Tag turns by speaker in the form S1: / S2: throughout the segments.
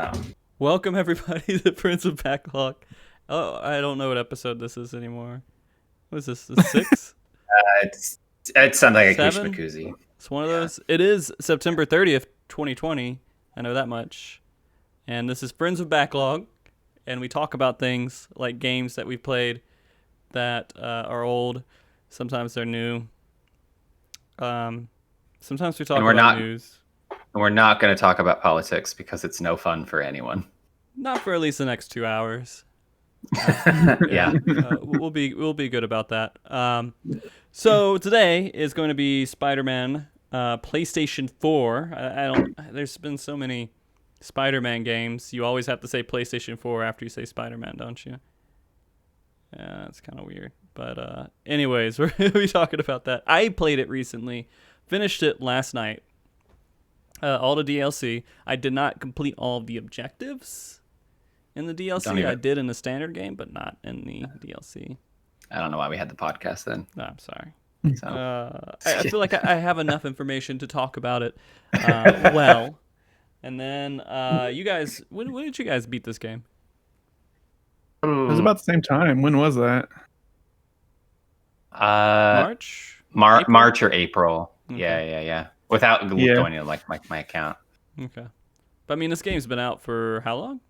S1: Oh.
S2: Welcome everybody to Prince of Backlog. Oh, I don't know what episode this is anymore. What is this? The 6?
S1: It sounds like a
S2: 7?
S1: Kushmakuzi.
S2: It's one of those. It is September 30th, 2020. I know that much. And this is Friends of Backlog, and we talk about things like games that we've played that are old. Sometimes they're new. Sometimes we talk about news.
S1: And we're not going to talk about politics because it's no fun for anyone.
S2: Not for at least the next 2 hours.
S1: Yeah.
S2: We'll be good about that. So today is going to be Spider-Man, PlayStation 4. There's been so many Spider-Man games. You always have to say PlayStation 4 after you say Spider-Man, don't you? Yeah, that's kind of weird. But anyways, we're going to be talking about that. I played it recently, finished it last night. All the DLC. I did not complete all of the objectives in the DLC. I did in the standard game, but not in the DLC.
S1: I don't know why we had the podcast then.
S2: No, I'm sorry.
S1: So.
S2: I feel like I have enough information to talk about it well. And then you guys, when did you guys beat this game?
S3: It was about the same time. When was that?
S2: March?
S1: March or April.
S2: Okay.
S1: Yeah. Without going to like my account.
S2: Okay. But I mean, this game's been out for how long?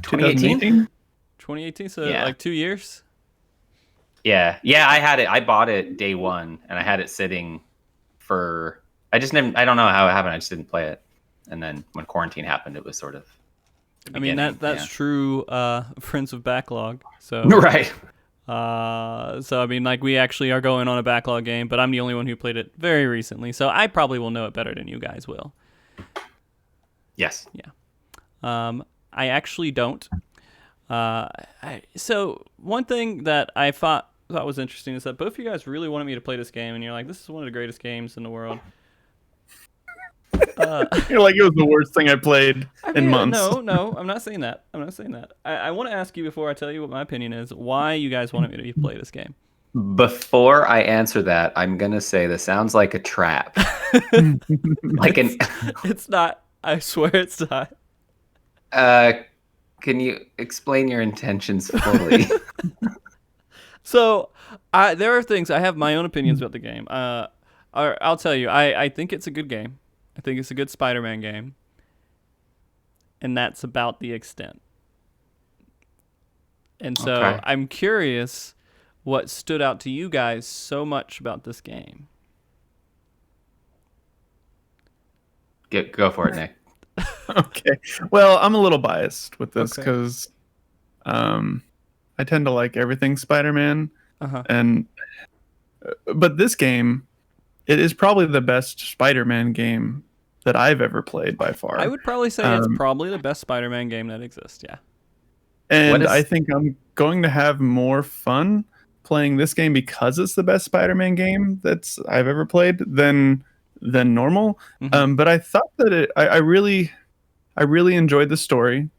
S1: 2018?
S2: 2018, so like 2 years?
S1: Yeah, I had it. I bought it day one, and I had it sitting for... I don't know how it happened. I just didn't play it. And then when quarantine happened, it was sort of...
S2: I mean, that's true Friends of Backlog. So
S1: Right.
S2: So I mean, like, we actually are going on a backlog game, but I'm the only one who played it very recently, so I probably will know it better than you guys will.
S1: Yes.
S2: Yeah. I actually don't. So one thing that I thought was interesting is that both of you guys really wanted me to play this game, and you're like, "This is one of the greatest games in the world."
S3: You're like, it was the worst thing I played in months.
S2: No, I'm not saying that. I want to ask you before I tell you what my opinion is, why you guys wanted me to play this game.
S1: Before I answer that, I'm gonna say this sounds like a trap.
S2: It's not. I swear it's not.
S1: Can you explain your intentions fully?
S2: So, there are things. I have my own opinions about the game. I'll tell you. I think it's a good game. I think it's a good Spider-Man game. And that's about the extent. And so
S1: Okay.
S2: I'm curious what stood out to you guys so much about this game.
S1: Go for it, Nick.
S3: Okay. Well, I'm a little biased with this because I tend to like everything Spider-Man. But this game, it is probably the best Spider-Man game that I've ever played by far.
S2: I would probably say it's probably the best Spider-Man game that exists, yeah.
S3: And I think I'm going to have more fun playing this game because it's the best Spider-Man game I've ever played than normal. But I thought that I really enjoyed the story.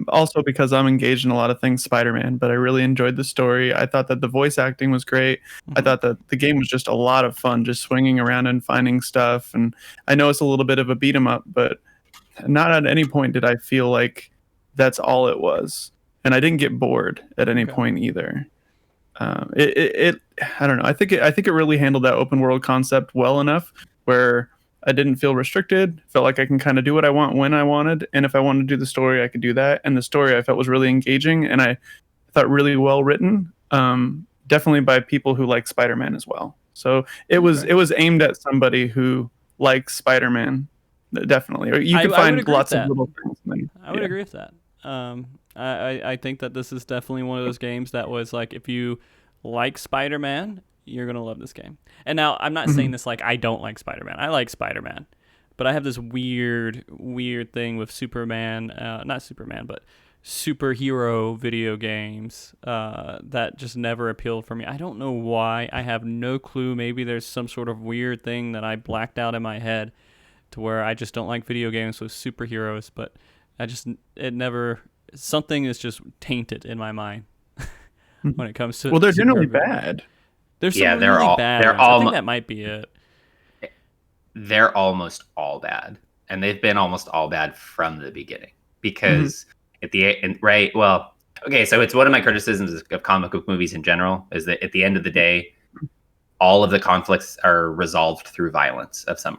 S3: Also because I'm engaged in a lot of things Spider-Man, but I really enjoyed the story. I thought that the voice acting was great. I thought that the game was just a lot of fun, just swinging around and finding stuff. And I know it's a little bit of a beat 'em up, but not at any point did I feel like that's all it was. And I didn't get bored at any point either. I don't know. I think it really handled that open world concept well enough where I didn't feel restricted. Felt like I can kind of do what I want when I wanted, and if I wanted to do the story, I could do that. And the story I felt was really engaging, and I thought really well written. Definitely by people who like Spider-Man as well. So it was aimed at somebody who likes Spider-Man, definitely. Or you can find lots of little things.
S2: I would agree with that. I think that this is definitely one of those games that was like, if you like Spider-Man, you're going to love this game. And now, I'm not saying this like I don't like Spider-Man. I like Spider-Man. But I have this weird thing with not Superman, but superhero video games that just never appealed for me. I don't know why. I have no clue. Maybe there's some sort of weird thing that I blacked out in my head to where I just don't like video games with superheroes. But something is just tainted in my mind when it comes to...
S3: Well, they're generally bad.
S2: There's some really bad ones. I think that might be it.
S1: They're almost all bad. and they've been almost all bad from the beginning because at the end, right? Well, okay, so it's one of my criticisms of comic book movies in general is that at the end of the day, all of the conflicts are resolved through violence of some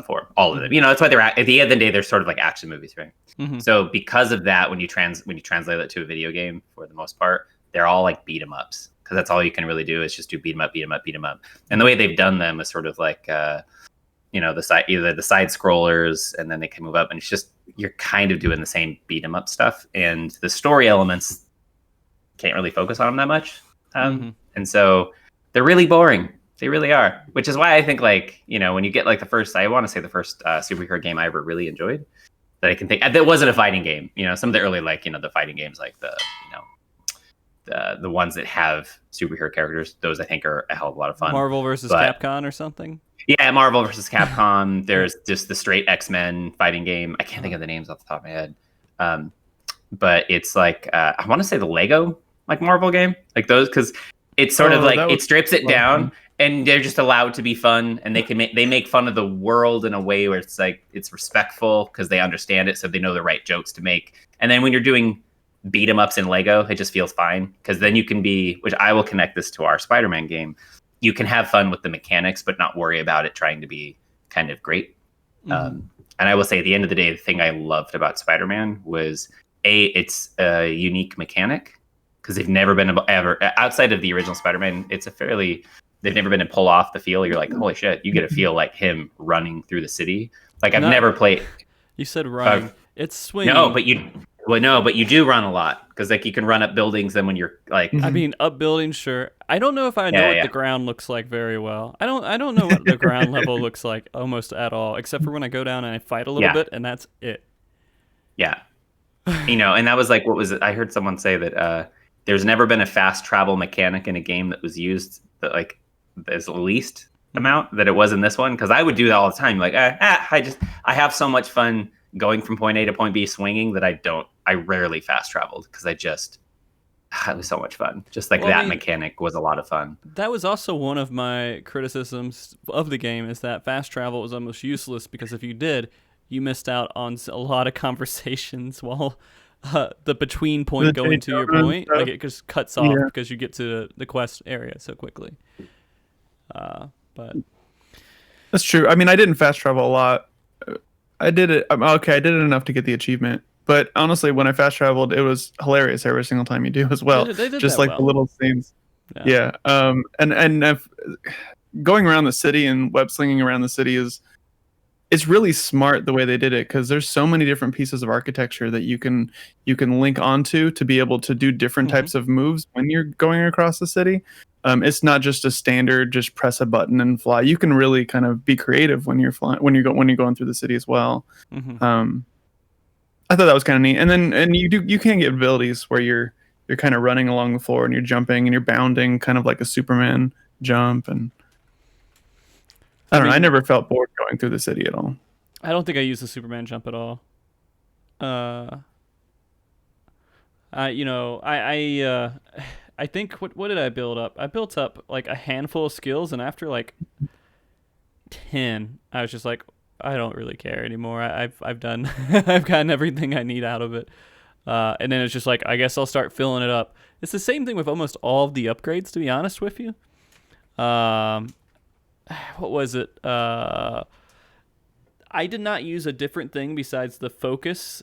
S1: form. All of them. That's why they're at the end of the day they're sort of like action movies, right? So because of that, when you translate that to a video game, for the most part, they're all like beat 'em ups because that's all you can really do is just do beat 'em up, beat 'em up, beat 'em up. And the way they've done them is sort of like the side scrollers, and then they can move up, and it's just you're kind of doing the same beat 'em up stuff, and the story elements can't really focus on them that much, and so they're really boring. They really are, which is why I think when you get like the first superhero game I ever really enjoyed that I can think that wasn't a fighting game. Some of the early the fighting games like the ones that have superhero characters, those I think are a hell of a lot of fun.
S2: Marvel versus Capcom or something.
S1: Yeah, Marvel versus Capcom. There's just the straight X-Men fighting game. I can't think of the names off the top of my head. But it's like I want to say the Lego Marvel game, like those, because it's sort of like it strips it down, and they're just allowed to be fun, and they make fun of the world in a way where it's like it's respectful because they understand it, so they know the right jokes to make. And then when you're doing beat 'em ups in Lego, it just feels fine because then you can be, which I will connect this to our Spider-Man game. You can have fun with the mechanics, but not worry about it trying to be kind of great. And I will say, at the end of the day, the thing I loved about Spider-Man was it's a unique mechanic. Because they've never been ever outside of the original Spider-Man, they've never been to pull off the feel. You're like, holy shit, you get to feel like him running through the city. Like I've never played.
S2: You said running. It's swinging.
S1: No, but you do run a lot because you can run up buildings. Then when you're like,
S2: I mean, up buildings, sure. I don't know if I know what the ground looks like very well. I don't know what the ground level looks like almost at all, except for when I go down and I fight a little bit, and that's it. Yeah.
S1: And that was like I heard someone say that. There's never been a fast travel mechanic in a game that was used that as the least amount that it was in this one. Because I would do that all the time. I have so much fun going from point A to point B swinging that I rarely fast traveled because it was so much fun. Just mechanic was a lot of fun.
S2: That was also one of my criticisms of the game is that fast travel was almost useless because if you did, you missed out on a lot of conversations while the between point going to your point, it just cuts off because you get to the quest area so quickly. But
S3: that's true. I mean, I didn't fast travel a lot. I did it. I did it enough to get the achievement. But honestly, when I fast traveled, it was hilarious every single time you do as well.
S2: They did
S3: just
S2: that
S3: the little scenes. Yeah. And going around the city and web slinging around the city it's really smart the way they did it because there's so many different pieces of architecture that you can link onto to be able to do different types of moves when you're going across the city. It's not just a standard just press a button and fly. You can really kind of be creative when you're flying when you're going through the city as well. I thought that was kind of neat. And you can get abilities where you're kind of running along the floor and you're jumping and you're bounding kind of like a Superman jump and I don't know. I never felt bored going through the city at all.
S2: I don't think I used the Superman jump at all. I think what did I build up? I built up a handful of skills, and after 10, I was just like, I don't really care anymore. I've done I've gotten everything I need out of it. And then it's just I guess I'll start filling it up. It's the same thing with almost all of the upgrades, to be honest with you. What was it? I did not use a different thing besides the focus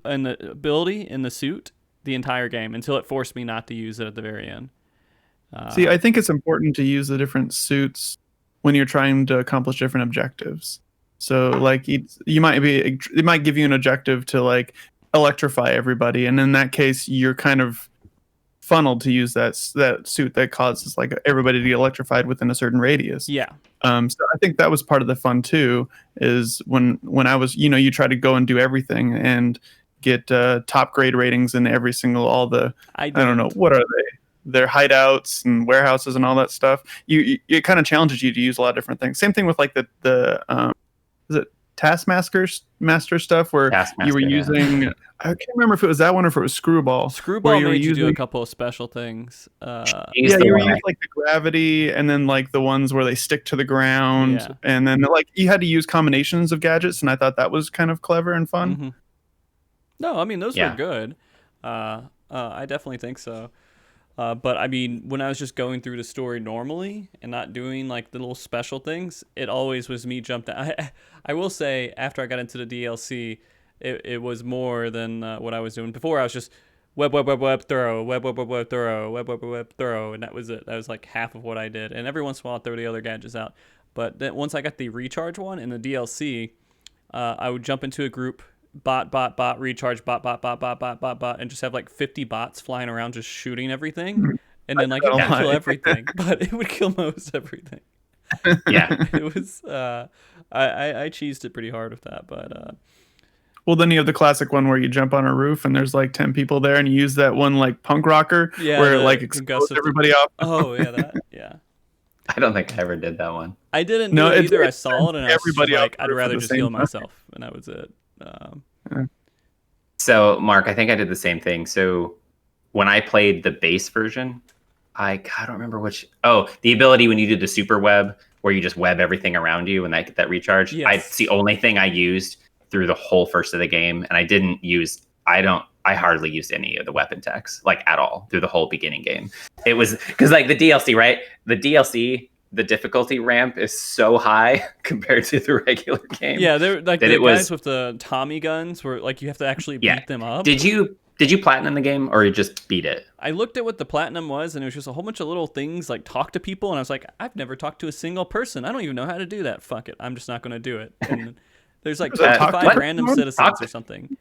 S2: and the ability in the suit the entire game until it forced me not to use it at the very end.
S3: See, I think it's important to use the different suits when you're trying to accomplish different objectives. So it might give you an objective to electrify everybody, and in that case you're kind of funneled to use that suit that causes everybody to get electrified within a certain radius.
S2: Yeah.
S3: So I think that was part of the fun too. Is when I was you try to go and do everything and get top grade ratings in every single I don't know what are they. Their hideouts and warehouses and all that stuff. It kind of challenges you to use a lot of different things. Same thing with the is it Taskmaster stuff where you were using. I can't remember if it was that one or if it was Screwball.
S2: Screwball made you do a couple of special things.
S3: You were using like the gravity, and then like the ones where they stick to the ground, and then like you had to use combinations of gadgets, and I thought that was kind of clever and fun.
S2: Mm-hmm. No, I mean those were good. I definitely think so. But I mean, when I was just going through the story normally and not doing like the little special things, it always was me jumped. I will say, after I got into the DLC, it was more than what I was doing before. I was just web throw, web throw, web throw, and that was it. That was like half of what I did. And every once in a while, I'd throw the other gadgets out. But then once I got the recharge one in the DLC, I would jump into a group. Bot, recharge, bot, and just have like 50 bots flying around just shooting everything. And then like it would kill everything, but it would kill most everything.
S1: Yeah.
S2: It was, I cheesed it pretty hard with that, but.
S3: Well, then you have the classic one where you jump on a roof and there's like 10 people there and you use that one like punk rocker where it like explodes everybody off.
S2: Oh, yeah,
S1: I don't think I ever did that one.
S2: I didn't do it either. I saw it and I was like, I'd rather just heal myself, and that was it.
S1: So, Mark, I think I did the same thing. So, when I played the base version, I don't remember which. Oh, the ability when you do the super web, where you just web everything around you and I get that recharge.
S2: Yes.
S1: It's the only thing I used through the whole first of the game, and I didn't use. I hardly used any of the weapon techs, like at all, through the whole beginning game. It was because like the DLC, right? The DLC. The difficulty ramp is so high compared to the regular game.
S2: Yeah, they're like the guys with the Tommy guns where like you have to actually beat them up.
S1: Did you platinum the game or you just beat it?
S2: I looked at what the platinum was and it was just a whole bunch of little things like talk to people, and I was like, I've never talked to a single person. I don't even know how to do that. Fuck it. I'm just not going to do it. And there's like 25 random citizens or something.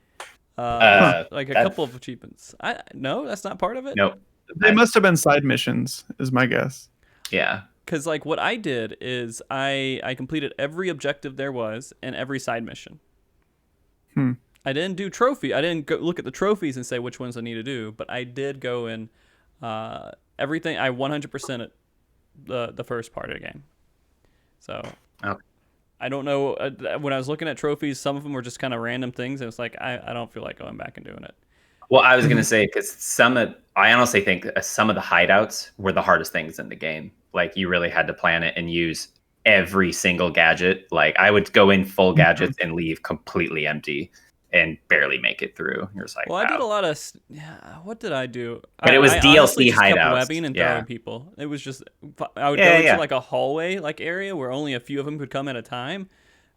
S2: Like a couple of achievements. No, that's not part of it.
S1: Nope.
S3: They must have been side missions, is my guess.
S1: Yeah.
S2: Because like what I did is I completed every objective there was and every side mission. I didn't do trophy. I didn't go look at the trophies and say which ones I need to do, but I did go in everything. I 100% the first part of the game. So I don't know. When I was looking at trophies, some of them were just kind of random things. And it's like I don't feel like going back and doing it.
S1: Well, I was gonna say because I honestly think some of the hideouts were the hardest things in the game. Like you really had to plan it and use every single gadget. Like I would go in full gadgets and leave completely empty and barely make it through. You're just like,
S2: well,
S1: wow.
S2: I did a lot of. What did I do?
S1: But it was
S2: I
S1: DLC
S2: just
S1: hideouts.
S2: Kept webbing and throwing people. It was just I would go into like a hallway like area where only a few of them could come at a time.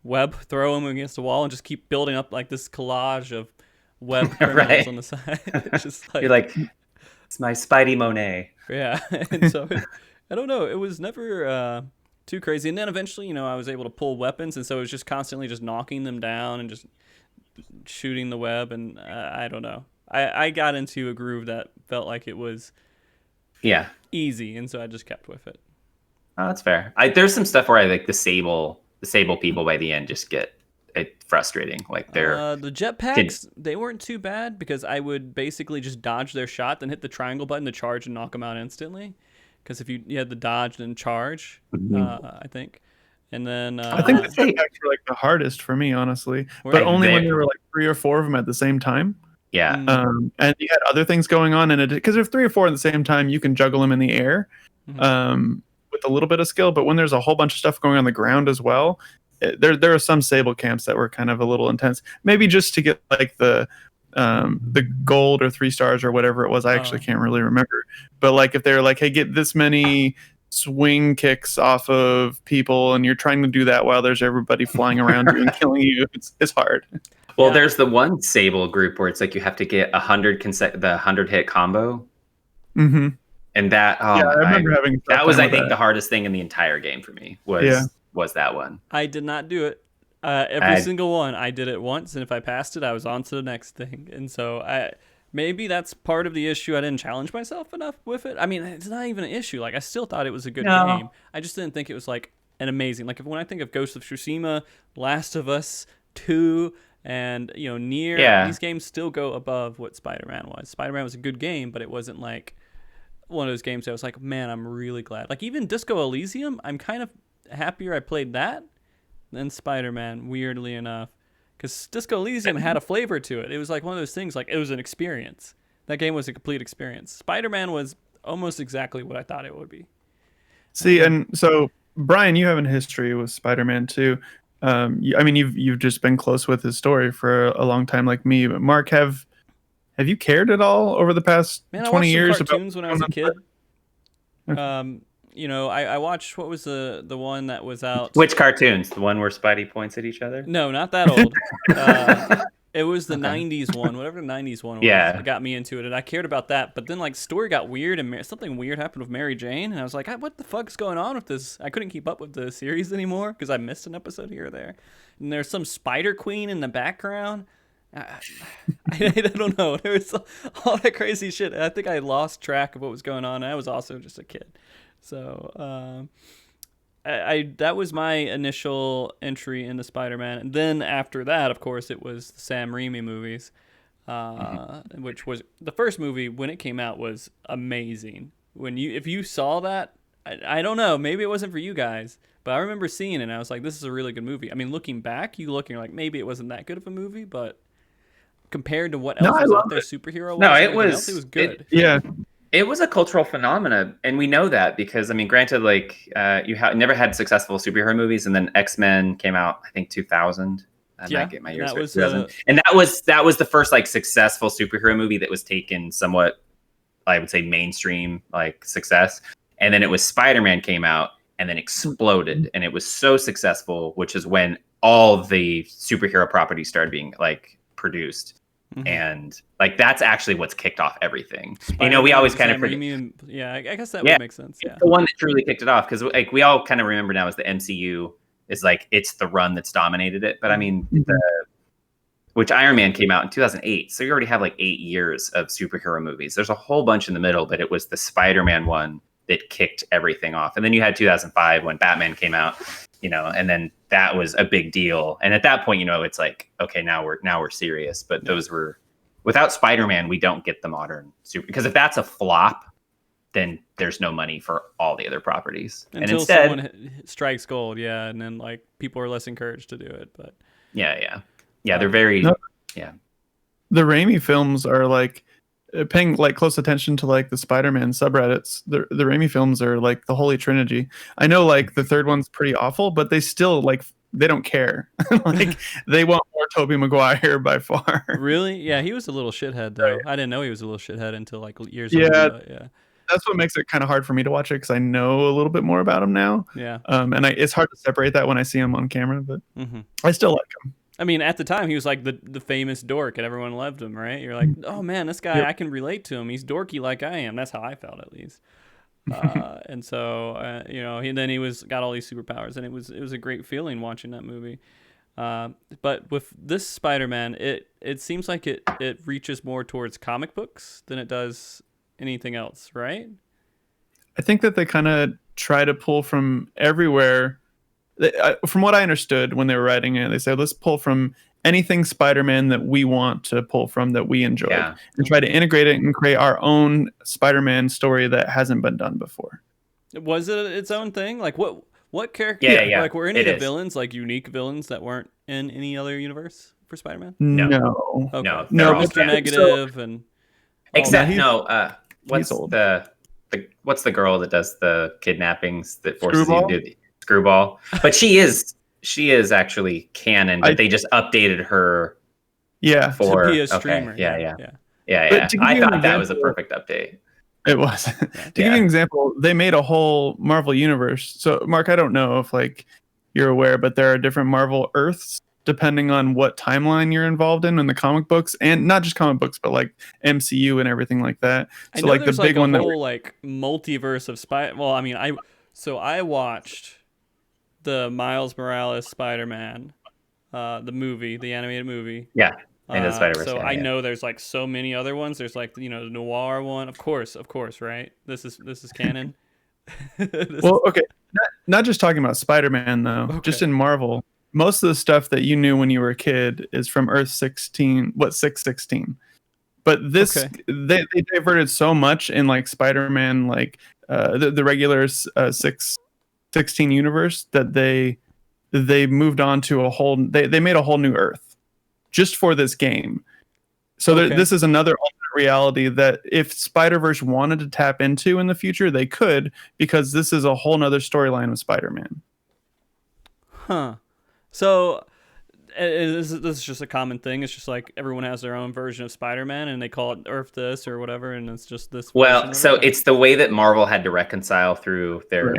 S2: Web, throw them against the wall, and just keep building up like this collage of web criminals on the side. It's just like
S1: you're like, it's my Spidey Monet.
S2: Yeah, and so. I don't know. It was never too crazy. And then eventually, I was able to pull weapons. And so it was just constantly just knocking them down and just shooting the web. And I don't know. I got into a groove that felt like it was easy. And so I just kept with it.
S1: Oh, that's fair. There's some stuff where I like disable people by the end just get frustrating. Like they're
S2: the jetpacks, they weren't too bad because I would basically just dodge their shot, then hit the triangle button to charge and knock them out instantly. Because if you had the dodge and charge, I think, and then
S3: I think the jetpacks were like the hardest for me, honestly, but only when there were like 3 or 4 of them at the same time.
S1: Yeah.
S3: And you had other things going on in it because if 3 or 4 at the same time, you can juggle them in the air, with a little bit of skill. But when there's a whole bunch of stuff going on the ground as well, there are some Sable camps that were kind of a little intense. Maybe just to get like the gold or 3 stars or whatever it was. I actually can't really remember. But like if they're like, hey, get this many swing kicks off of people, and you're trying to do that while there's everybody flying around you and killing you, it's hard.
S1: Well, there's the one Sable group where it's like you have to get 100 hit combo.
S3: Mm-hmm.
S1: And that
S3: I remember having
S1: that was I think the hardest thing in the entire game for me was that one.
S2: I did not do it. Every single one, I did it once, and if I passed it, I was on to the next thing. And so maybe that's part of the issue. I didn't challenge myself enough with it. I mean, it's not even an issue. Like I still thought it was a good game. I just didn't think it was like an amazing. Like when I think of Ghost of Tsushima, Last of Us 2, and Nier, these games still go above what Spider-Man was. Spider-Man was a good game, but it wasn't like one of those games that I was like, man, I'm really glad. Like even Disco Elysium, I'm kind of happier I played that than Spider-Man, weirdly enough. Because Disco Elysium had a flavor to it. It was like one of those things, like it was an experience. That game was a complete experience. Spider-Man was almost exactly what I thought it would be.
S3: See, and so Brian, you have a history with Spider-Man too. I mean, you've just been close with his story for a long time, like me. But Mark, have you cared at all over the past 20 years?
S2: I watched some cartoons when I was a kid. I watched, what was the one that was out?
S1: Which cartoons? The one where Spidey points at each other?
S2: No, not that old. It was the 90s one, whatever the 90s one was.
S1: Yeah.
S2: It got me into it, and I cared about that. But then, like, story got weird, and something weird happened with Mary Jane, and I was like, what the fuck is going on with this? I couldn't keep up with the series anymore because I missed an episode here or there. And there's some Spider Queen in the background. I don't know. There was all that crazy shit. I think I lost track of what was going on. I was also just a kid. So, that was my initial entry into Spider-Man, and then after that, of course, it was the Sam Raimi movies, which was the first movie when it came out was amazing. If you saw that, I don't know, maybe it wasn't for you guys, but I remember seeing it and I was like, this is a really good movie. I mean, looking back, you're like, maybe it wasn't that good of a movie, but compared to what else was out there superhero wise,
S1: it was
S2: good.
S1: It was a cultural phenomenon, and we know that because, I mean, granted, like, you never had successful superhero movies, and then X-Men came out, I think, 2000. I might get my years right, 2000. And that was the first, like, successful superhero movie that was taken somewhat, I would say, mainstream, like, success. And then it was Spider-Man came out and then exploded, and it was so successful, which is when all the superhero properties started being, like, produced. Mm-hmm. And like that's actually what's kicked off everything.
S2: Spider-Man,
S1: we always kind of
S2: I guess that would make sense. Yeah,
S1: the one that truly kicked it off, because like we all kind of remember now is the MCU is like it's the run that's dominated it. But I mean, which Iron Man came out in 2008, so you already have like 8 years of superhero movies. There's a whole bunch in the middle, but it was the Spider-Man one that kicked everything off. And then you had 2005 when Batman came out, and then that was a big deal. And at that point, it's like, okay, now we're serious. But those were, without Spider-Man, we don't get the modern super, because if that's a flop, then there's no money for all the other properties.
S2: Until
S1: and instead,
S2: someone strikes gold, and then like people are less encouraged to do it. But
S1: yeah, they're very
S3: The Raimi films are like paying like close attention to like the Spider-Man subreddits. The Raimi films are like the holy trinity. I know like the third one's pretty awful, but they still like they don't care. Like they want more Tobey Maguire by far.
S2: Really? Yeah, he was a little shithead though. Right. I didn't know he was a little shithead until like years
S3: ago.
S2: Yeah.
S3: That's what makes it kind of hard for me to watch it because I know a little bit more about him now.
S2: Yeah.
S3: And it's hard to separate that when I see him on camera, but I still like him.
S2: I mean, at the time, he was like the famous dork, and everyone loved him, right? You're like, oh man, this guy, I can relate to him. He's dorky like I am. That's how I felt, at least. And so, then he got all these superpowers, and it was a great feeling watching that movie. But with this Spider-Man, it seems like it reaches more towards comic books than it does anything else, right?
S3: I think that they kind of try to pull from everywhere. From what I understood when they were writing it, they said, let's pull from anything Spider-Man that we want to pull from that we enjoy and try to integrate it and create our own Spider-Man story that hasn't been done before.
S2: Was it its own thing? Like what character?
S1: Yeah.
S2: Like were any of the villains like unique villains that weren't in any other universe for Spider-Man?
S3: No.
S2: Okay.
S1: No.
S2: Mr. Negative and
S1: except what's the girl that does the kidnappings that forces you to do Screwball? But she is actually canon, but they just updated her.
S3: Yeah,
S2: for to be a streamer.
S1: Yeah. I thought that was a perfect update.
S3: It was. To give you an example, they made a whole Marvel universe. So, Mark, I don't know if like you're aware, but there are different Marvel Earths depending on what timeline you're involved in the comic books, and not just comic books, but like MCU and everything like that. So, like the big one,
S2: whole like multiverse of Well, I mean, I watched the Miles Morales Spider-Man, the movie, the animated movie.
S1: Yeah. Into Spider-Verse.
S2: So I know there's like so many other ones. There's like, the noir one. Of course, right? This is canon.
S3: Okay. Not just talking about Spider-Man though. Okay. Just in Marvel, most of the stuff that you knew when you were a kid is from Earth 616. But this they diverted so much in like Spider-Man, like the regular 616 universe, that they they moved on to they made a whole new Earth just for this game. So this is another alternate reality that if Spider-Verse wanted to tap into in the future, they could, because this is a whole nother storyline with Spider-Man.
S2: Huh. So this is just a common thing. It's just like everyone has their own version of Spider-Man, and they call it Earth this or whatever, and it's just this.
S1: Well, so it's the way that Marvel had to reconcile through their,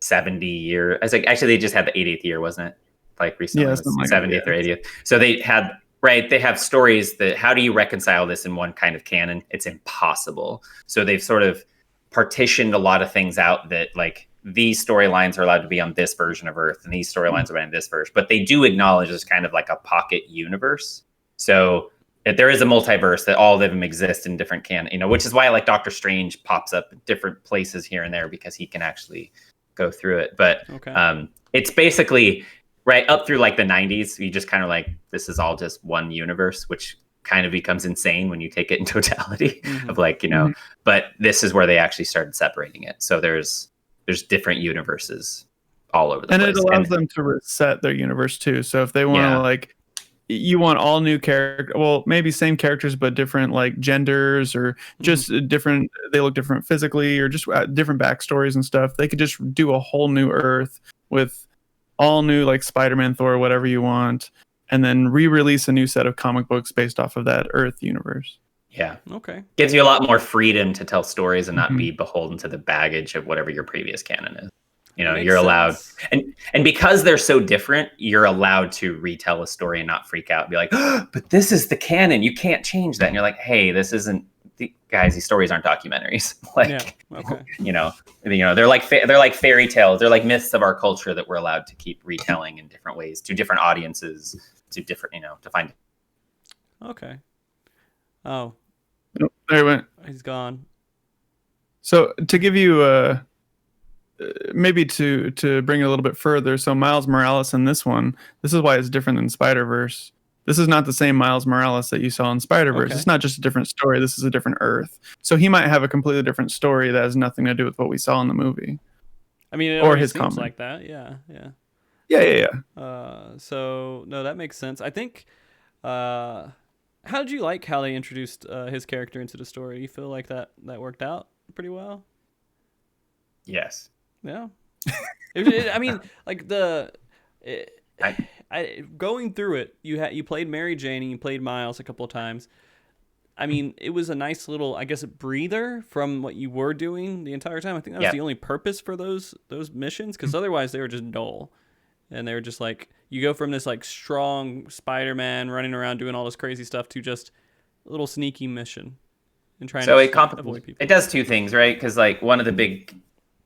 S1: 70 year. I was like, actually, they just had the 80th year, wasn't it? Like recently,
S3: yeah,
S1: 70th or 80th. So they had. Right, they have stories that how do you reconcile this in one kind of canon? It's impossible. So they've sort of partitioned a lot of things out that like these storylines are allowed to be on this version of Earth and these storylines are on this version. But they do acknowledge it's kind of like a pocket universe. So if there is a multiverse that all of them exist in different canon, which is why like Doctor Strange pops up at different places here and there because he can actually go through it. But it's basically right up through like the 90s, you just kind of like, this is all just one universe, which kind of becomes insane when you take it in totality of like, but this is where they actually started separating it. So there's different universes all over the place.
S3: And it allows them to reset their universe too. So if they want to like, you want all new characters, well, maybe same characters, but different like genders or just different, they look different physically or just different backstories and stuff. They could just do a whole new Earth with all new like Spider-Man, Thor, whatever you want, and then re-release a new set of comic books based off of that Earth universe.
S1: Yeah.
S2: Okay.
S1: Gives you a lot more freedom to tell stories and not be beholden to the baggage of whatever your previous canon is. You're allowed, and because they're so different, you're allowed to retell a story and not freak out and be like, oh, but this is the canon. You can't change that. And you're like, hey, this isn't. Guys, these stories aren't documentaries. They're like fairy tales. They're like myths of our culture that we're allowed to keep retelling in different ways to different audiences, to different, to find.
S2: Okay. Oh.
S3: Nope, there he went.
S2: He's gone.
S3: So to give you maybe to bring it a little bit further, so Miles Morales in this one, this is why it's different than Spider-Verse. This is not the same Miles Morales that you saw in Spider-Verse. Okay. It's not just a different story. This is a different Earth. So he might have a completely different story that has nothing to do with what we saw in the movie.
S2: I mean, it
S3: or his
S2: seems
S3: comic.
S2: Like that. Yeah. So no, that makes sense. I think. How did you like how they introduced his character into the story? You feel like that worked out pretty well?
S1: Yes.
S2: Yeah. I mean, like going through it, you played Mary Jane and you played Miles a couple of times. I mean, it was a nice little, I guess, breather from what you were doing the entire time. I think that was the only purpose for those missions, because otherwise they were just dull, and they were just like, you go from this like strong Spider-Man running around doing all this crazy stuff to just a little sneaky mission and trying to avoid people.
S1: It does two things, right? Because like one of the big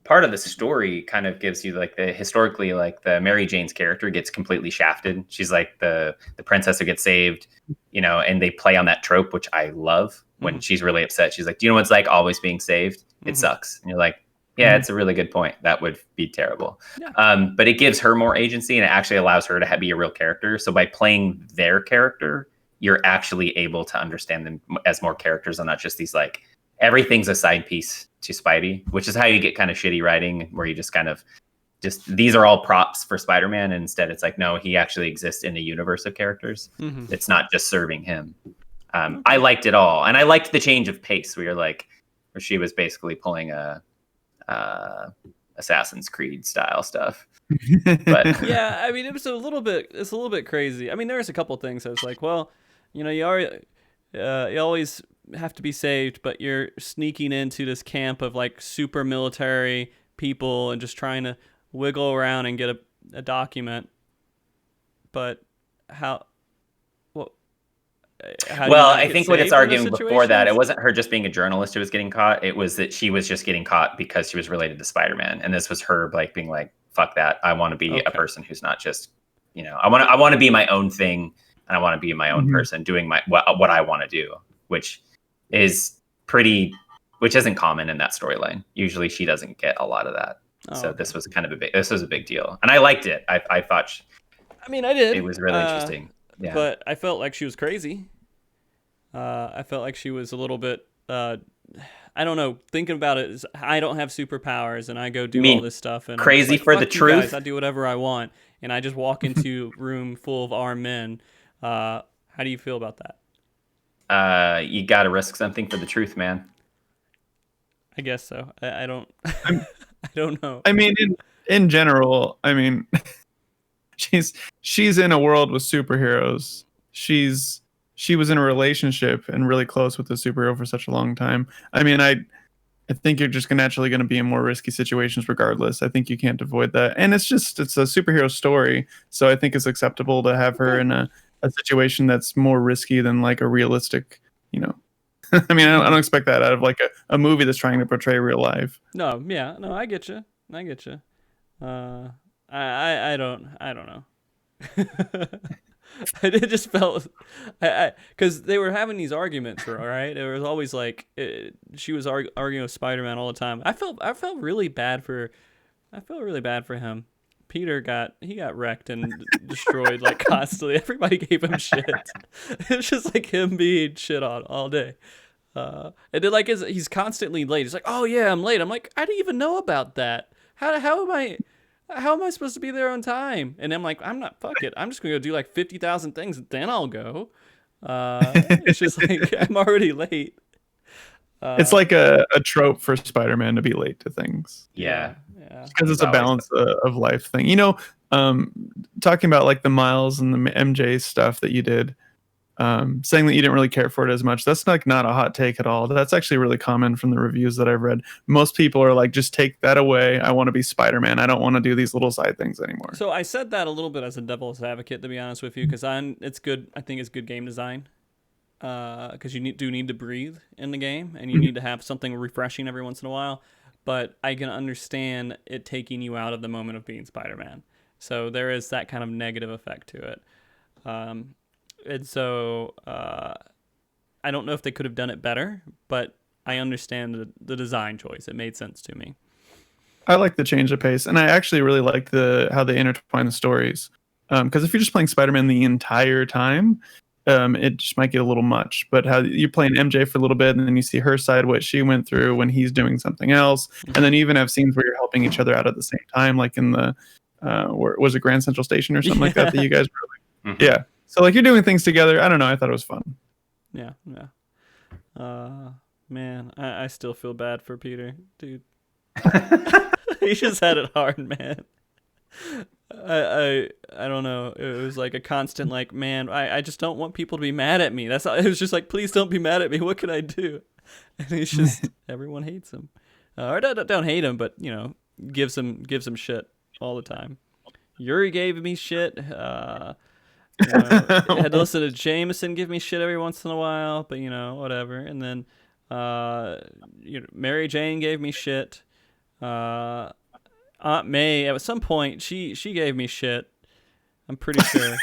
S1: part of the story kind of gives you like historically like the Mary Jane's character gets completely shafted. She's like the princess who gets saved, and they play on that trope, which I love. When she's really upset, she's like, do you know what it's like always being saved? It sucks. And you're like, yeah, it's a really good point. That would be terrible. Yeah. But it gives her more agency, and it actually allows her to be a real character. So by playing their character, you're actually able to understand them as more characters and not just these like, everything's a side piece to Spidey, which is how you get kind of shitty writing where you just kind of these are all props for Spider-Man, and instead it's like, no, he actually exists in a universe of characters. It's not just serving him. I liked it all, and I liked the change of pace where she was basically pulling a Assassin's Creed style stuff. But
S2: yeah, I mean, it's a little bit crazy. I mean, there's a couple things I was like, well, you always have to be saved, but you're sneaking into this camp of like super military people and just trying to wiggle around and get a document. But how
S1: I think what it's arguing before that, it wasn't her just being a journalist who was getting caught. It was that she was just getting caught because she was related to Spider-Man, and this was her like being like, "Fuck that! I want to be a person who's not just, I want to be my own thing, and I want to be my own person doing what I want to do," which isn't common in that storyline. Usually, she doesn't get a lot of that. This was a big deal, and I liked it. I thought.
S2: I did.
S1: It was really interesting. Yeah.
S2: But I felt like she was crazy. I felt like she was a little bit, I don't know, thinking about it, I don't have superpowers and I go do all this stuff. And
S1: crazy for the truth?
S2: Guys, I do whatever I want. and I just walk into a room full of armed men. How do you feel about that?
S1: You got to risk something for the truth, man.
S2: I guess so. I don't. I don't know.
S3: I mean, in general, I mean, she's in a world with superheroes. She was in a relationship and really close with the superhero for such a long time. I mean, I think you're just naturally going to be in more risky situations regardless. I think you can't avoid that. And it's a superhero story, so I think it's acceptable to have her in a situation that's more risky than like a realistic, I mean, I don't expect that out of like a movie that's trying to portray real life.
S2: No, yeah, no, I get you. I don't know. It just felt, because they were having these arguments, right? It was always like she was arguing with Spider-Man all the time. I felt really bad for him. Peter got wrecked and destroyed like constantly. Everybody gave him shit. It's just like him being shit on all day. And then like he's constantly late. He's like, "Oh yeah, I'm late." I'm like, "I didn't even know about that. How am I supposed to be there on time?" And I'm like, "I'm not. Fuck it. I'm just gonna go do like 50,000 things, and then I'll go." It's just like I'm already late.
S3: It's like a trope for Spider-Man to be late to things.
S1: Yeah.
S3: Because it's a balance of life thing. Talking about like the Miles and the MJ stuff that you did, saying that you didn't really care for it as much. That's like not a hot take at all. That's actually really common from the reviews that I've read. Most people are like, just take that away. I want to be Spider-Man. I don't want to do these little side things anymore.
S2: So I said that a little bit as a devil's advocate, to be honest with you, because it's good. I think it's good game design. Because you do need to breathe in the game, and you need to have something refreshing every once in a while. But I can understand it taking you out of the moment of being Spider-Man. So there is that kind of negative effect to it. And so I don't know if they could have done it better, but I understand the design choice. It made sense to me.
S3: I like the change of pace, and I actually really like how they intertwine the stories. Because if you're just playing Spider-Man the entire time, it just might get a little much. But how you're playing MJ for a little bit, and then you see her side, what she went through when he's doing something else, and then you even have scenes where you're helping each other out at the same time, like in the was it Grand Central Station or something like that you guys really, yeah. So like you're doing things together. I don't know. I thought it was fun.
S2: Yeah. Man, I still feel bad for Peter, dude. He just had it hard, man. I don't know. It was like a constant like, man, I just don't want people to be mad at me. That's all. It was just like, please don't be mad at me. What can I do? And he's just everyone hates him, or don't hate him, but gives him shit all the time. Yuri gave me shit. I had to listen to Jameson give me shit every once in a while, but whatever. And then Mary Jane gave me shit. Aunt May at some point she gave me shit. I'm pretty sure.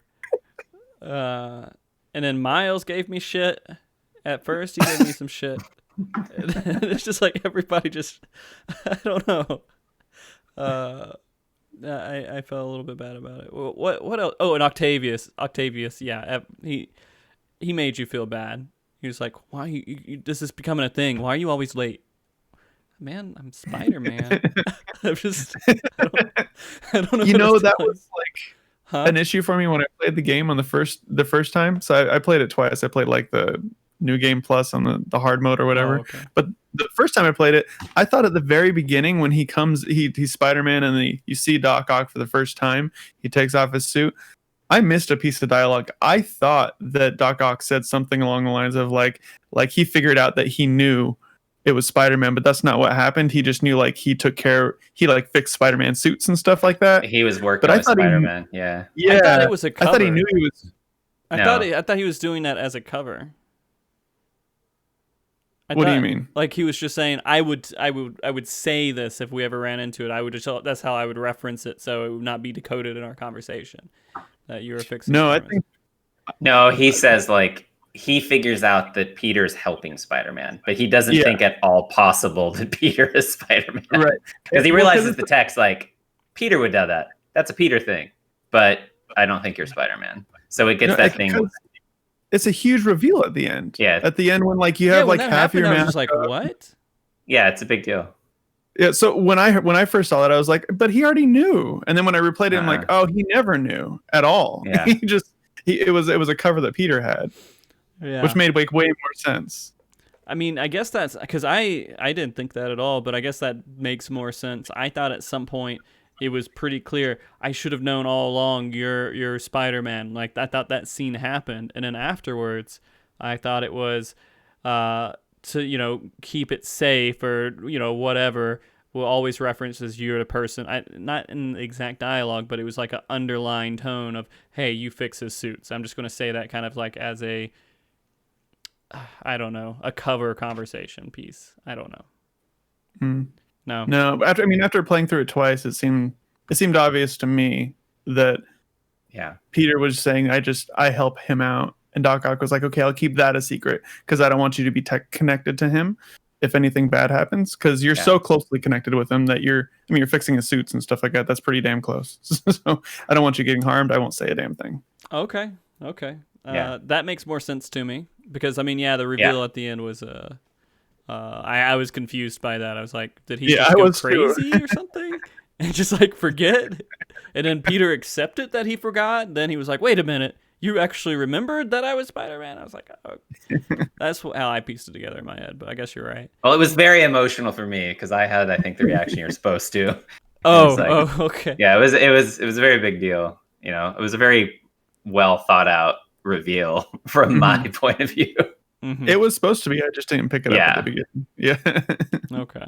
S2: And then Miles gave me shit. At first he gave me some shit. It's just like everybody just I don't know. I felt a little bit bad about it. What else? Oh, and Octavius, yeah, he made you feel bad. He was like, "Why this is becoming a thing? Why are you always late?" Man, I'm Spider-Man. I don't know.
S3: That was like an issue for me when I played the game on the first time. So I played it twice. I played like the New Game Plus on the hard mode or whatever.
S2: Oh, okay.
S3: But the first time I played it, I thought at the very beginning when he comes, he's Spider-Man, and you see Doc Ock for the first time. He takes off his suit. I missed a piece of dialogue. I thought that Doc Ock said something along the lines of like he figured out that he knew it was Spider-Man, but that's not what happened. He just knew he like fixed Spider-Man suits and stuff like that.
S1: He was working with Spider-Man. Yeah.
S2: I thought it was a cover.
S3: I thought he knew he was.
S2: I thought he was doing that as a cover.
S3: What do you mean?
S2: Like he was just saying, I would say this if we ever ran into it. That's how I would reference it, so it would not be decoded in our conversation. That you were fixing.
S3: No, Spider-Man. I think.
S1: No, he says he figures out that Peter's helping Spider-Man, but he doesn't think at all possible that Peter is Spider-Man.
S3: Right.
S1: Because he realizes the text Peter would do that. That's a Peter thing, but I don't think you're Spider-Man. So it gets that thing.
S3: It's a huge reveal at the end.
S1: Yeah.
S3: At the end when you have half your mask.
S2: I was just like, what?
S1: Yeah, it's a big deal.
S3: Yeah, so when I first saw that, I was like, but he already knew. And then when I replayed it, I'm like, oh, he never knew at all.
S1: Yeah.
S3: It was a cover that Peter had, which made way more sense.
S2: I mean, I guess that's because I didn't think that at all, but I guess that makes more sense. I thought at some point it was pretty clear. I should have known all along you're Spider-Man. Like, I thought that scene happened, and then afterwards, I thought it was to keep it safe or whatever. Will always references you're the person. Not in the exact dialogue, but it was like an underlying tone of, hey, you fix his suit. So I'm just going to say that kind of like as a, I don't know, a cover conversation piece. I don't know. No.
S3: After playing through it twice, it seemed obvious to me that Peter was saying, I help him out. And Doc Ock was like, okay, I'll keep that a secret because I don't want you to be connected to him if anything bad happens, because you're so closely connected with him that you're fixing his suits and stuff like that. That's pretty damn close. So I don't want you getting harmed. I won't say a damn thing.
S2: Okay. That makes more sense to me because, the reveal at the end was I was confused by that. I was like, did he just go crazy or something and just like forget? And then Peter accepted that he forgot. Then he was like, wait a minute. You actually remembered that I was Spider-Man? I was like, oh. That's how I pieced it together in my head, but I guess you're right.
S1: Well, it was very emotional for me because I had, I think, the reaction you're supposed to.
S2: Okay.
S1: Yeah, it was a very big deal. It was a very well thought out reveal from my point of view.
S3: Mm-hmm. It was supposed to be. I just didn't pick it up at the beginning. Yeah.
S2: Okay.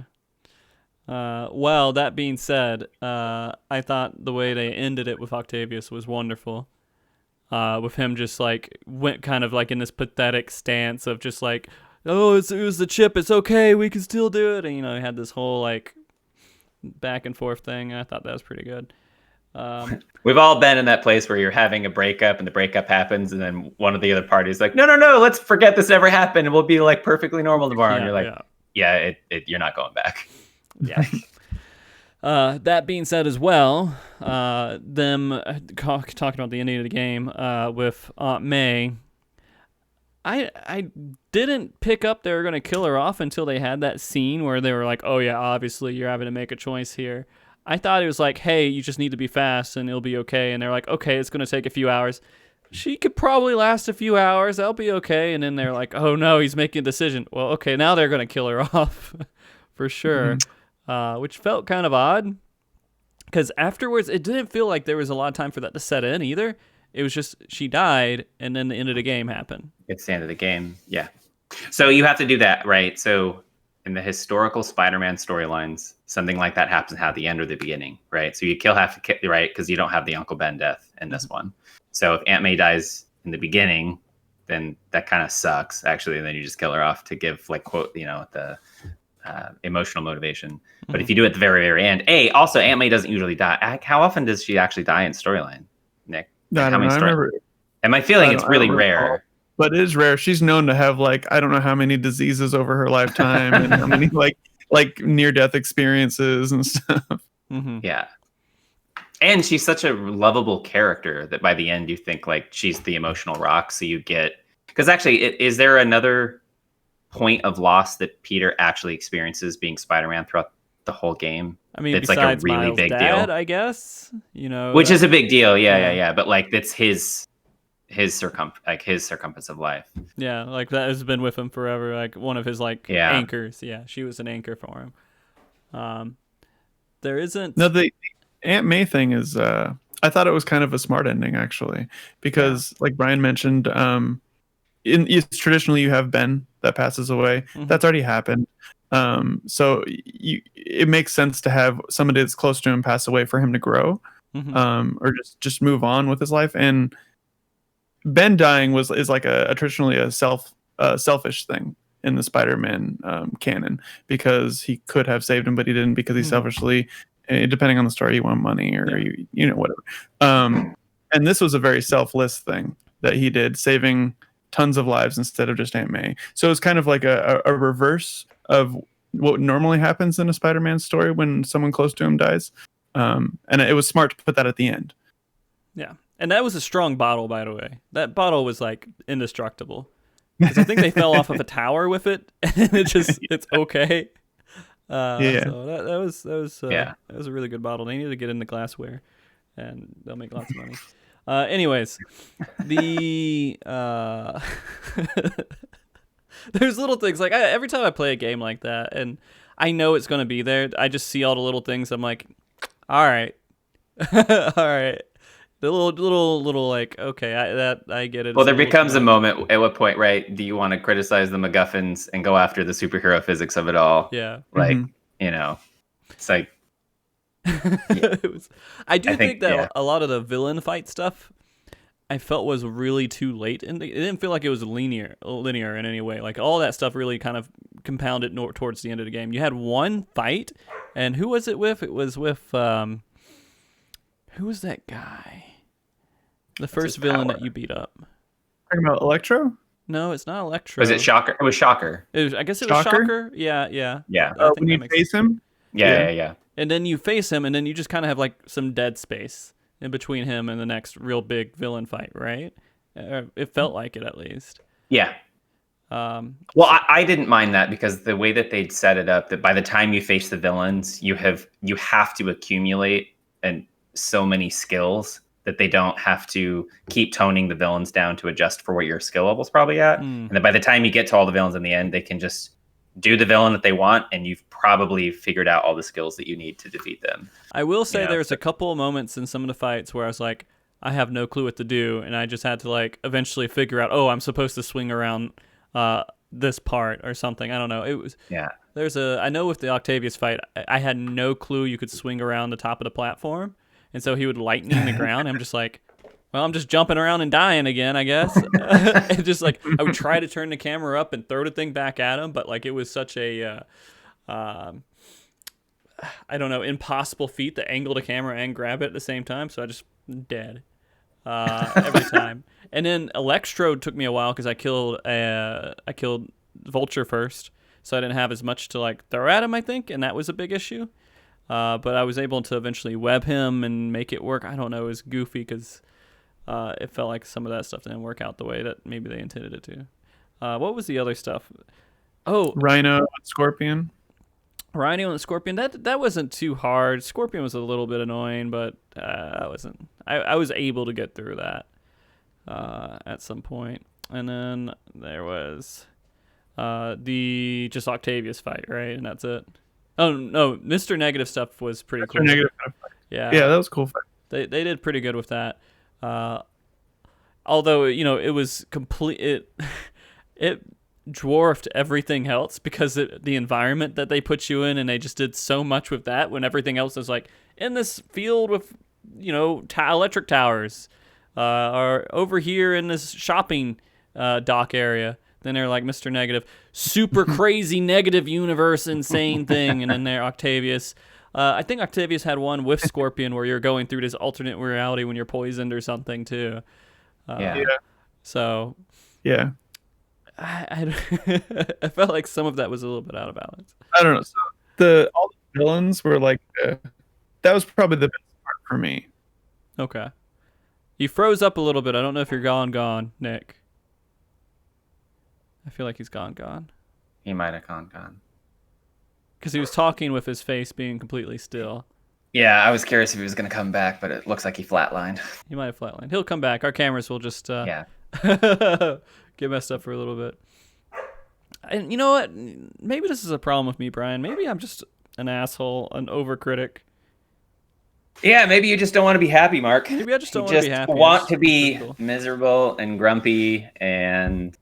S2: Well, that being said, I thought the way they ended it with Octavius was wonderful. With him just like went kind of like in this pathetic stance of just like, oh, it was the chip, it's okay, we can still do it, and he had this whole like back and forth thing. I thought that was pretty good.
S1: We've all been in that place where you're having a breakup and the breakup happens, and then one of the other parties like, no, let's forget this ever happened, and we'll be like perfectly normal tomorrow. And you're like, you're not going back.
S2: Yeah. That being said as well, them talking about the ending of the game with Aunt May, I didn't pick up they were going to kill her off until they had that scene where they were like, oh yeah, obviously you're having to make a choice here. I thought it was like, hey, you just need to be fast and it'll be okay. And they're like, okay, it's going to take a few hours. She could probably last a few hours. I'll be okay. And then they're like, oh no, he's making a decision. Well, okay, now they're going to kill her off for sure. Which felt kind of odd because afterwards it didn't feel like there was a lot of time for that to set in either. It was just she died and then the end of the game happened.
S1: It's the end of the game. Yeah. So you have to do that, right? So in the historical Spider-Man storylines, something like that happens at the end or the beginning, right? So you kill half the kid, right? Because you don't have the Uncle Ben death in this one. So if Aunt May dies in the beginning, then that kind of sucks actually. And then you just kill her off to give like quote, the emotional motivation. But if you do it at the very, very end, also Aunt May doesn't usually die. How often does she actually die in storyline, Nick?
S3: I remember.
S1: Am I feeling it's really rare?
S3: But it is rare. She's known to have like I don't know how many diseases over her lifetime and how many like near-death experiences and stuff.
S2: Mm-hmm.
S1: Yeah. And she's such a lovable character that by the end you think like she's the emotional rock. So you get because actually, is there another point of loss that Peter actually experiences being Spider-Man throughout the whole game?
S2: I mean,
S1: it's like a really
S2: Miles'
S1: big
S2: dad,
S1: deal,
S2: I guess.
S1: Which is a big deal. Yeah. But like that's his circumference of life.
S2: Yeah, like that has been with him forever. Like one of his anchors. Yeah, she was an anchor for him. There isn't.
S3: No, the Aunt May thing is. I thought it was kind of a smart ending actually, because like Brian mentioned, traditionally you have Ben that passes away. Mm-hmm. That's already happened. So it makes sense to have somebody that's close to him pass away for him to grow, or just move on with his life. And Ben dying is like a traditionally a selfish thing in the Spider-Man canon, because he could have saved him, but he didn't because he selfishly, depending on the story, you want money or whatever. And this was a very selfless thing that he did, saving tons of lives instead of just Aunt May. So it's kind of like a reverse of what normally happens in a Spider-Man story when someone close to him dies. And it was smart to put that at the end.
S2: Yeah. And that was a strong bottle, by the way. That bottle was like indestructible. Because I think they fell off of a tower with it, and it's okay. So that was a really good bottle. They need to get into glassware, and they'll make lots of money. Anyways, the there's little things like every time I play a game like that, and I know it's gonna be there. I just see all the little things. I'm like, all right, all right. The little like, okay, I get it.
S1: Well, there becomes a moment at what point, right? Do you want to criticize the MacGuffins and go after the superhero physics of it all?
S2: Yeah,
S1: like it's like.
S2: Yeah. I think that a lot of the villain fight stuff I felt was really too late, and it didn't feel like it was linear in any way. Like all that stuff really kind of compounded towards the end of the game. You had one fight, and who was it with? It was with who was that guy? The first villain that you beat up.
S3: Talking about Electro?
S2: No, it's not Electro.
S1: Was it Shocker? It was Shocker.
S2: I guess it was Shocker. Yeah.
S3: When you face him?
S1: Yeah.
S2: And then you face him, and then you just kind of have like some dead space in between him and the next real big villain fight, right? It felt like it, at least.
S1: Yeah. Well, I didn't mind that because the way that they'd set it up, that by the time you face the villains, you have to accumulate so many skills that they don't have to keep toning the villains down to adjust for what your skill level's probably at. And then by the time you get to all the villains in the end, they can just do the villain that they want, and you've probably figured out all the skills that you need to defeat them.
S2: I will say there's a couple of moments in some of the fights where I was like, I have no clue what to do, and I just had to like eventually figure out, I'm supposed to swing around this part or something. I don't know. It was I know with the Octavius fight, I had no clue you could swing around the top of the platform, and so he would lightning the ground. I'm just like, well, I'm just jumping around and dying again, I guess. And just like I would try to turn the camera up and throw the thing back at him, but like it was such a I don't know, impossible feat to angle the camera and grab it at the same time. So I just dead every time. And then Electro took me a while because I killed Vulture first, so I didn't have as much to like throw at him, I think, and that was a big issue. But I was able to eventually web him and make it work. I don't know, it was goofy because it felt like some of that stuff didn't work out the way that maybe they intended it to. What was the other stuff? Oh,
S3: Rhino and Scorpion.
S2: Rhino and Scorpion. That wasn't too hard. Scorpion was a little bit annoying, but I was able to get through that at some point. And then there was the just Octavius fight, right? And that's it. Oh no, Mr. Negative stuff was pretty cool.
S3: Negative.
S2: Yeah,
S3: that was cool.
S2: They did pretty good with that. Although it was complete. It dwarfed everything else because the environment that they put you in, and they just did so much with that when everything else is like in this field with electric towers, or over here in this shopping dock area. Then they're like Mr. Negative, super crazy negative universe, insane thing, and then they're Octavius. I think Octavius had one with Scorpion where you're going through this alternate reality when you're poisoned or something too. So
S3: yeah,
S2: I felt like some of that was a little bit out of balance.
S3: I don't know. So all the villains were like that was probably the best part for me.
S2: Okay, you froze up a little bit. I don't know if you're gone, Nick. I feel like he's gone.
S1: He might have gone.
S2: Because he was talking with his face being completely still.
S1: Yeah, I was curious if he was going to come back, but it looks like he flatlined.
S2: He might have flatlined. He'll come back. Our cameras will just get messed up for a little bit. And you know what? Maybe this is a problem with me, Brian. Maybe I'm just an asshole, an overcritic.
S1: Yeah, maybe you just don't want to be happy, Mark.
S2: Maybe I just don't want to be happy.
S1: You want to be miserable and grumpy and...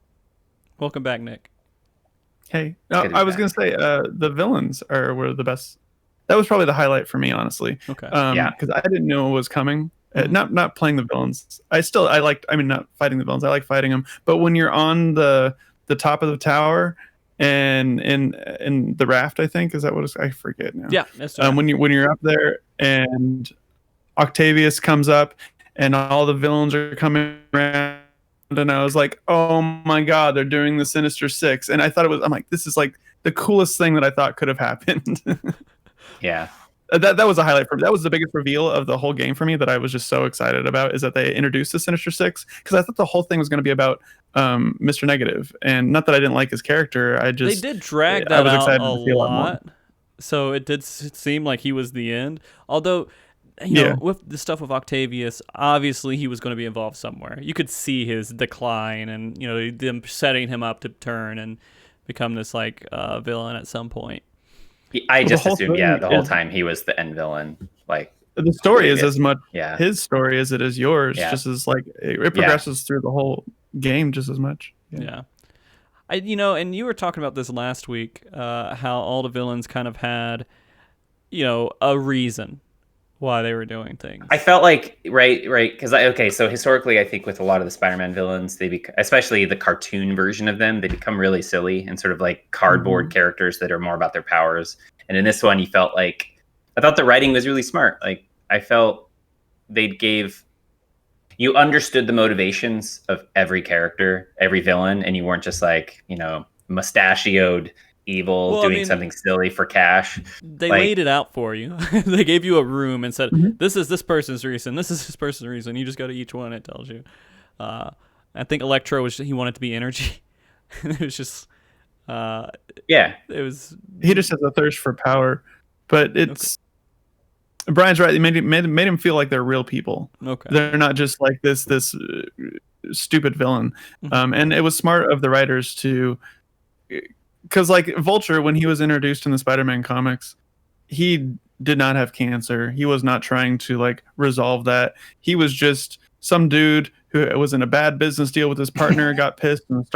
S2: Welcome back, Nick.
S3: Hey, I was going to say the villains were the best. That was probably the highlight for me, honestly.
S2: Okay.
S3: Because I didn't know it was coming. Not playing the villains. Not fighting the villains. I like fighting them. But when you're on the top of the tower and in the raft, I think is that what it's, I forget now.
S2: Yeah, that's right.
S3: When you're up there and Octavius comes up and all the villains are coming around. And I was like, oh my god, they're doing the Sinister Six. And I'm like, this is like the coolest thing that I thought could have happened.
S1: Yeah.
S3: That was a highlight for me. That was the biggest reveal of the whole game for me that I was just so excited about, is that they introduced the Sinister Six, because I thought the whole thing was going to be about Mr. Negative. And not that I didn't like his character, they
S2: did drag that out a lot. so it did seem like he was the end. Although, you know, with the stuff with Octavius, obviously he was going to be involved somewhere. You could see his decline, and you know, them setting him up to turn and become this like villain at some point.
S1: I just assumed, the whole time he was the end villain. Like
S3: the story is as much
S1: yeah.
S3: his story as it is yours.
S1: Yeah.
S3: Just as like it progresses through the whole game just as much.
S2: Yeah. You know, and you were talking about this last week, how all the villains kind of had, you know, a reason why they were doing things.
S1: I felt like right, because so historically, I think with a lot of the Spider-Man villains, especially the cartoon version of them, they become really silly and sort of like cardboard characters that are more about their powers. And in this one, I thought the writing was really smart. Like I felt you understood the motivations of every character, every villain, and you weren't just like, you know, mustachioed evil doing something silly for cash.
S2: They laid it out for you. They gave you a room and said, this is this person's reason, this is this person's reason. You just go to each one, it tells you. I think Electro he wanted to be energy. It was just it was,
S3: he just has a thirst for power, but it's Brian's right. They made him feel like they're real people.
S2: Okay,
S3: they're not just like this stupid villain. And it was smart of the writers to, because like Vulture, when he was introduced in the Spider-Man comics, he did not have cancer. He was not trying to like resolve that. He was just some dude who was in a bad business deal with his partner, got pissed and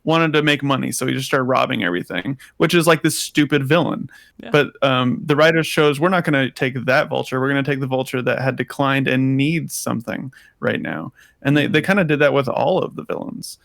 S3: wanted to make money. So he just started robbing everything, which is like this stupid villain. Yeah. But the writers chose, we're not going to take that Vulture. We're going to take the Vulture that had declined and needs something right now. And they kind of did that with all of the villains.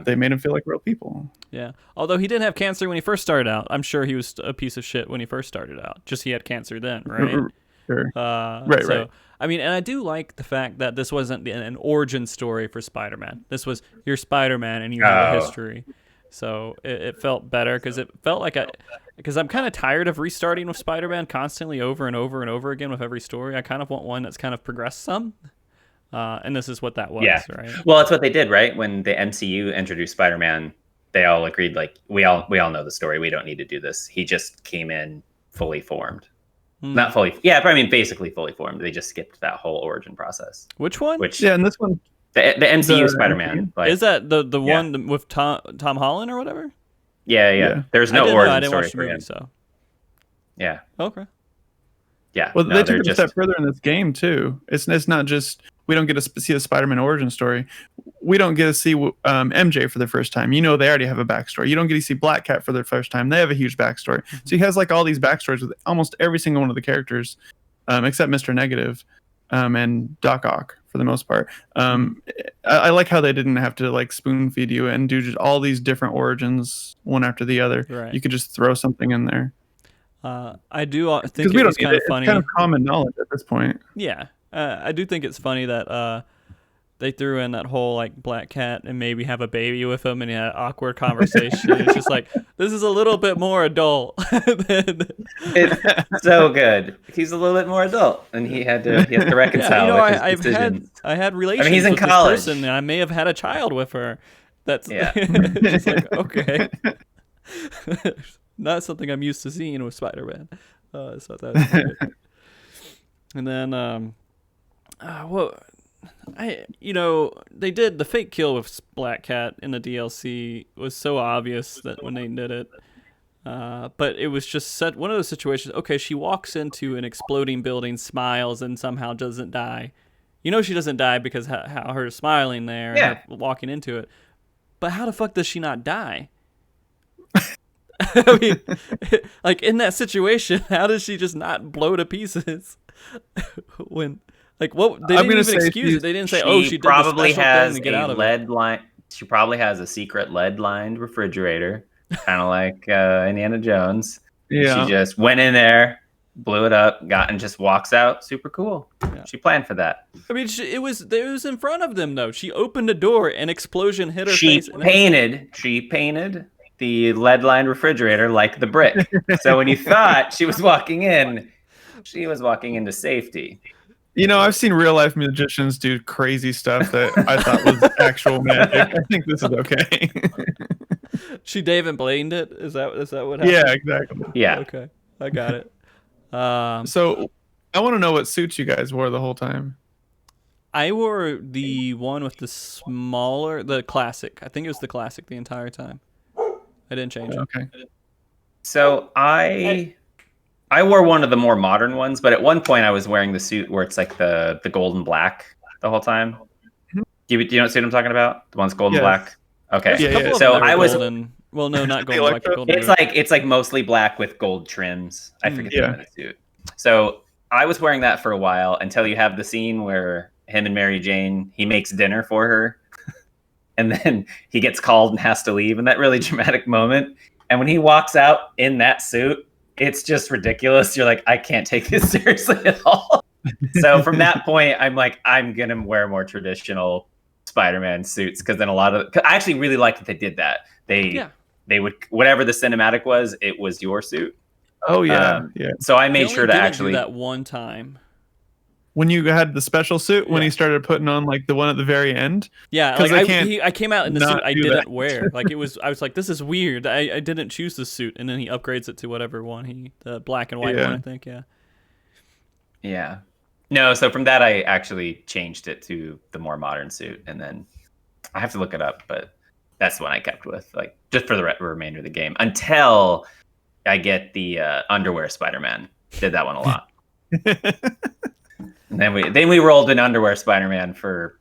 S3: They made him feel like real people.
S2: Yeah. Although he didn't have cancer when he first started out. I'm sure he was a piece of shit when he first started out. Just he had cancer then, right?
S3: Sure.
S2: Right. I mean, and I do like the fact that this wasn't an origin story for Spider-Man. This was, you're Spider-Man and you have a history. So it felt better because it felt like because I'm kind of tired of restarting with Spider-Man constantly over and over and over again with every story. I kind of want one that's kind of progressed some. And this is what that was, right?
S1: Well, that's what they did, right? When the MCU introduced Spider-Man, they all agreed, like, we all know the story. We don't need to do this. He just came in fully formed. Not fully, basically fully formed. They just skipped that whole origin process.
S2: Which one?
S3: And this one,
S1: the MCU Spider-Man.
S2: Like, is that the one with Tom Holland or whatever?
S1: Yeah. There's no origin
S2: I didn't
S1: story
S2: watch the
S1: for
S2: movie,
S1: him.
S2: So.
S1: Yeah.
S2: Okay.
S1: Yeah.
S3: Well, they took it a step further in this game too. It's not just we don't get to see a Spider-Man origin story. We don't get to see MJ for the first time. You know, they already have a backstory. You don't get to see Black Cat for the first time. They have a huge backstory. So he has like all these backstories with almost every single one of the characters, except Mr. Negative and Doc Ock for the most part. I like how they didn't have to like spoon feed you and do just all these different origins one after the other. Right. You could just throw something in there.
S2: I do think it's kind of funny.
S3: It's kind of common knowledge at this point.
S2: Yeah. I do think it's funny that they threw in that whole like Black Cat and maybe have a baby with him and he had an awkward conversation. It's just like, this is a little bit more adult.
S1: It's so good. He's a little bit more adult and he has to reconcile with his decisions.
S2: I had relations
S1: he's in
S2: with
S1: college.
S2: This person and I may have had a child with her. That's just like, okay. Not something I'm used to seeing with Spider-Man. So that's good. And then they did the fake kill with Black Cat in the DLC was so obvious that when they did it, but it was just one of those situations. Okay, she walks into an exploding building, smiles, and somehow doesn't die. You know she doesn't die because how her smiling there, and her walking into it. But how the fuck does she not die? I mean, like in that situation, how does she just not blow to pieces when? Like what? They didn't even excuse it. They didn't say, "Oh, she did the special thing to get out of it."
S1: She probably has a secret lead-lined refrigerator, kind of like Indiana Jones. Yeah. She just went in there, blew it up, and just walks out. Super cool. Yeah. She planned for that.
S2: I mean, it was in front of them though. She opened a door, an explosion hit her
S1: face.
S2: She
S1: painted the lead-lined refrigerator like the brick. So when you thought she was walking in, she was walking into safety.
S3: You know, I've seen real life magicians do crazy stuff that I thought was actual magic. I think this is okay.
S2: She David Blained it. Is that what happened?
S3: Yeah, exactly.
S1: Yeah.
S2: Okay, I got it.
S3: So I want to know what suits you guys wore the whole time.
S2: I wore the one with the classic. I think it was the classic the entire time. I didn't change it.
S3: Okay.
S1: So I wore one of the more modern ones, but at one point I was wearing the suit where it's like the golden black the whole time. Do you know what suit I'm talking about? The one's golden black. Okay.
S3: Yeah.
S2: So I was golden. Well, no, not golden black, but golden.
S1: It's like mostly black with gold trims. I forget the name of the suit. So I was wearing that for a while until you have the scene where him and Mary Jane, he makes dinner for her, and then he gets called and has to leave, and that really dramatic moment. And when he walks out in that suit, it's just ridiculous. You're like, I can't take this seriously at all. So from that point, I'm like, I'm gonna wear more traditional Spider-Man suits, because then I actually really liked that they did that. They would, whatever the cinematic was, it was your suit.
S3: Oh yeah,
S1: So I made sure to actually
S2: do that one time.
S3: When you had the special suit, when he started putting on like the one at the very end.
S2: Yeah, like I came out in the suit I didn't wear. Like I was like, this is weird. I didn't choose the suit, and then he upgrades it to whatever one the black and white one, I think.
S1: Yeah. No, so from that I actually changed it to the more modern suit, and then I have to look it up, but that's the one I kept with, like, just for the remainder of the game until I get the underwear Spider-Man. Did that one a lot. And then we rolled an underwear Spider-Man for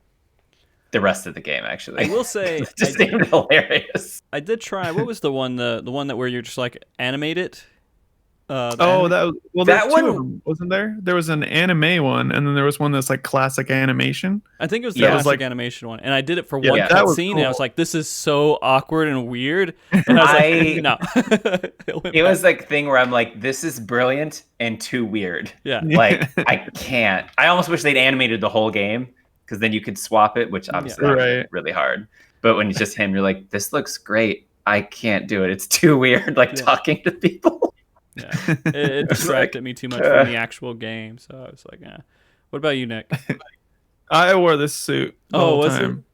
S1: the rest of the game. Actually,
S2: I will say,
S1: it just seemed hilarious.
S2: I did try. What was the one that where you're just like animate it?
S3: That one wasn't there. There was an anime one, and then there was one that's like classic animation.
S2: I think it was the classic animation one, and I did it for one scene, and I was like, "This is so awkward and weird." And I was like, "No."
S1: It was like thing where I'm like, "This is brilliant and too weird."
S2: Yeah,
S1: like I can't. I almost wish they'd animated the whole game, because then you could swap it, which obviously is really hard. But when it's just him, you're like, "This looks great. I can't do it. It's too weird." Like talking to people.
S2: Yeah, it distracted me too much from the actual game, so I was like, "Yeah." What about you, Nick?
S3: I wore this suit the whole
S2: was
S3: time.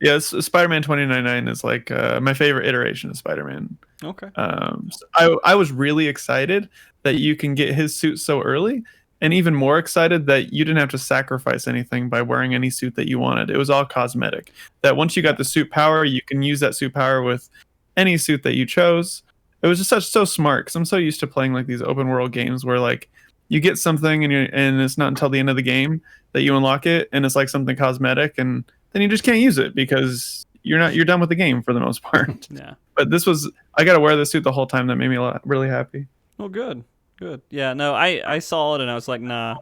S3: Yeah, Spider-Man 2099 is like my favorite iteration of Spider-Man.
S2: Okay.
S3: So I was really excited that you can get his suit so early, and even more excited that you didn't have to sacrifice anything by wearing any suit that you wanted. It was all cosmetic. That once you got the suit power, you can use that suit power with any suit that you chose. It was just so smart, because I'm so used to playing like these open world games where like you get something and it's not until the end of the game that you unlock it, and it's like something cosmetic, and then you just can't use it because you're done with the game for the most part.
S2: Yeah.
S3: But I got to wear this suit the whole time. That made me really happy.
S2: Oh, good. Yeah, no, I saw it and I was like, nah.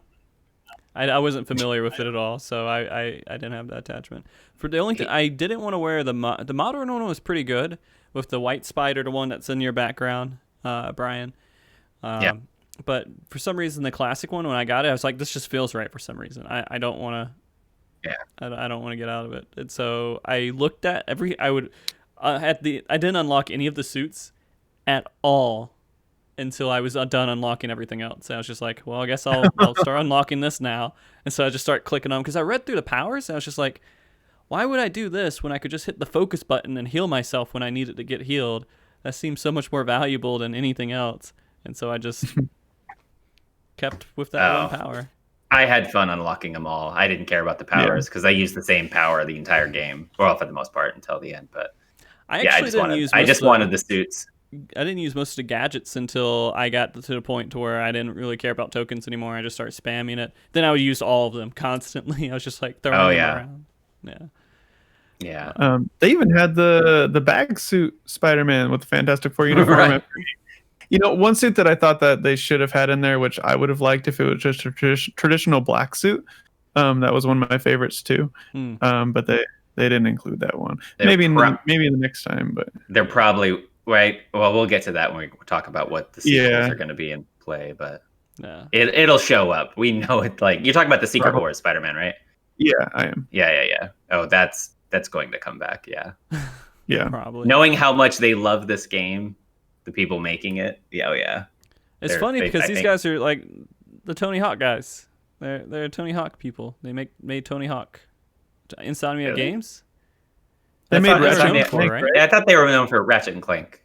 S2: I wasn't familiar with it at all, so I didn't have that attachment. For the only thing I didn't want to wear the modern one was pretty good with the white spider, the one that's in your background, Brian. But for some reason, the classic one, when I got it, I was like, this just feels right for some reason. I don't want to. Yeah. I don't want to get out of it, and so I looked at I didn't unlock any of the suits at all until I was done unlocking everything else. And I was just like, well, I guess I'll start unlocking this now. And so I just start clicking on, because I read through the powers, and I was just like, why would I do this when I could just hit the focus button and heal myself when I needed to get healed? That seems so much more valuable than anything else. And so I just kept with that one power.
S1: I had fun unlocking them all. I didn't care about the powers because I used the same power the entire game, well, for the most part, until the end. But I just wanted the suits.
S2: I didn't use most of the gadgets until I got to the point to where I didn't really care about tokens anymore. I just started spamming it. Then I would use all of them constantly. I was just like throwing them around.
S1: Yeah.
S3: They even had the bag suit Spider-Man with the Fantastic Four uniform. Right. You know, one suit that I thought that they should have had in there, which I would have liked if it was just a traditional black suit. That was one of my favorites too. But they didn't include that one. Maybe the next time, but
S1: they're probably right. Well, we'll get to that when we talk about what the sequels are going to be in play, but it'll show up. We know it. Like, you're talking about the Secret Wars Spider-Man, right?
S3: Yeah, I am.
S1: Yeah. Oh, that's going to come back. Yeah.
S3: Yeah.
S2: Probably.
S1: Knowing how much they love this game, the people making it. Yeah. Oh, yeah.
S2: It's funny because these guys are like the Tony Hawk guys. They're Tony Hawk people. They made Tony Hawk. Insomniac Games.
S3: They made
S2: Ratchet
S3: Ratchet
S2: and
S3: and
S2: Clank,
S3: Clank,
S2: right?
S1: Yeah, I thought they were known for Ratchet and Clank.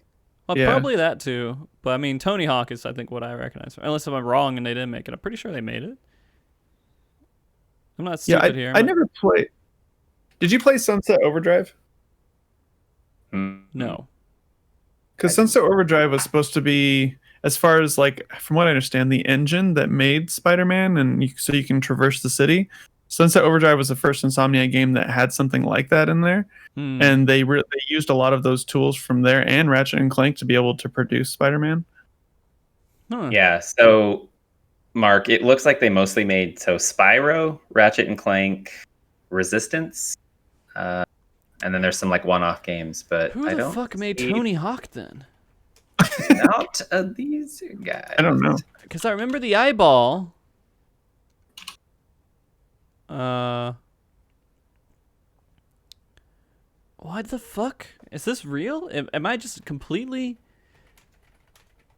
S2: Well,
S3: Yeah.
S2: probably that too. But I mean, Tony Hawk is, I think, what I recognize. Unless I'm wrong and they didn't make it. I'm pretty sure they made it. I'm not stupid here.
S3: I never played. Did you play Sunset Overdrive?
S2: No.
S3: Because Sunset Overdrive was supposed to be, as far as like, from what I understand, the engine that made Spider-Man, and so you can traverse the city. Sunset Overdrive was the first Insomniac game that had something like that in there, and they used a lot of those tools from there and Ratchet and Clank to be able to produce Spider-Man.
S2: Huh.
S1: Yeah, so Mark, it looks like they mostly made Spyro, Ratchet and Clank, Resistance, and then there's some like one-off games. But
S2: Who the fuck made Tony Hawk then?
S1: Out of these guys,
S3: I don't know.
S2: Because I remember the eyeball. What the fuck? Is this real? Am I just completely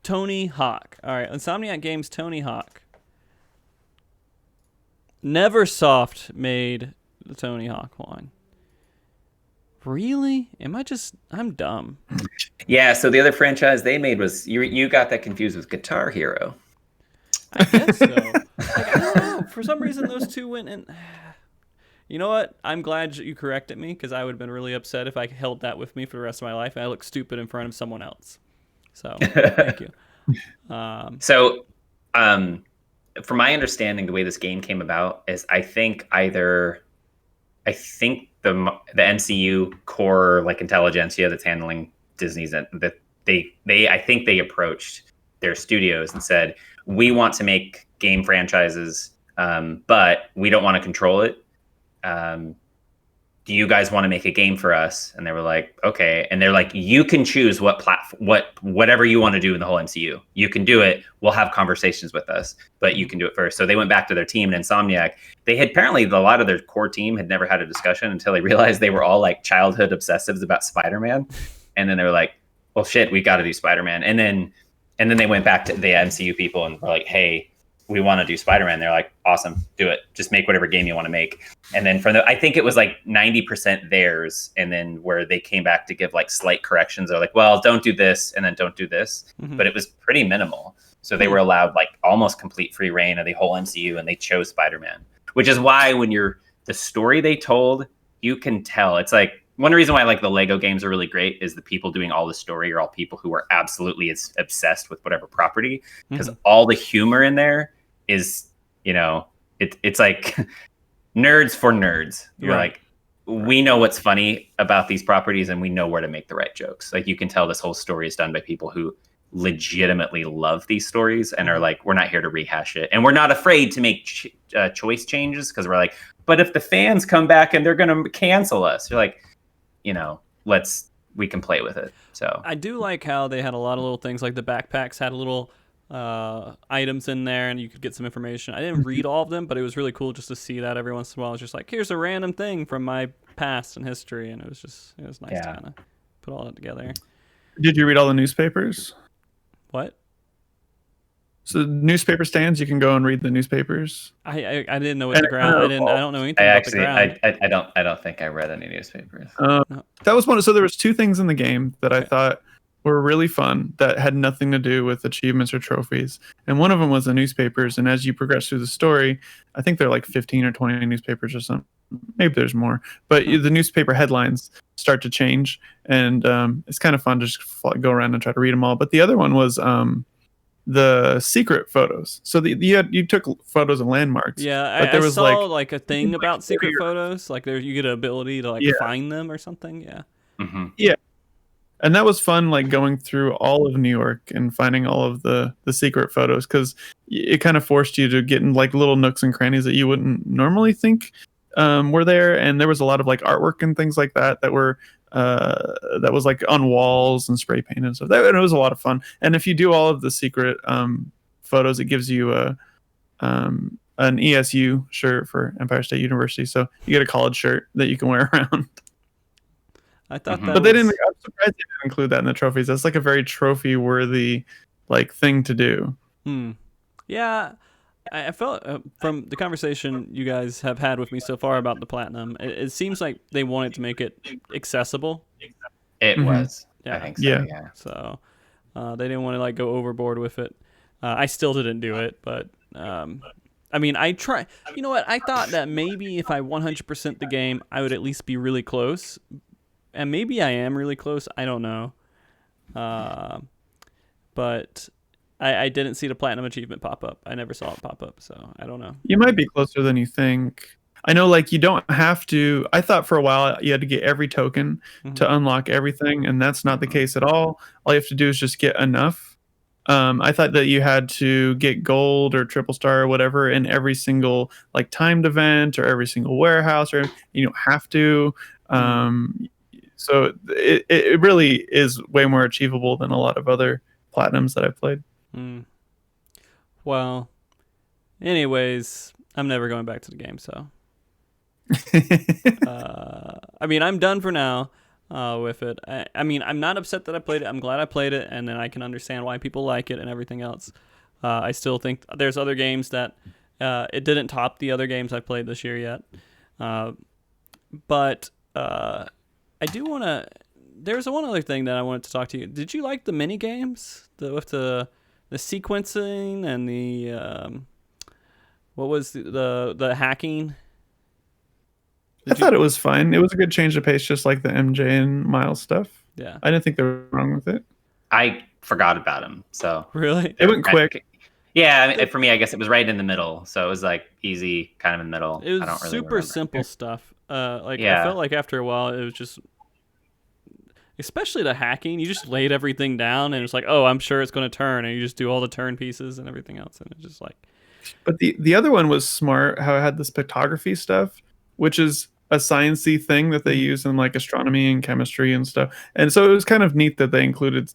S2: Tony Hawk? All right, Insomniac Games, Tony Hawk. Neversoft made the Tony Hawk one. Really? I'm dumb.
S1: Yeah, so the other franchise they made was you got that confused with Guitar Hero.
S2: I guess so. Like, I don't know. For some reason, those two went in. You know what? I'm glad you corrected me because I would have been really upset if I held that with me for the rest of my life and I look stupid in front of someone else. So, thank you.
S1: From my understanding, the way this game came about is I think the MCU core like intelligentsia that's handling Disney's that I think they approached their studios and said, we want to make game franchises, but we don't want to control it. Do you guys want to make a game for us? And they were like, okay. And they're like, you can choose whatever you want to do in the whole MCU. You can do it. We'll have conversations with us, but you can do it first. So they went back to their team and Insomniac. They had apparently a lot of their core team had never had a discussion until they realized they were all like childhood obsessives about Spider-Man. And then they were like, well, shit, we got to do Spider-Man. And then they went back to the MCU people and were like, hey, we want to do Spider-Man. They're like, awesome, do it. Just make whatever game you want to make. And then I think it was like 90% theirs. And then where they came back to give like slight corrections, they're like, well, don't do this. And then don't do this. Mm-hmm. But it was pretty minimal. So they were allowed like almost complete free reign of the whole MCU and they chose Spider-Man, which is why when the story they told, you can tell. It's like, one reason why like the Lego games are really great is the people doing all the story are all people who are absolutely obsessed with whatever property, because all the humor in there is, it's like nerds for nerds. You're right. Like, we know what's funny about these properties and we know where to make the right jokes. Like you can tell this whole story is done by people who legitimately love these stories and are like, we're not here to rehash it. And we're not afraid to make choice changes because we're like, but if the fans come back and they're going to cancel us, you're like, we can play with it. So
S2: I do like how they had a lot of little things, like the backpacks had little items in there and you could get some information. I didn't read all of them, but it was really cool just to see that every once in a while. It's just like, here's a random thing from my past and history, and it was nice to kind of put all that together.
S3: Did you read all the newspapers?
S2: What?
S3: So newspaper stands, you can go and read the newspapers.
S2: I didn't know what the ground. I don't know anything about the ground.
S1: I don't think I read any newspapers.
S2: No.
S3: That was one. So there was two things in the game that I thought were really fun that had nothing to do with achievements or trophies. And one of them was the newspapers. And as you progress through the story, I think there are like 15 or 20 newspapers or something. Maybe there's more. But the newspaper headlines start to change. And it's kind of fun to just go around and try to read them all. But the other one was the secret photos. So you took photos of landmarks.
S2: Yeah,
S3: but there was
S2: saw like a thing about secret photos. Like you get an ability to
S3: Yeah.
S2: find them or something. Yeah.
S1: Mm-hmm.
S3: Yeah. And that was fun, like going through all of New York and finding all of the secret photos, because it kind of forced you to get in like little nooks and crannies that you wouldn't normally think were there. And there was a lot of like artwork and things like that were that was like on walls and spray paint and stuff. It was a lot of fun. And if you do all of the secret photos, it gives you an ESU shirt for Empire State University. So you get a college shirt that you can wear around.
S2: I thought that
S3: But they didn't. I'm surprised they didn't include that in the trophies. That's like a very trophy-worthy like thing to do.
S2: Yeah, I felt from the conversation you guys have had with me so far about the platinum, it seems like they wanted to make it accessible.
S1: It was.
S2: Yeah.
S1: I think so. Yeah.
S2: So they didn't want to like go overboard with it. I still didn't do it, but I mean, I try. You know what? I thought that maybe if I 100% the game, I would at least be really close, and maybe I am really close. I don't know, but I didn't see the platinum achievement pop up. I never saw it pop up, so I don't know.
S3: You might be closer than you think. I know, like, you don't have to. I thought for a while you had to get every token to unlock everything, and that's not the case at all. All you have to do is just get enough. I thought that you had to get gold or triple star or whatever in every single like timed event or every single warehouse, or you don't have to. So it really is way more achievable than a lot of other platinums that I've played.
S2: Well, anyways, I'm never going back to the game, so. I mean, I'm done for now with it. I mean, I'm not upset that I played it. I'm glad I played it, and then I can understand why people like it and everything else. I still think there's other games that it didn't top the other games I played this year yet. But I do want to... There's one other thing that I wanted to talk to you. Did you like the mini games with the sequencing and the what was the hacking?
S3: I thought it was fine. It was a good change of pace, just like the MJ and Miles stuff.
S2: Yeah.
S3: I didn't think they were wrong with it.
S1: I forgot about him, so
S2: really
S3: it went quick.
S1: Yeah, I mean, for me, I guess it was right in the middle, so it was like easy, kind of in the middle.
S2: It was
S1: I don't really
S2: super
S1: remember.
S2: simple stuff. I felt like after a while it was just, especially the hacking, you just laid everything down and it's like, oh, I'm sure it's going to turn, and you just do all the turn pieces and everything else, and it's just like.
S3: But the other one was smart, how it had this pictography stuff, which is a sciencey thing that they use in like astronomy and chemistry and stuff. And so it was kind of neat that they included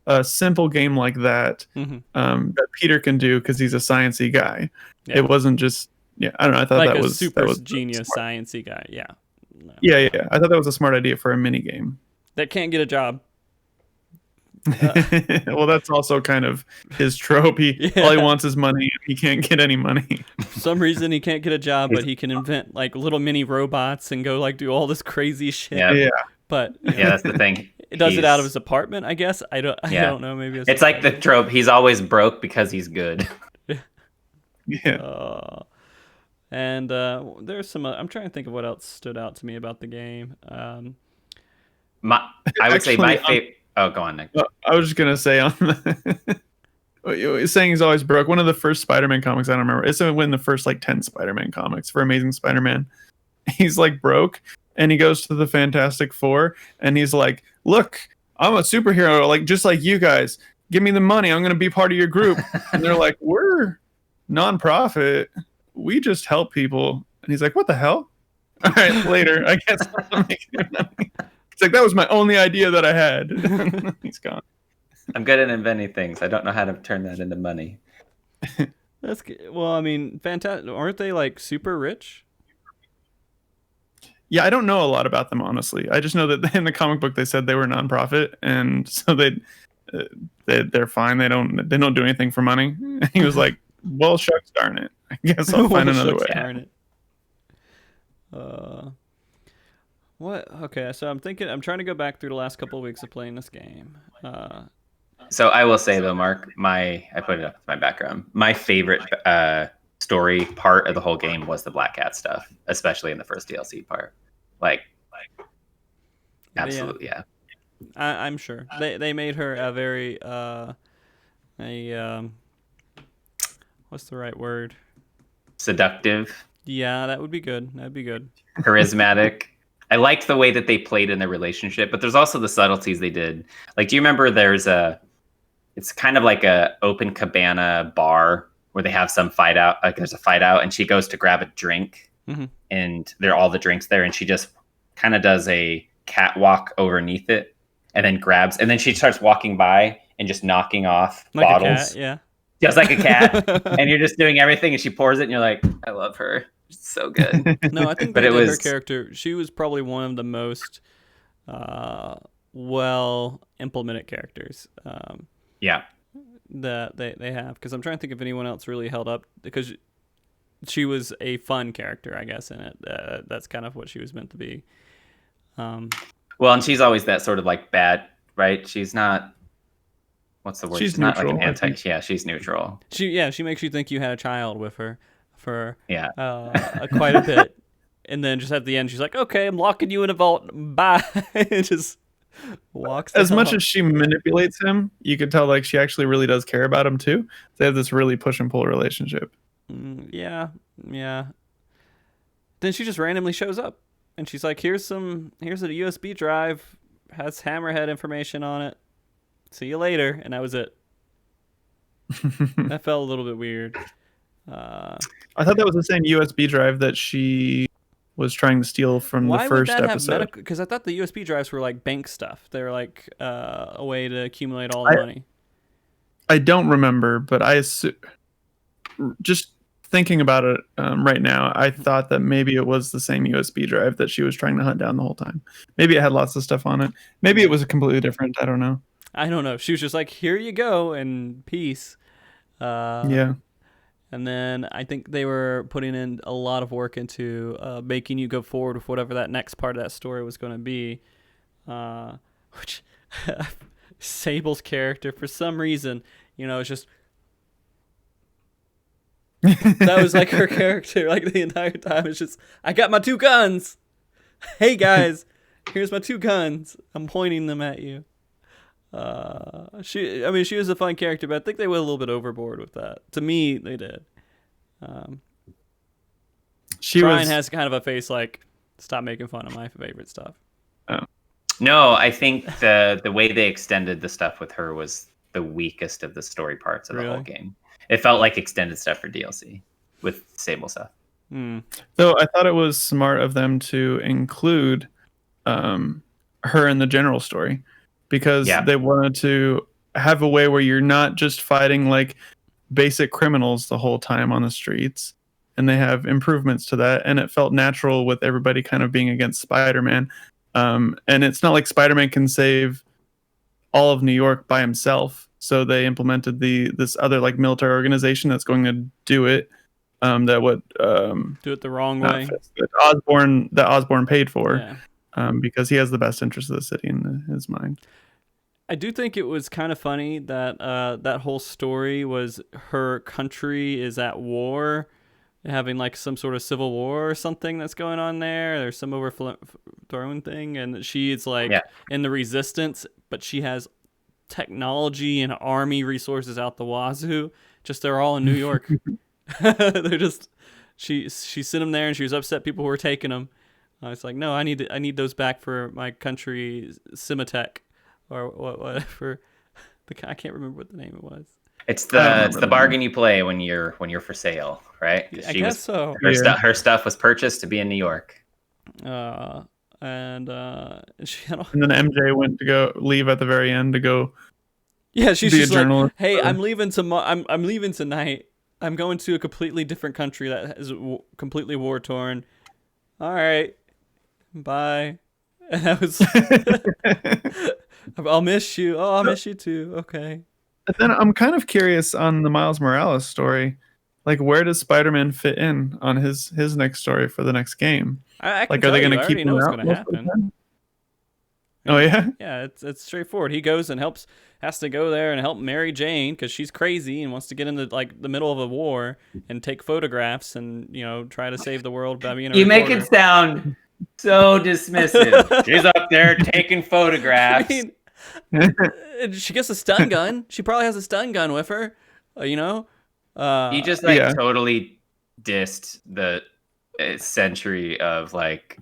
S3: a simple game like that that Peter can do because he's a sciencey guy. Yeah. It wasn't just I don't know. I thought
S2: like
S3: that
S2: a
S3: was
S2: super genius sciencey guy. Yeah.
S3: No. Yeah. I thought that was a smart idea for a mini game
S2: that can't get a job.
S3: Well, that's also kind of his trope. All he wants is money. He can't get any money.
S2: For some reason he can't get a job, but he can invent like little mini robots and go like do all this crazy shit.
S3: Yeah.
S2: But
S1: that's the thing.
S2: It does it out of his apartment, I guess. I don't know. Maybe
S1: it's like the trope. He's always broke because he's good.
S3: Yeah.
S2: And there's some. I'm trying to think of what else stood out to me about the game.
S1: I would say my favorite. Oh, go on, Nick.
S3: I was just gonna say on saying he's always broke. One of the first Spider-Man comics, I don't remember. It's in the first like 10 Spider-Man comics for Amazing Spider-Man. He's like broke, and he goes to the Fantastic Four, and he's like, "Look, I'm a superhero, like just like you guys. Give me the money. I'm gonna be part of your group." And they're like, "We're nonprofit. We just help people." And he's like, "What the hell?" All right, later. I guess I'm making money. It's like, that was my only idea that I had. He's gone.
S1: I'm good at inventing things. I don't know how to turn that into money.
S2: That's good. Well, I mean, fantastic. Aren't they like super rich?
S3: Yeah, I don't know a lot about them, honestly. I just know that in the comic book they said they were nonprofit, and so they're fine. They don't do anything for money. And he was like, "Well, shucks, darn it. I guess I'll find another way."
S2: Darn it. What? Okay, so I'm trying to go back through the last couple of weeks of playing this game.
S1: So I will say though, Mark, I put it up with my background. My favorite story part of the whole game was the Black Cat stuff, especially in the first DLC part. Like absolutely, yeah.
S2: I'm sure they made her a very what's the right word?
S1: Seductive.
S2: Yeah, that would be good. That'd be good.
S1: Charismatic. I liked the way that they played in their relationship, but there's also the subtleties they did. Like, do you remember it's kind of like a open cabana bar where they have some fight out, like there's a fight out, and she goes to grab a drink and there are all the drinks there, and she just kind of does a catwalk underneath it and then she starts walking by and just knocking off
S2: like
S1: bottles.
S2: A cat, yeah.
S1: Just like a cat. And you're just doing everything, and she pours it, and you're like, I love her. It's so good.
S2: No, I think her character, she was probably one of the most well implemented characters.
S1: Yeah.
S2: that they have, because I'm trying to think if anyone else really held up, because she was a fun character, I guess, in it. That's kind of what she was meant to be.
S1: Well, and she's always that sort of like bad, right? She's not. What's the word? She's not like an anti. Yeah, she's neutral.
S2: She makes you think you had a child with her for quite a bit, and then just at the end she's like, "Okay, I'm locking you in a vault. Bye," and just walks.
S3: As much as she manipulates him, you could tell like she actually really does care about him too. They have this really push and pull relationship.
S2: Yeah. Then she just randomly shows up, and she's like, here's a USB drive, has Hammerhead information on it. See you later. And that was it. That felt a little bit weird.
S3: I thought that was the same USB drive that she was trying to steal from the first episode.
S2: Because I thought the USB drives were like bank stuff. They were like a way to accumulate all the money.
S3: I don't remember, but just thinking about it right now, I thought that maybe it was the same USB drive that she was trying to hunt down the whole time. Maybe it had lots of stuff on it. Maybe it was completely different. I don't know. She
S2: was just like, here you go, and peace.
S3: Yeah.
S2: And then I think they were putting in a lot of work into making you go forward with whatever that next part of that story was going to be. Which Sable's character, for some reason, it's just... that was like her character, like the entire time. It's just, I got my 2 guns. Hey guys, here's my 2 guns. I'm pointing them at you. She was a fun character, but I think they went a little bit overboard with that. To me, they did. Brian has kind of a face like, stop making fun of my favorite stuff.
S3: Oh.
S1: No, I think the way they extended the stuff with her was the weakest of the story parts of the whole game. It felt like extended stuff for DLC with Sable stuff.
S3: So I thought it was smart of them to include her in the general story, because they wanted to have a way where you're not just fighting like basic criminals the whole time on the streets, and they have improvements to that, and it felt natural with everybody kind of being against Spider-Man. And it's not like Spider-Man can save all of New York by himself. So they implemented this other like military organization that's going to do it. Do
S2: it the wrong way.
S3: That Osborn paid for, because he has the best interest of the city in his mind.
S2: I do think it was kind of funny that that whole story was her country is at war, having like some sort of civil war or something that's going on there. There's some overthrown thing, and she is like in the resistance, but she has technology and army resources out the wazoo. Just they're all in New York. They're just she sent them there, and she was upset people were taking them. It's like, no, I need those back for my country, Cimatech, or whatever. I can't remember what the name it was.
S1: It's the bargain you play when you're for sale, right?
S2: I guess so.
S1: Her stuff was purchased to be in New York.
S2: And she had
S3: and then MJ went to leave at the very end to go.
S2: Yeah, she's just like, hey, I'm leaving I'm leaving tonight. I'm going to a completely different country that is completely war torn. All right, bye. And I was, I'll miss you. Oh, I'll miss you too. Okay.
S3: And then I'm kind of curious on the Miles Morales story. Like, where does Spider-Man fit in on his next story for the next game?
S2: Are they going to keep him out? What's going to happen?
S3: Oh yeah.
S2: Yeah, it's straightforward. He goes and has to go there and help Mary Jane because she's crazy and wants to get into like the middle of a war and take photographs and try to save the world by being a reporter.
S1: Make it sound so dismissive. She's up there taking photographs.
S2: She gets a stun gun. She probably has a stun gun with her. You
S1: just totally dissed the century of like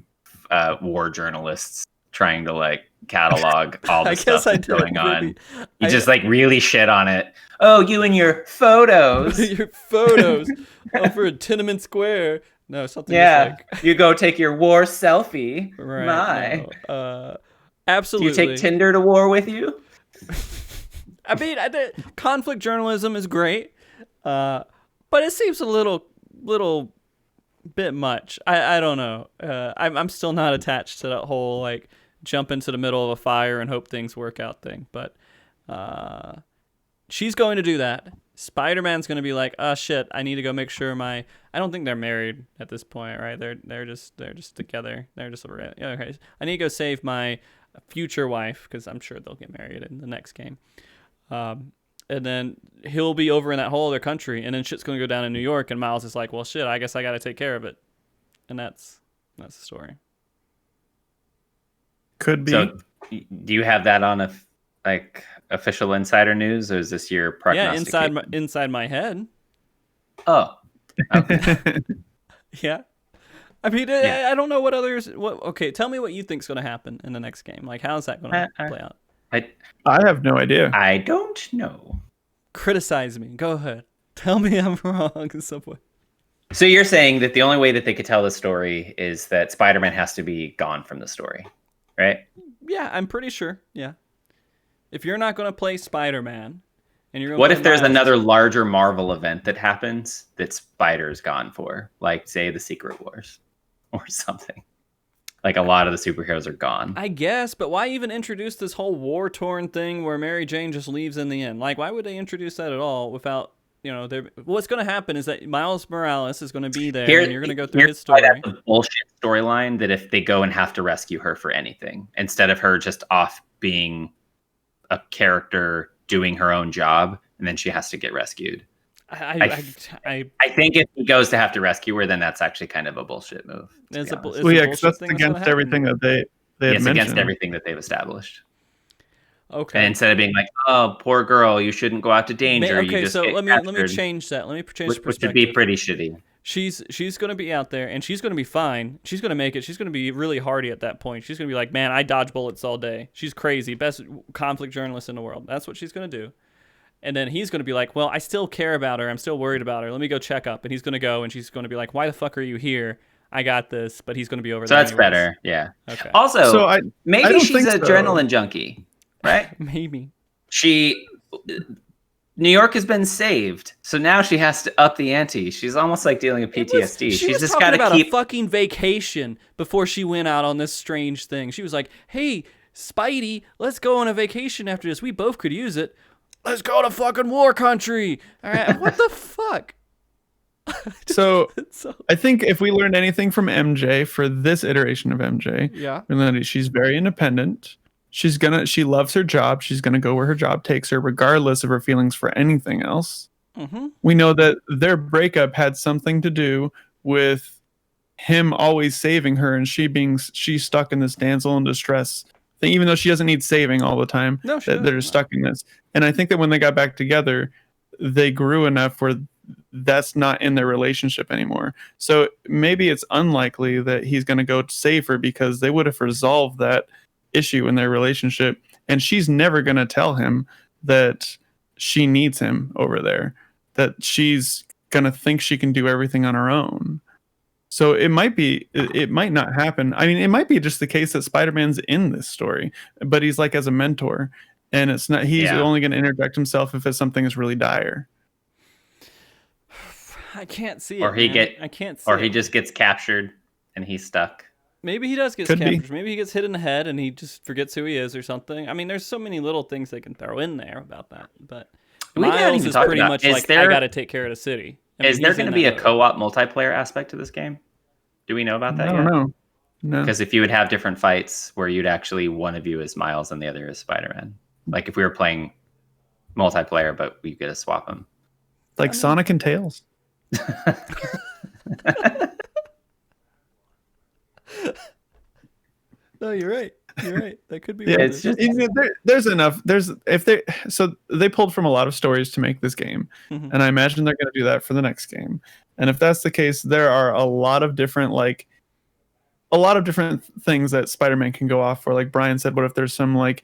S1: war journalists trying to like catalog all the stuff that's going on. You just like really shit on it. Oh, you and your photos.
S2: Your photos over a Tiananmen Square. No, something.
S1: Yeah, you go take your war selfie.
S2: Right. No. Absolutely.
S1: Do you take Tinder to war with you?
S2: I mean, conflict journalism is great, but it seems a little bit much. I don't know. I'm still not attached to that whole like jump into the middle of a fire and hope things work out thing. But she's going to do that. Spider-Man's going to be like, oh shit, I need to go make sure I don't think they're married at this point, right? They're just together. They're just okay. I need to go save my future wife because I'm sure they'll get married in the next game. And then he'll be over in that whole other country, and then shit's going to go down in New York, and Miles is like, well shit, I guess I got to take care of it. And that's the story.
S3: Could be.
S1: So do you have that on official insider news, or is this your prognostication?
S2: Yeah, inside my head.
S1: Oh, okay.
S2: Yeah. I mean, I don't know what others. Okay, tell me what you think's going to happen in the next game. Like, how's that going to play out?
S3: I have no idea.
S1: I don't know.
S2: Criticize me. Go ahead. Tell me I'm wrong in some way.
S1: So you're saying that the only way that they could tell the story is that Spider-Man has to be gone from the story, right?
S2: Yeah, I'm pretty sure. Yeah. If you're not going to play Spider-Man, and you're
S1: what if there's another larger Marvel event that happens that Spider's gone for, like say the Secret Wars or something? Like a lot of the superheroes are gone.
S2: I guess, but why even introduce this whole war-torn thing where Mary Jane just leaves in the end? Like, why would they introduce that at all without, what's going to happen is that Miles Morales is going to be there, and you're going to go through his story.
S1: That's a bullshit storyline that if they go and have to rescue her for anything, instead of her just off being a character doing her own job, and then she has to get rescued. I think if he goes to have to rescue her, then that's actually kind of a bullshit move.
S3: Because that's against everything that they had mentioned.
S1: Against everything that they've established.
S2: Okay.
S1: And instead of being like, "Oh, poor girl, you shouldn't go out to danger,"
S2: okay, so let me change that. Let me change the perspective.
S1: Which would be pretty shitty.
S2: She's going to be out there, and she's going to be fine. She's going to make it. She's going to be really hardy at that point. She's going to be like, man, I dodge bullets all day. She's crazy. Best conflict journalist in the world. That's what she's going to do. And then he's going to be like, well, I still care about her. I'm still worried about her. Let me go check up. And he's going to go, and she's going to be like, why the fuck are you here? I got this. But he's going to be over there.
S1: So that's
S2: anyways.
S1: better. Yeah.
S2: Okay.
S1: Also, maybe she's an adrenaline junkie, right?
S2: Maybe.
S1: New York has been saved, so now she has to up the ante. She's almost like dealing with PTSD.
S2: She's just got to keep a fucking vacation before she went out on this strange thing. She was like, "Hey, Spidey, let's go on a vacation after this. We both could use it. Let's go to fucking war country." All right, what the fuck?
S3: So I think if we learned anything from MJ for this iteration of MJ, and then she's very independent. She loves her job. She's gonna go where her job takes her, regardless of her feelings for anything else.
S2: Mm-hmm.
S3: We know that their breakup had something to do with him always saving her, and she's stuck in this damsel in distress thing, even though she doesn't need saving all the time.
S2: No,
S3: they're stuck in this. And I think that when they got back together, they grew enough where that's not in their relationship anymore. So maybe it's unlikely that he's gonna go save her because they would have resolved that issue in their relationship, and she's never going to tell him that she needs him over there, that she's going to think she can do everything on her own. So it might not happen. I mean, it might be just the case that Spider-Man's in this story, but he's like as a mentor, and it's not, he's only going to interject himself if something is really dire.
S2: I can't see
S1: it.
S2: I can't see
S1: or he just gets captured and he's stuck.
S2: Maybe he does get captured. Maybe he gets hit in the head and he just forgets who he is or something. I mean, there's so many little things they can throw in there about that. But Miles is pretty much like, I got to take care of the city.
S1: Is there going to be a co-op multiplayer aspect to this game? Do we know about that yet?
S3: I don't know. No.
S1: Because if you would have different fights where you'd actually, one of you is Miles and the other is Spider-Man. Like if we were playing multiplayer, but we get to swap them.
S3: Like Sonic and Tails.
S2: No, you're right. You're right. That could be.
S3: Yeah, it's just, there's enough. So they pulled from a lot of stories to make this game, and I imagine they're going to do that for the next game. And if that's the case, there are a lot of different things that Spider-Man can go off for. Like Brian said, what if there's some like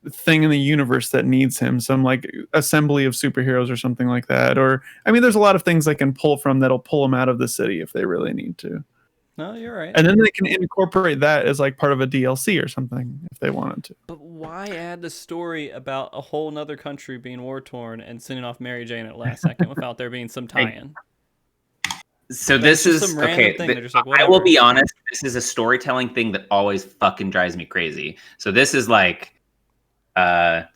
S3: thing in the universe that needs him, some like assembly of superheroes or something like that? Or I mean, there's a lot of things they can pull from that'll pull them out of the city if they really need to.
S2: No, you're right.
S3: And then they can incorporate that as like part of a DLC or something if they wanted to.
S2: But why add the story about a whole nother country being war-torn and sending off Mary Jane at the last second without there being some tie-in?
S1: So this is okay. I will be honest. This is a storytelling thing that always fucking drives me crazy. So this is like,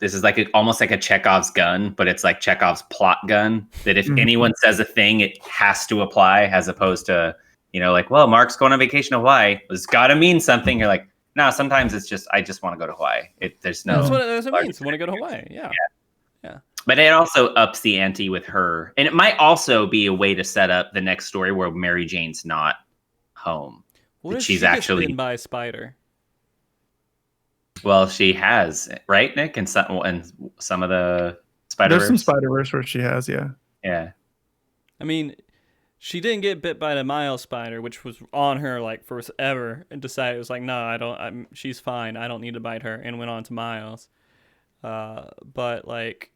S1: this is like almost like a Chekhov's gun, but it's like Chekhov's plot gun. That if anyone says a thing, it has to apply, as opposed to like, well, Mark's going on vacation to Hawaii. It's got to mean something. You're like, no. Sometimes it's just I just want to go to Hawaii. There's no.
S2: That's what it means. Want to go to Hawaii? Yeah.
S1: But it also ups the ante with her, and it might also be a way to set up the next story where Mary Jane's not home.
S2: What if
S1: she's
S2: she
S1: actually
S2: gets bitten by a spider?
S1: Well, she has, right, Nick, and some of the Spider-Verse.
S3: There's some Spider-Verse where she has, yeah.
S1: Yeah.
S2: I mean, she didn't get bit by the Miles spider, which was on her like forever, and decided it was like, no, she's fine. I don't need to bite her, and went on to Miles. But like,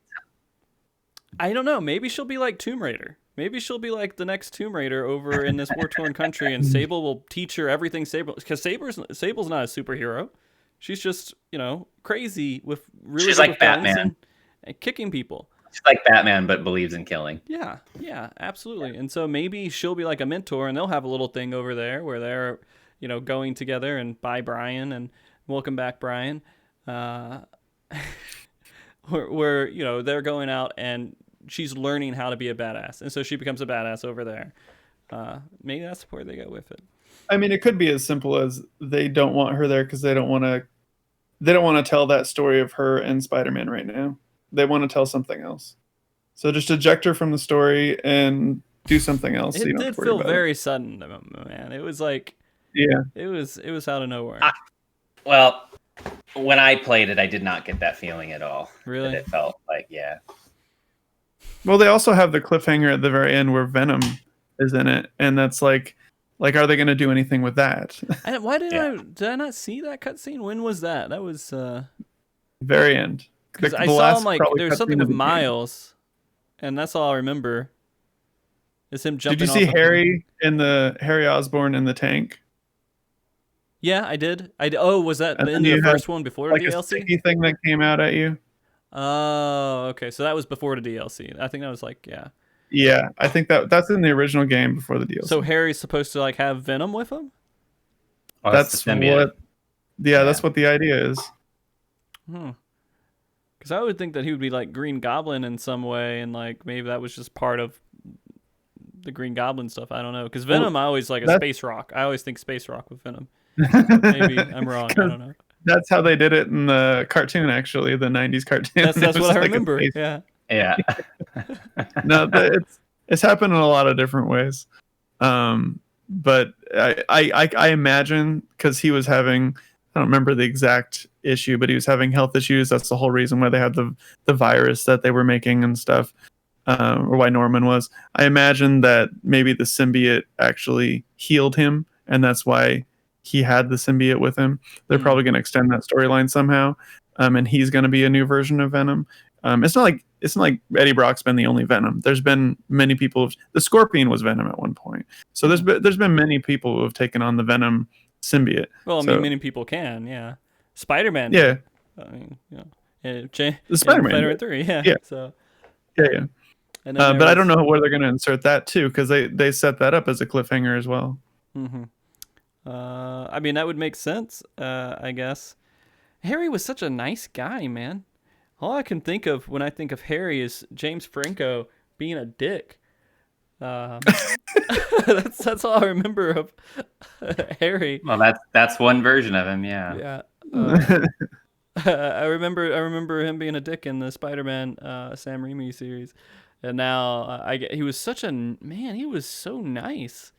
S2: I don't know. Maybe she'll be like Tomb Raider. Maybe she'll be like the next Tomb Raider over in this war-torn country, and Sable will teach her everything Sable, because Sable's not a superhero. She's just, crazy with really
S1: She's like Batman
S2: and kicking people.
S1: She's like Batman, but believes in killing.
S2: Yeah, absolutely. And so maybe she'll be like a mentor, and they'll have a little thing over there where they're, going together and bye Brian and welcome back Brian, where they're going out and she's learning how to be a badass, and so she becomes a badass over there. Maybe that's where they go with it.
S3: I mean, it could be as simple as they don't want her there because they don't want to tell that story of her and Spider-Man right now. They want to tell something else. So just eject her from the story and do something else.
S2: It did feel very sudden, man. It was like,
S3: yeah,
S2: it was out of nowhere.
S1: Well, when I played it, I did not get that feeling at all.
S2: Really?
S1: It felt like, yeah.
S3: Well, they also have the cliffhanger at the very end where Venom is in it, and that's like, are they going to do anything with that?
S2: Why did I not see that cutscene? When was that? That was
S3: very end.
S2: Because I saw him like there was something with Miles, and that's all I remember. Is him jumping.
S3: Did you see Harry Harry Osborn in the tank?
S2: Yeah, I did. Oh, was that in the first one before the DLC? A
S3: sticky thing that came out at you.
S2: Oh, okay. So that was before the DLC. I think that was like, yeah.
S3: Yeah, I think that's in the original game before the DLC.
S2: So Harry's supposed to like have Venom with him?
S1: Oh,
S3: that's what. Yeah, that's what the idea is.
S2: Because I would think that he would be like Green Goblin in some way, and like maybe that was just part of the Green Goblin stuff. I don't know. Because Venom, I always like a space rock. I always think space rock with Venom. Maybe I'm wrong. I don't know.
S3: That's how they did it in the cartoon, actually, the '90s cartoon.
S2: That's what I remember. Yeah.
S1: Yeah.
S3: No, it's happened in a lot of different ways. But I imagine because he was having, I don't remember the exact issue, but he was having health issues. That's the whole reason why they had the virus that they were making and stuff, or why Norman was. I imagine that maybe the symbiote actually healed him, and that's why he had the symbiote with him. They're probably going to extend that storyline somehow, and he's going to be a new version of Venom. It's not like Eddie Brock's been the only Venom. There's been many people. The Scorpion was Venom at one point. So there's been many people who have taken on the Venom symbiote.
S2: Well, I mean, many people can. Yeah, Spider-Man.
S3: Yeah.
S2: I mean,
S3: the Spider-Man
S2: 3. Yeah.
S3: So. Yeah. And but I don't know where they're going to insert that too, because they set that up as a cliffhanger as well.
S2: Mm-hmm. I mean, that would make sense. I guess Harry was such a nice guy, man. All I can think of when I think of Harry is James Franco being a dick. That's all I remember of Harry.
S1: Well, that's one version of him, yeah.
S2: Yeah. I remember him being a dick in the Spider-Man Sam Raimi series, and now he was such a man. He was so nice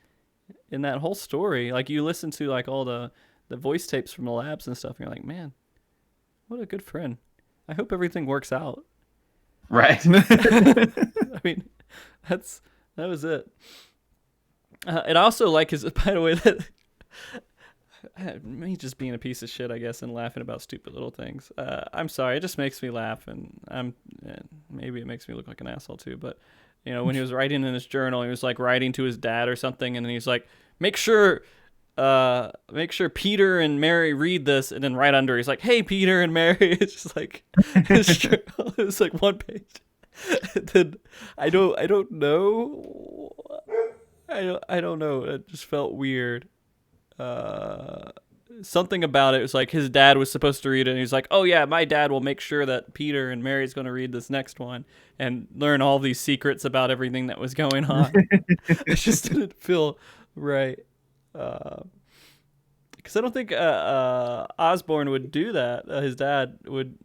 S2: in that whole story. Like you listen to like all the voice tapes from the labs and stuff, and you're like, man, what a good friend. I hope everything works out.
S1: Right.
S2: I mean, that was it. And I also like his, by the way, that me just being a piece of shit, I guess, and laughing about stupid little things. I'm sorry, it just makes me laugh, and maybe it makes me look like an asshole too. But when he was writing in his journal, he was like writing to his dad or something, and then he's like, make sure Peter and Mary read this, and then right under he's like, hey Peter and Mary. It's just like it's like one page. And then I don't know. I don't know. It just felt weird. something about it was like his dad was supposed to read it, and he's like, "Oh yeah, my dad will make sure that Peter and Mary's going to read this next one and learn all these secrets about everything that was going on." It just didn't feel right, because I don't think Osborne would do that. His dad would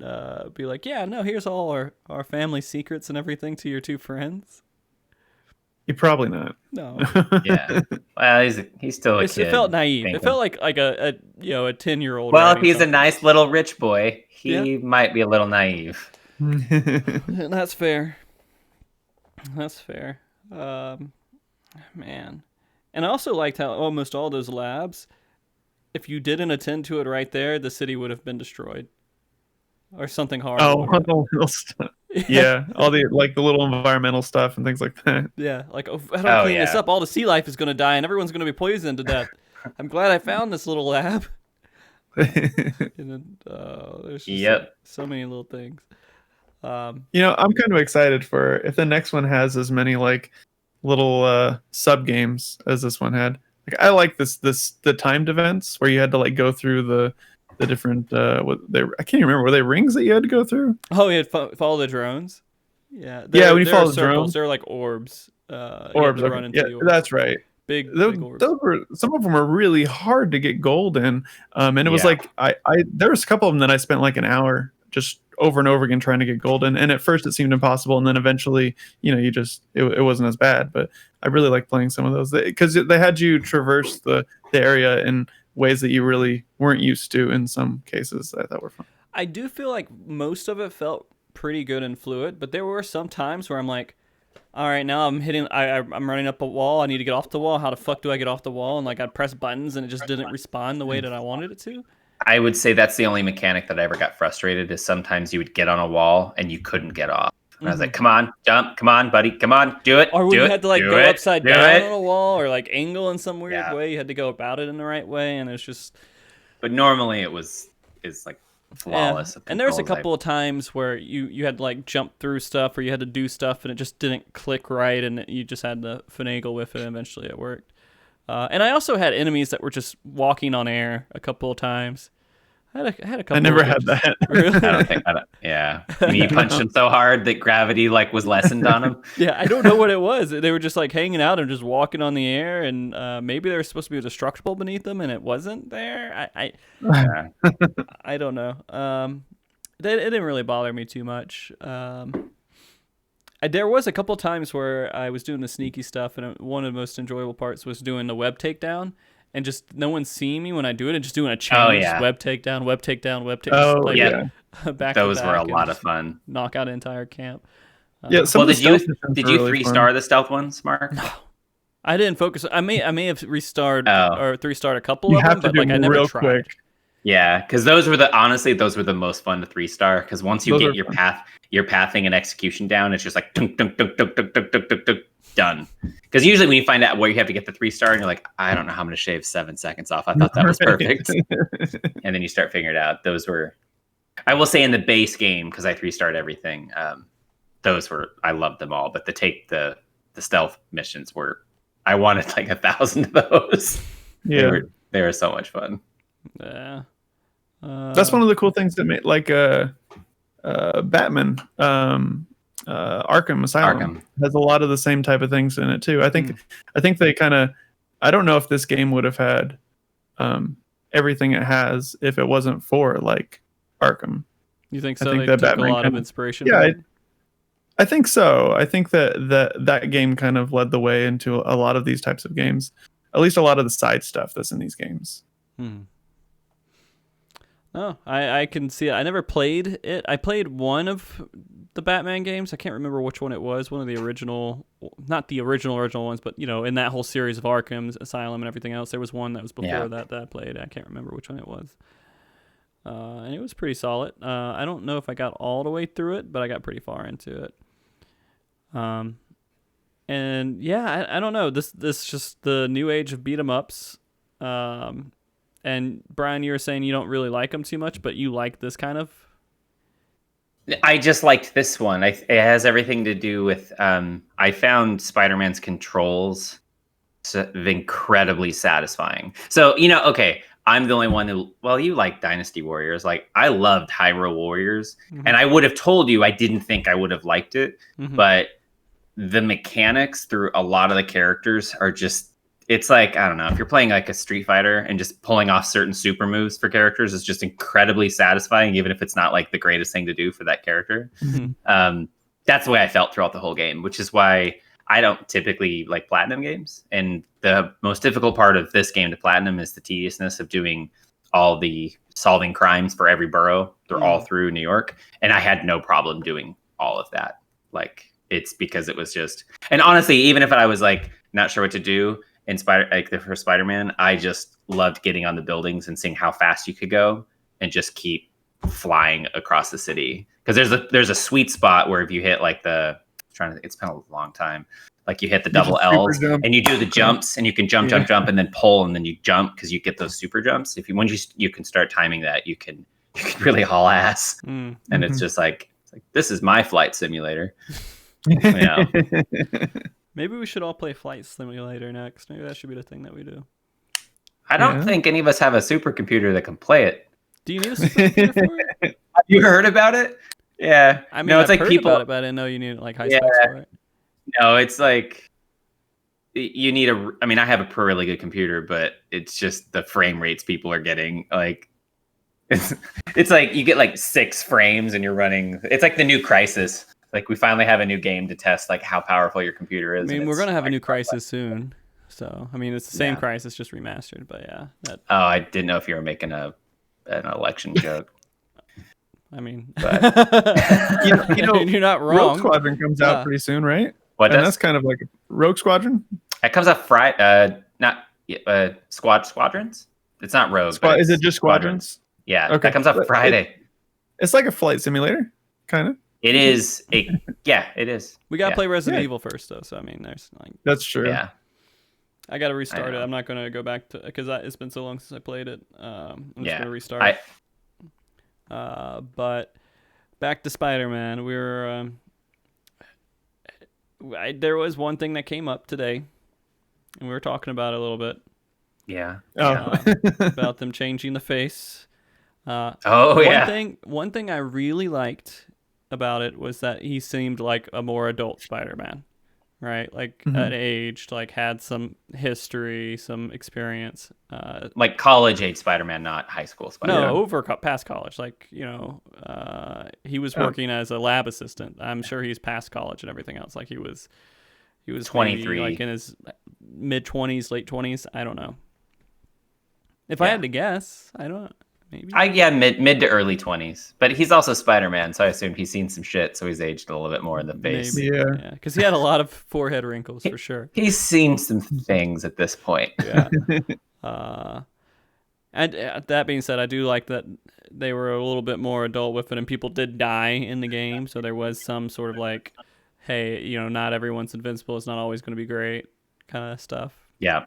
S2: be like, "Yeah, no, here's all our family secrets and everything to your two friends."
S3: You're probably not.
S2: No.
S1: Yeah. Well, he's still a kid.
S2: It felt naive. It felt like a 10-year-old.
S1: Well, if he's a nice little rich boy, he might be a little naive.
S2: That's fair. That's fair. Man. And I also liked how almost all those labs, if you didn't attend to it right there, the city would have been destroyed. Or something horrible.
S3: Oh, the little stuff. Yeah, all the little environmental stuff and things like that.
S2: Yeah, like, if I don't clean this up, all the sea life is going to die and everyone's going to be poisoned to death. I'm glad I found this little lab. And then, there's just so many little things.
S3: I'm kind of excited for if the next one has as many little sub games as this one had. Like, I like the timed events where you had to go through the different I can't even remember, were they rings that you had to go through?
S2: Oh, you had follow the drones. Yeah,
S3: when you follow the drones,
S2: they're like orbs.
S3: Orbs, run into the orbs. That's right.
S2: Big orbs.
S3: Those were, some of them were really hard to get gold in, and it was there was a couple of them that I spent like an hour just over and over again trying to get gold in, and at first it seemed impossible, and then eventually it wasn't as bad. But I really like playing some of those because they had you traverse the area in ways that you really weren't used to in some cases. I thought were fun.
S2: I do feel like most of it felt pretty good and fluid, but there were some times where I'm like, all right, now I'm running up a wall. I need to get off the wall. How the fuck do I get off the wall? And I'd press buttons and it just didn't respond the way that I wanted it to.
S1: I would say that's the only mechanic that I ever got frustrated is sometimes you would get on a wall and you couldn't get off. And I was like, come on, jump, come on, buddy, come on, do it.
S2: Or when you had to go upside down on a wall or angle in some weird way, you had to go about it in the right way, and it's just.
S1: But normally it's flawless.
S2: Yeah. And there was a couple of times where you had to jump through stuff, or you had to do stuff, and it just didn't click right, and you just had to finagle with it, and eventually it worked. And I also had enemies that were just walking on air a couple of times. I had a couple.
S3: I never had that.
S2: Really?
S1: Yeah. You punched him so hard that gravity was lessened on him.
S2: Yeah, I don't know what it was. They were just hanging out and just walking on the air, and maybe there was supposed to be a destructible beneath them, and it wasn't there. I don't know. It didn't really bother me too much. There was a couple times where I was doing the sneaky stuff, and one of the most enjoyable parts was doing the web takedown. And just no one seeing me when I do it, and just doing a change, web takedown, web takedown, web takedown.
S1: Oh, yeah. Those were a lot of fun.
S2: Knock out an entire camp.
S3: Did you
S1: 3-star the stealth ones, Mark?
S2: No. I didn't focus. I may have restarred or 3-starred a couple of them, but I never tried. Quick.
S1: Yeah, because those were the most fun to 3-star. Because once you get your pathing and execution down, it's just dunk, dunk, dunk, dunk, dunk, dunk, dunk, dunk, dunk, done. Because usually when you find out where you have to get the 3-star, and you're like, I don't know how I'm going to shave 7 seconds off. I thought that was perfect. And then you start figuring it out. Those were, I will say, in the base game, because I 3-starred everything. I loved them all. But the stealth missions were, I wanted 1,000 of those.
S3: Yeah,
S1: they were so much fun.
S2: Yeah.
S3: That's one of the cool things that made Batman. Arkham Asylum has a lot of the same type of things in it too. I think they kind of. I don't know if this game would have had everything it has if it wasn't for Arkham.
S2: You think so? They took a lot of inspiration.
S3: Yeah, I think so. I think that game kind of led the way into a lot of these types of games. At least a lot of the side stuff that's in these games.
S2: Oh, I can see it. I never played it. I played one of the Batman games. I can't remember which one it was. One of the original, not the original ones, but in that whole series of Arkham's Asylum and everything else, there was one that was before that I played. I can't remember which one it was. And it was pretty solid. I don't know if I got all the way through it, but I got pretty far into it. And yeah, I don't know. This just the new age of beat 'em ups. And Brian, you were saying you don't really like them too much, but you like this kind of.
S1: I just liked this one. It has everything to do with. I found Spider-Man's controls incredibly satisfying. So okay, I'm the only one who, well, you like Dynasty Warriors. Like, I loved Hyrule Warriors,
S2: Mm-hmm.
S1: and I would have told you I didn't think I would have liked it,
S2: Mm-hmm.
S1: but the mechanics through a lot of the characters are just, it's like, I don't know, if you're playing like a Street Fighter and just pulling off certain super moves for characters is just incredibly satisfying, even if it's not like the greatest thing to do for that character.
S2: Mm-hmm.
S1: That's the way I felt throughout the whole game, which is why I don't typically like platinum games. And the most difficult part of this game to platinum is the tediousness of doing all the solving crimes for every borough. They're all through New York. And I had no problem doing all of that. Like, it's because it was just, and honestly, even if I was like not sure what to do in the first Spider-Man, I just loved getting on the buildings and seeing how fast you could go and just keep flying across the city. Because there's a sweet spot where if you hit like it's been a long time. Like you hit the double L's and you do the jumps and you can jump, and then pull and then you jump because you get those super jumps. Once you can start timing that, you can really haul ass. And it's just like this is my flight simulator.
S2: Maybe we should all play Flight Simulator next. Maybe that should be the thing that we do.
S1: I don't think any of us have a supercomputer that can play it.
S2: Do you need a supercomputer for it?
S1: Have you heard about it? Yeah.
S2: I mean, I've heard about it, but I didn't know you need like high specs for it.
S1: No, it's like you need I mean, I have a really good computer, but it's just the frame rates people are getting. Like, it's like you get like 6 frames and you're running. It's like the new Crysis. Like, we finally have a new game to test like how powerful your computer is.
S2: I mean, we're gonna have a new Crysis soon. So, I mean, it's the same Crysis, just remastered. But yeah.
S1: Oh, I didn't know if you were making an election joke.
S2: I mean,
S3: but, you know,
S2: you're not wrong.
S3: Rogue Squadron comes out pretty soon, right? That's kind of like Rogue Squadron.
S1: It comes out Friday. Not Squadrons. It's not Rogue.
S3: Is it just Squadrons?
S1: Yeah, okay. That comes out Friday.
S3: It's like a flight simulator, kind of.
S1: It is it is.
S2: We gotta play Resident Evil first, though. So I mean, there's like.
S3: That's true.
S1: Yeah.
S2: I gotta restart it. I'm not gonna go back to because it's been so long since I played it. I'm just gonna restart. But back to Spider-Man, there was one thing that came up today, and we were talking about it a little bit.
S1: Yeah.
S2: About them changing the face. One thing I really liked about it was that he seemed like a more adult Spider-Man, right? Like at age, like had some history, some experience.
S1: Like college age Spider-Man, not high school Spider-Man.
S2: No, past college. Like, he was working as a lab assistant. I'm sure he's past college and everything else. Like he was
S1: 23,
S2: like in his mid 20s, late 20s. I don't know. If I had to guess, I don't. Maybe.
S1: Mid to early 20s. But he's also Spider-Man, so I assumed he's seen some shit, so he's aged a little bit more in the face.
S2: Maybe, yeah. Because he had a lot of forehead wrinkles for sure.
S1: He's seen some things at this point.
S2: Yeah. And that being said, I do like that they were a little bit more adult with it, and people did die in the game, so there was some sort of like, hey, not everyone's invincible. It's not always going to be great kind of stuff.
S1: Yeah.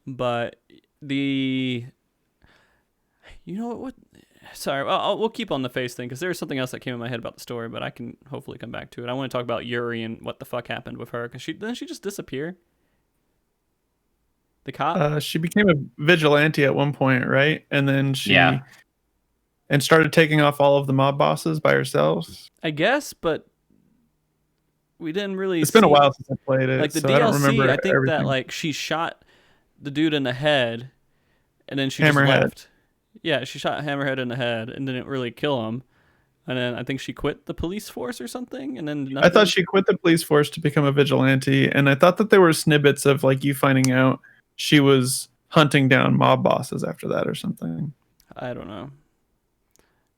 S2: But what? Sorry, we'll keep on the face thing because there's something else that came in my head about the story, but I can hopefully come back to it. I want to talk about Yuri and what the fuck happened with her because didn't she just disappear? The cop?
S3: She became a vigilante at one point, right? And then and started taking off all of the mob bosses by herself.
S2: I guess, but we didn't really.
S3: It's been a while since I played it,
S2: like the
S3: so
S2: DLC.
S3: I don't remember
S2: I think
S3: everything.
S2: that like she shot the dude in the head, and then she just
S3: Hammerhead.
S2: left. Yeah, she shot Hammerhead in the head and didn't really kill him. And then I think she quit the police force or something. And then
S3: I thought she quit the police force to become a vigilante, and I thought that there were snippets of like you finding out she was hunting down mob bosses after that or something.
S2: I don't know.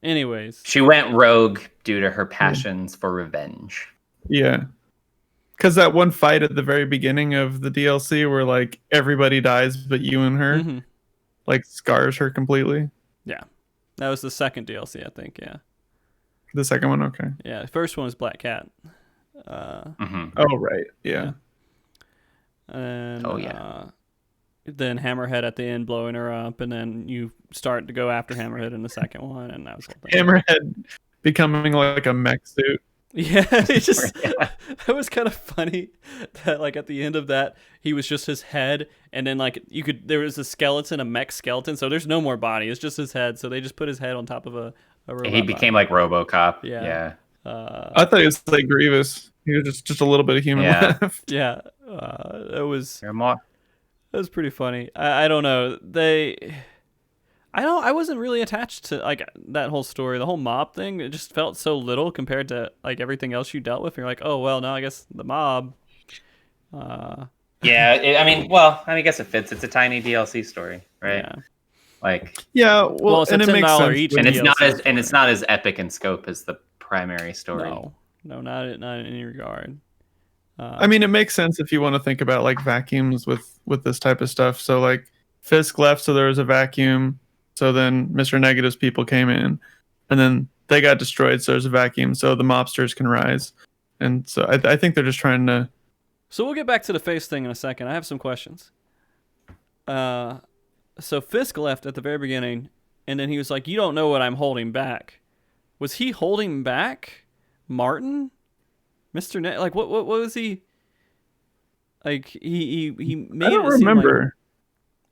S2: Anyways,
S1: she went rogue due to her passions for revenge.
S3: Yeah. Because that one fight at the very beginning of the DLC where like everybody dies but you and her, like scars her completely.
S2: Yeah. That was the second DLC, I think, yeah.
S3: The second one, okay.
S2: Yeah, the first one was Black Cat.
S3: Oh, right. Yeah.
S2: And, then Hammerhead at the end blowing her up, and then you start to go after Hammerhead in the second one, and that was the thing.
S3: Hammerhead becoming like a mech suit.
S2: Yeah, it was kind of funny that like at the end of that he was just his head, and then like there was a skeleton, a mech skeleton, so there's no more body, it's just his head, so they just put his head on top of a robot
S1: He became
S2: body.
S1: like RoboCop.
S2: Yeah.
S3: I thought he was like Grievous. He was just a little bit of human left.
S2: Yeah, it was
S1: More.
S2: it was pretty funny. I don't know, I wasn't really attached to like that whole story, the whole mob thing. It just felt so little compared to like everything else you dealt with. You're like, oh well, now I guess the mob.
S1: Yeah, I guess it fits. It's a tiny DLC story, right?
S2: Yeah.
S1: Like,
S3: yeah,
S2: well, it's
S3: and
S2: a
S3: it makes
S2: $10
S3: sense.
S2: each,
S1: and
S2: DLC
S1: it's not as epic in scope as the primary story.
S2: No, not in any regard.
S3: I mean, it makes sense if you want to think about like vacuums with this type of stuff. So like Fisk left, so there was a vacuum. So then Mr. Negative's people came in, and then they got destroyed. So there's a vacuum, so the mobsters can rise. And so I think they're just trying to.
S2: So we'll get back to the face thing in a second. I have some questions. So Fisk left at the very beginning, and then he was like, "You don't know what I'm holding back." Was he holding back Martin, Mr. Like what was he? Like he made.
S3: I don't
S2: it seem
S3: remember.
S2: like,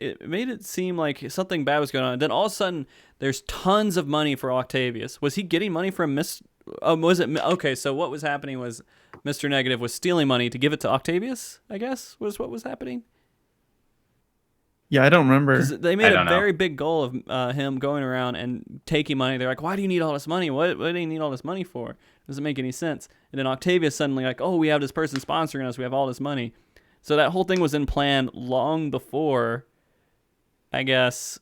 S2: it made it seem like something bad was going on. And then all of a sudden, there's tons of money for Octavius. Was he getting money from was it okay? So what was happening was Mr. Negative was stealing money to give it to Octavius, I guess, was what was happening.
S3: Yeah, I don't remember.
S2: Because they made a very big goal of him going around and taking money. They're like, why do you need all this money? What do you need all this money for? Doesn't make any sense. And then Octavius suddenly like, oh, we have this person sponsoring us. We have all this money. So that whole thing was in plan long before, I guess.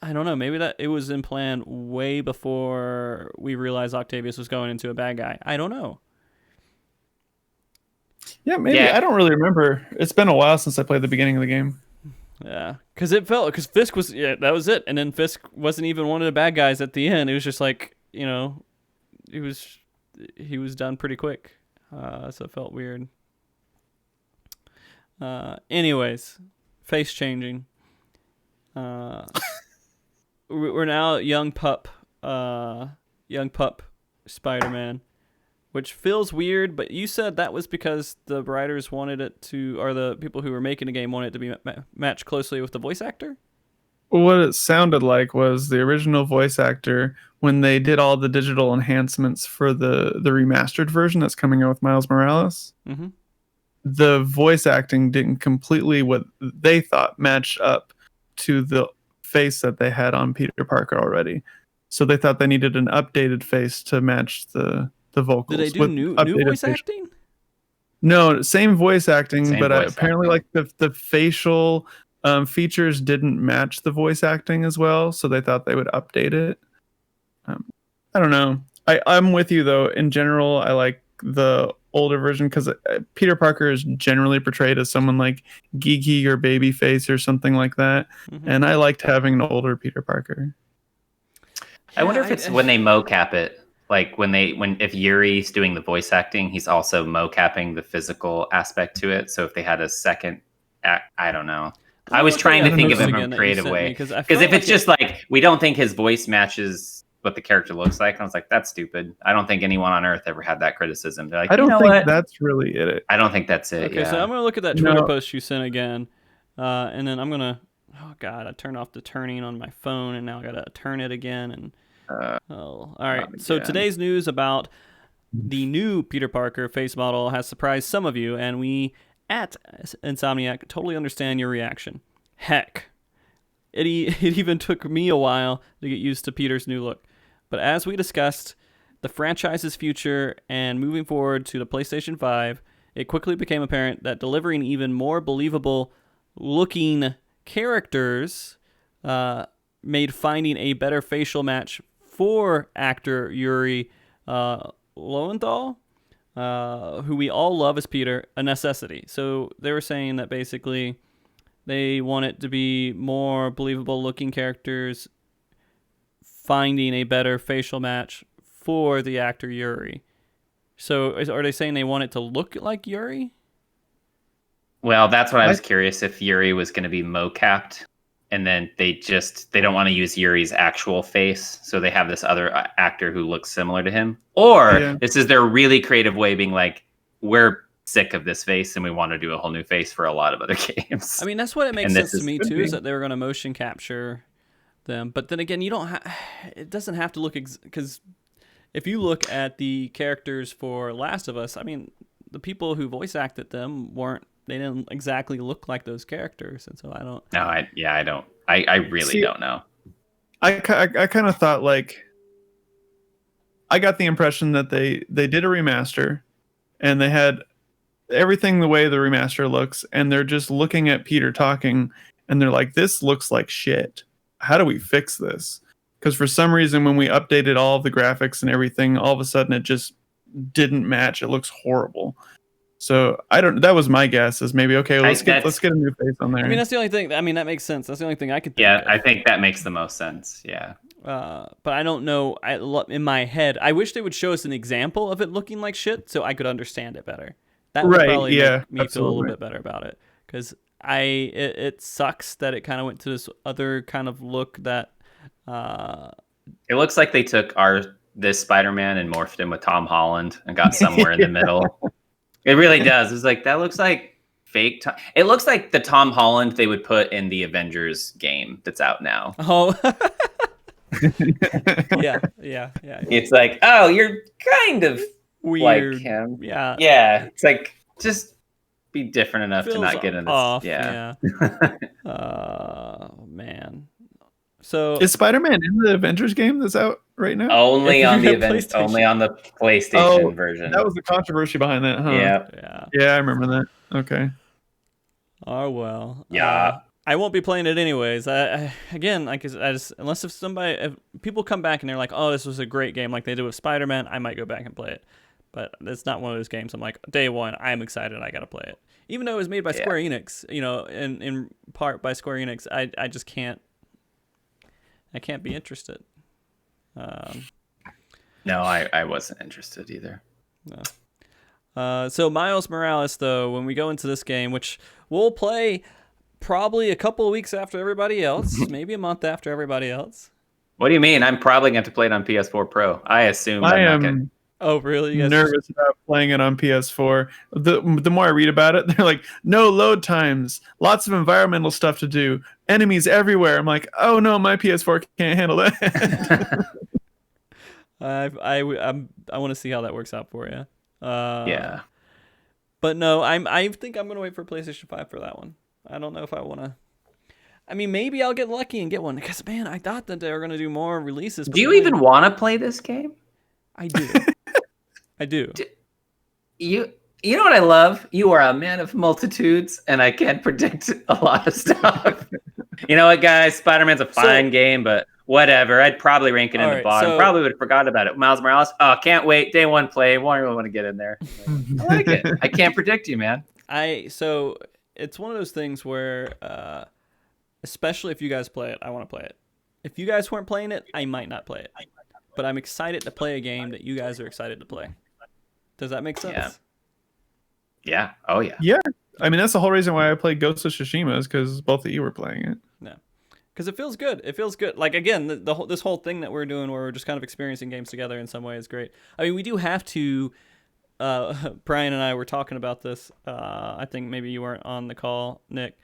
S2: I don't know. Maybe that it was in plan way before we realized Octavius was going into a bad guy. I don't know.
S3: Yeah, maybe. Yeah. I don't really remember. It's been a while since I played the beginning of the game.
S2: Yeah, because Fisk was that was it, and then Fisk wasn't even one of the bad guys at the end. It was just like he was done pretty quick, so it felt weird. Anyways, face changing. We're now young pup Spider-Man, which feels weird, but you said that was because the writers wanted it to, or the people who were making the game wanted it to be matched closely with the voice actor?
S3: What it sounded like was the original voice actor, when they did all the digital enhancements for the remastered version that's coming out with Miles Morales, the voice acting didn't completely what they thought match up to the face that they had on Peter Parker already. So they thought they needed an updated face to match the vocals.
S2: Did they do new voice acting?
S3: No, same voice acting, but apparently like the facial features didn't match the voice acting as well, so they thought they would update it. I don't know. I'm with you though. In general, I like the older version because Peter Parker is generally portrayed as someone like geeky or babyface or something like that, and I liked having an older Peter Parker.
S1: I wonder if it's when they mocap it. Like if Yuri's doing the voice acting, he's also mocapping the physical aspect to it. So if they had a second act, I don't know. I was trying to think of it from a creative way. Because if it's just like, we don't think his voice matches what the character looks like, I was like, that's stupid. I don't think anyone on Earth ever had that criticism. They're like,
S3: I don't think that's really it.
S1: I don't think that's it.
S2: Okay, so I'm going to look at that Twitter post you sent again. And then I'm going to, oh God, I turned off the turning on my phone and now I got to turn it again. And all right. So today's news about the new Peter Parker face model has surprised some of you, and we at Insomniac totally understand your reaction. Heck, it even took me a while to get used to Peter's new look. But as we discussed the franchise's future and moving forward to the PlayStation 5, it quickly became apparent that delivering even more believable looking characters made finding a better facial match for actor Yuri Lowenthal, who we all love as Peter, a necessity. So they were saying that basically they want it to be more believable looking characters finding a better facial match for the actor Yuri. So are they saying they want it to look like Yuri?
S1: Well, that's what I was curious if Yuri was going to be mocapped and then they don't want to use Yuri's actual face, so they have this other actor who looks similar to him. Or this is their really creative way, being like, we're sick of this face and we want to do a whole new face for a lot of other games.
S2: I mean, that's what it makes sense to me too, is that they were going to motion capture them. But then again, you don't it doesn't have to look because if you look at the characters for Last of Us, I mean, the people who voice acted them they didn't exactly look like those characters, and so I don't.
S1: No, I don't. I really don't know.
S3: I kind of thought, like, I got the impression that they did a remaster, and they had everything the way the remaster looks, and they're just looking at Peter talking, and they're like, this looks like shit. How do we fix this? Because for some reason, when we updated all of the graphics and everything, all of a sudden it just didn't match. It looks horrible. So that was my guess, is maybe, okay, let's get a new face on there.
S2: I mean, that's the only thing. I mean, that makes sense. That's the only thing I could think of.
S1: I think that makes the most sense. Yeah.
S2: But I don't know. In my head, I wish they would show us an example of it looking like shit, so I could understand it better. That would probably make me feel a little bit better about it, because it sucks that it kind of went to this other kind of look that.
S1: It looks like they took this Spider-Man and morphed him with Tom Holland and got somewhere in the middle. It really does. It's like, that looks like fake. It looks like the Tom Holland they would put in the Avengers game that's out now.
S2: Oh. Yeah.
S1: It's like, oh, you're kind of
S2: weird.
S1: Like him.
S2: Yeah.
S1: Yeah. It's like, just be different enough to not get in this.
S2: Off.
S1: Yeah.
S2: Man. So
S3: is Spider-Man in the Avengers game that's out right now?
S1: Only on the PlayStation version.
S3: That was the controversy behind that, huh? Yeah, I remember that. Okay.
S2: Oh well.
S1: Yeah.
S2: I won't be playing it anyways. Again, like I just, unless if people come back and they're like, oh, this was a great game, like they did with Spider-Man, I might go back and play it. But it's not one of those games I'm like, day one, I'm excited, I gotta play it. Even though it was made by Square Enix, in part by Square Enix, I just can't. I can't be interested.
S1: No, I wasn't interested either.
S2: No. So Miles Morales, though, when we go into this game, which we'll play probably a couple of weeks after everybody else, maybe a month after everybody else.
S1: What do you mean? I'm probably going to play it on PS4 Pro. I assume
S3: I am.
S2: Oh, really?
S3: Nervous about playing it on PS4. The more I read about it, they're like, no load times, lots of environmental stuff to do, enemies everywhere. I'm like, oh no, my PS4 can't handle that.
S2: I want to see how that works out for you.
S1: Yeah.
S2: But no, I think I'm gonna wait for PlayStation 5 for that one. I don't know if I want to. I mean, maybe I'll get lucky and get one, because man, I thought that they were gonna do more releases.
S1: Do you even want to play this game?
S2: I do. I do.
S1: You know what I love? You are a man of multitudes, and I can't predict a lot of stuff. You know what, guys? Spider-Man's a fine game, but whatever. I'd probably rank it in the bottom. Probably would have forgotten about it. Miles Morales. Oh, can't wait. Day one play. Won't really want to get in there. I like it. I can't predict you, man.
S2: So it's one of those things where, especially if you guys play it, I want to play it. If you guys weren't playing it, I might not play it. But I'm excited to play a game that you guys are excited to play. Does that make sense?
S1: Yeah. Oh, yeah.
S3: Yeah. I mean, that's the whole reason why I played Ghost of Tsushima, is because both of you were playing it.
S2: Yeah. Because it feels good. It feels good. Like, again, this whole thing that we're doing where we're just kind of experiencing games together in some way is great. I mean, we do have to... Brian and I were talking about this. I think maybe you weren't on the call, Nick,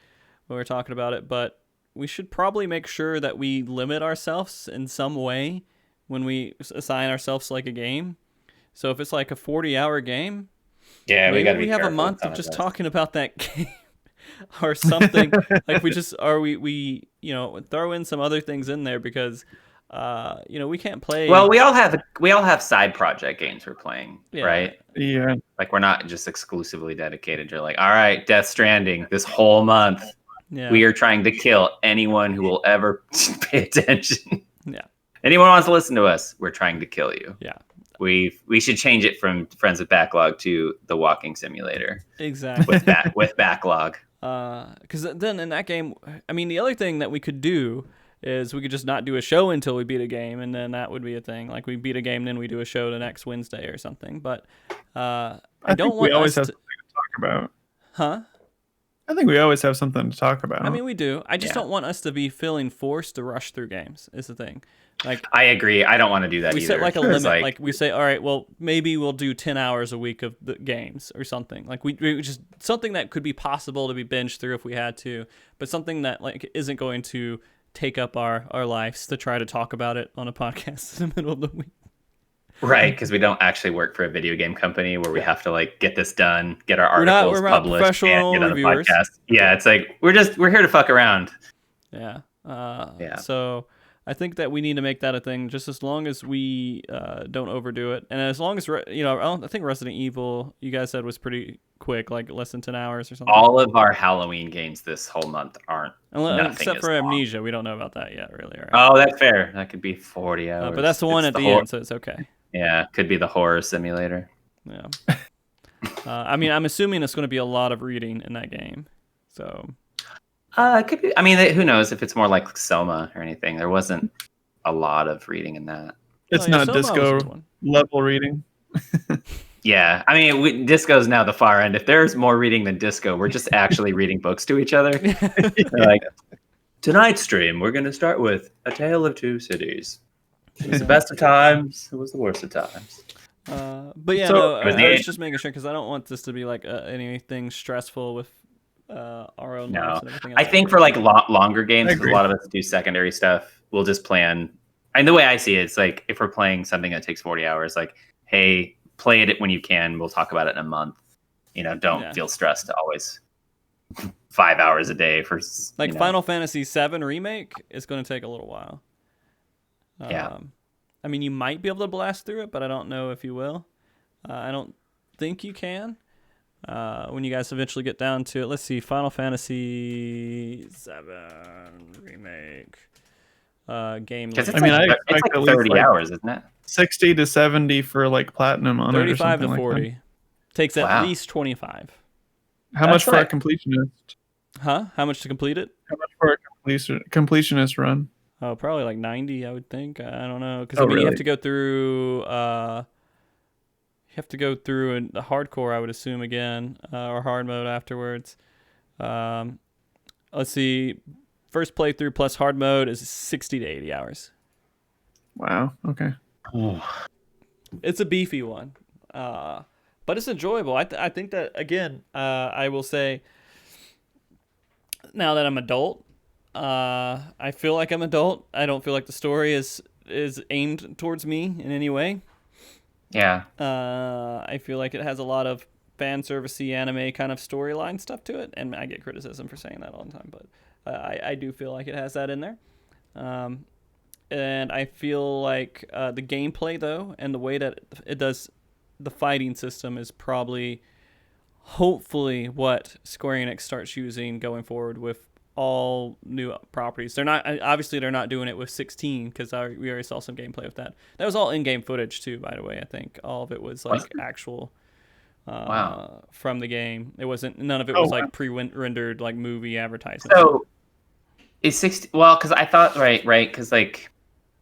S2: when we were talking about it. But we should probably make sure that we limit ourselves in some way when we assign ourselves like a game. So if it's like a 40-hour game,
S1: we
S2: have a month of just talking about that game or something. Like we throw in some other things in there, because we can't play.
S1: Well, we all have side project games we're playing, right?
S3: Yeah.
S1: Like, we're not just exclusively dedicated to, like, all right, Death Stranding this whole month.
S2: Yeah.
S1: We are trying to kill anyone who will ever pay attention.
S2: Yeah.
S1: Anyone who wants to listen to us, we're trying to kill you.
S2: Yeah.
S1: We should change it from Friends with Backlog to the Walking Simulator.
S2: Exactly.
S1: with backlog.
S2: Because then in that game, I mean, the other thing that we could do is we could just not do a show until we beat a game, and then that would be a thing. Like, we beat a game, then we do a show the next Wednesday or something. But I don't want
S3: we always
S2: us
S3: have something to talk about.
S2: Huh?
S3: I think we always have something to talk about.
S2: I mean, we do. I just don't want us to be feeling forced to rush through games. Is the thing. Like,
S1: I agree. I don't want to do that
S2: we
S1: either.
S2: set like a limit. Like we say, all right, well, maybe we'll do 10 hours a week of the games or something. Like we just something that could be possible to be binged through if we had to, but something that like isn't going to take up our lives to try to talk about it on a podcast in the middle of the week.
S1: Right, because we don't actually work for a video game company where we have to like get this done, get our articles published, and get on the podcast. Yeah, it's like we're here to fuck around.
S2: Yeah. So I think that we need to make that a thing, just as long as we don't overdo it, and as long as I think Resident Evil, you guys said, was pretty quick, like less than 10 hours or something.
S1: All of our Halloween games this whole month aren't.
S2: Except for Amnesia, we don't know about that yet, really. Right?
S1: Oh, that's fair. That could be 40 hours.
S2: But that's the one at the end, so it's okay.
S1: Yeah, could be the horror simulator.
S2: Yeah. I mean, I'm assuming it's going to be a lot of reading in that game. So.
S1: It could be. I mean, who knows if it's more like Soma or anything? There wasn't a lot of reading in that.
S3: It's not disco level reading.
S1: Yeah, I mean, disco's now the far end. If there's more reading than disco, we're just actually reading books to each other. Like, tonight's stream, we're going to start with A Tale of Two Cities. It was the best of times. It was the worst of times.
S2: But yeah, I was just making sure because I don't want this to be like anything stressful with our own lives and everything else.
S1: I think for like longer games, a lot of us do secondary stuff. We'll just plan. And the way I see it, it's like if we're playing something that takes 40 hours, like, hey, play it when you can. We'll talk about it in a month. Don't feel stressed to always 5 hours a day for
S2: like Final Fantasy VII Remake is going to take a little while.
S1: Yeah.
S2: I mean, you might be able to blast through it, but I don't know if you will. I don't think you can. When you guys eventually get down to it, let's see, Final Fantasy VII Remake game.
S1: I mean, it's like 30 hours, isn't it?
S3: 60 to 70 for like platinum on
S2: 35
S3: it.
S2: 35 to 40. Like takes at least 25.
S3: How much for a completionist?
S2: Huh? How much to complete it?
S3: How much for a completionist run?
S2: Oh, probably like 90, I would think. I don't know, because you have to go through. The hardcore, I would assume, again, or hard mode afterwards. Let's see. First playthrough plus hard mode is 60 to 80 hours.
S3: Wow. Okay.
S2: It's a beefy one, but it's enjoyable. I think that, again, I will say, now that I'm adult, I feel like I'm adult. I don't feel like the story is aimed towards me in any way.
S1: Yeah.
S2: I feel like it has a lot of fan servicey anime kind of storyline stuff to it, and I get criticism for saying that all the time, but I do feel like it has that in there. And I feel like the gameplay, though, and the way that it does the fighting system is probably, hopefully, what Square Enix starts using going forward with all new properties. They're not doing it with 16 because we already saw some gameplay with that. That was all in-game footage too, by the way. I think all of it was like actual from the game. It wasn't, none of it was like pre-rendered like movie advertisement.
S1: So is 60? Well, because I thought right, because like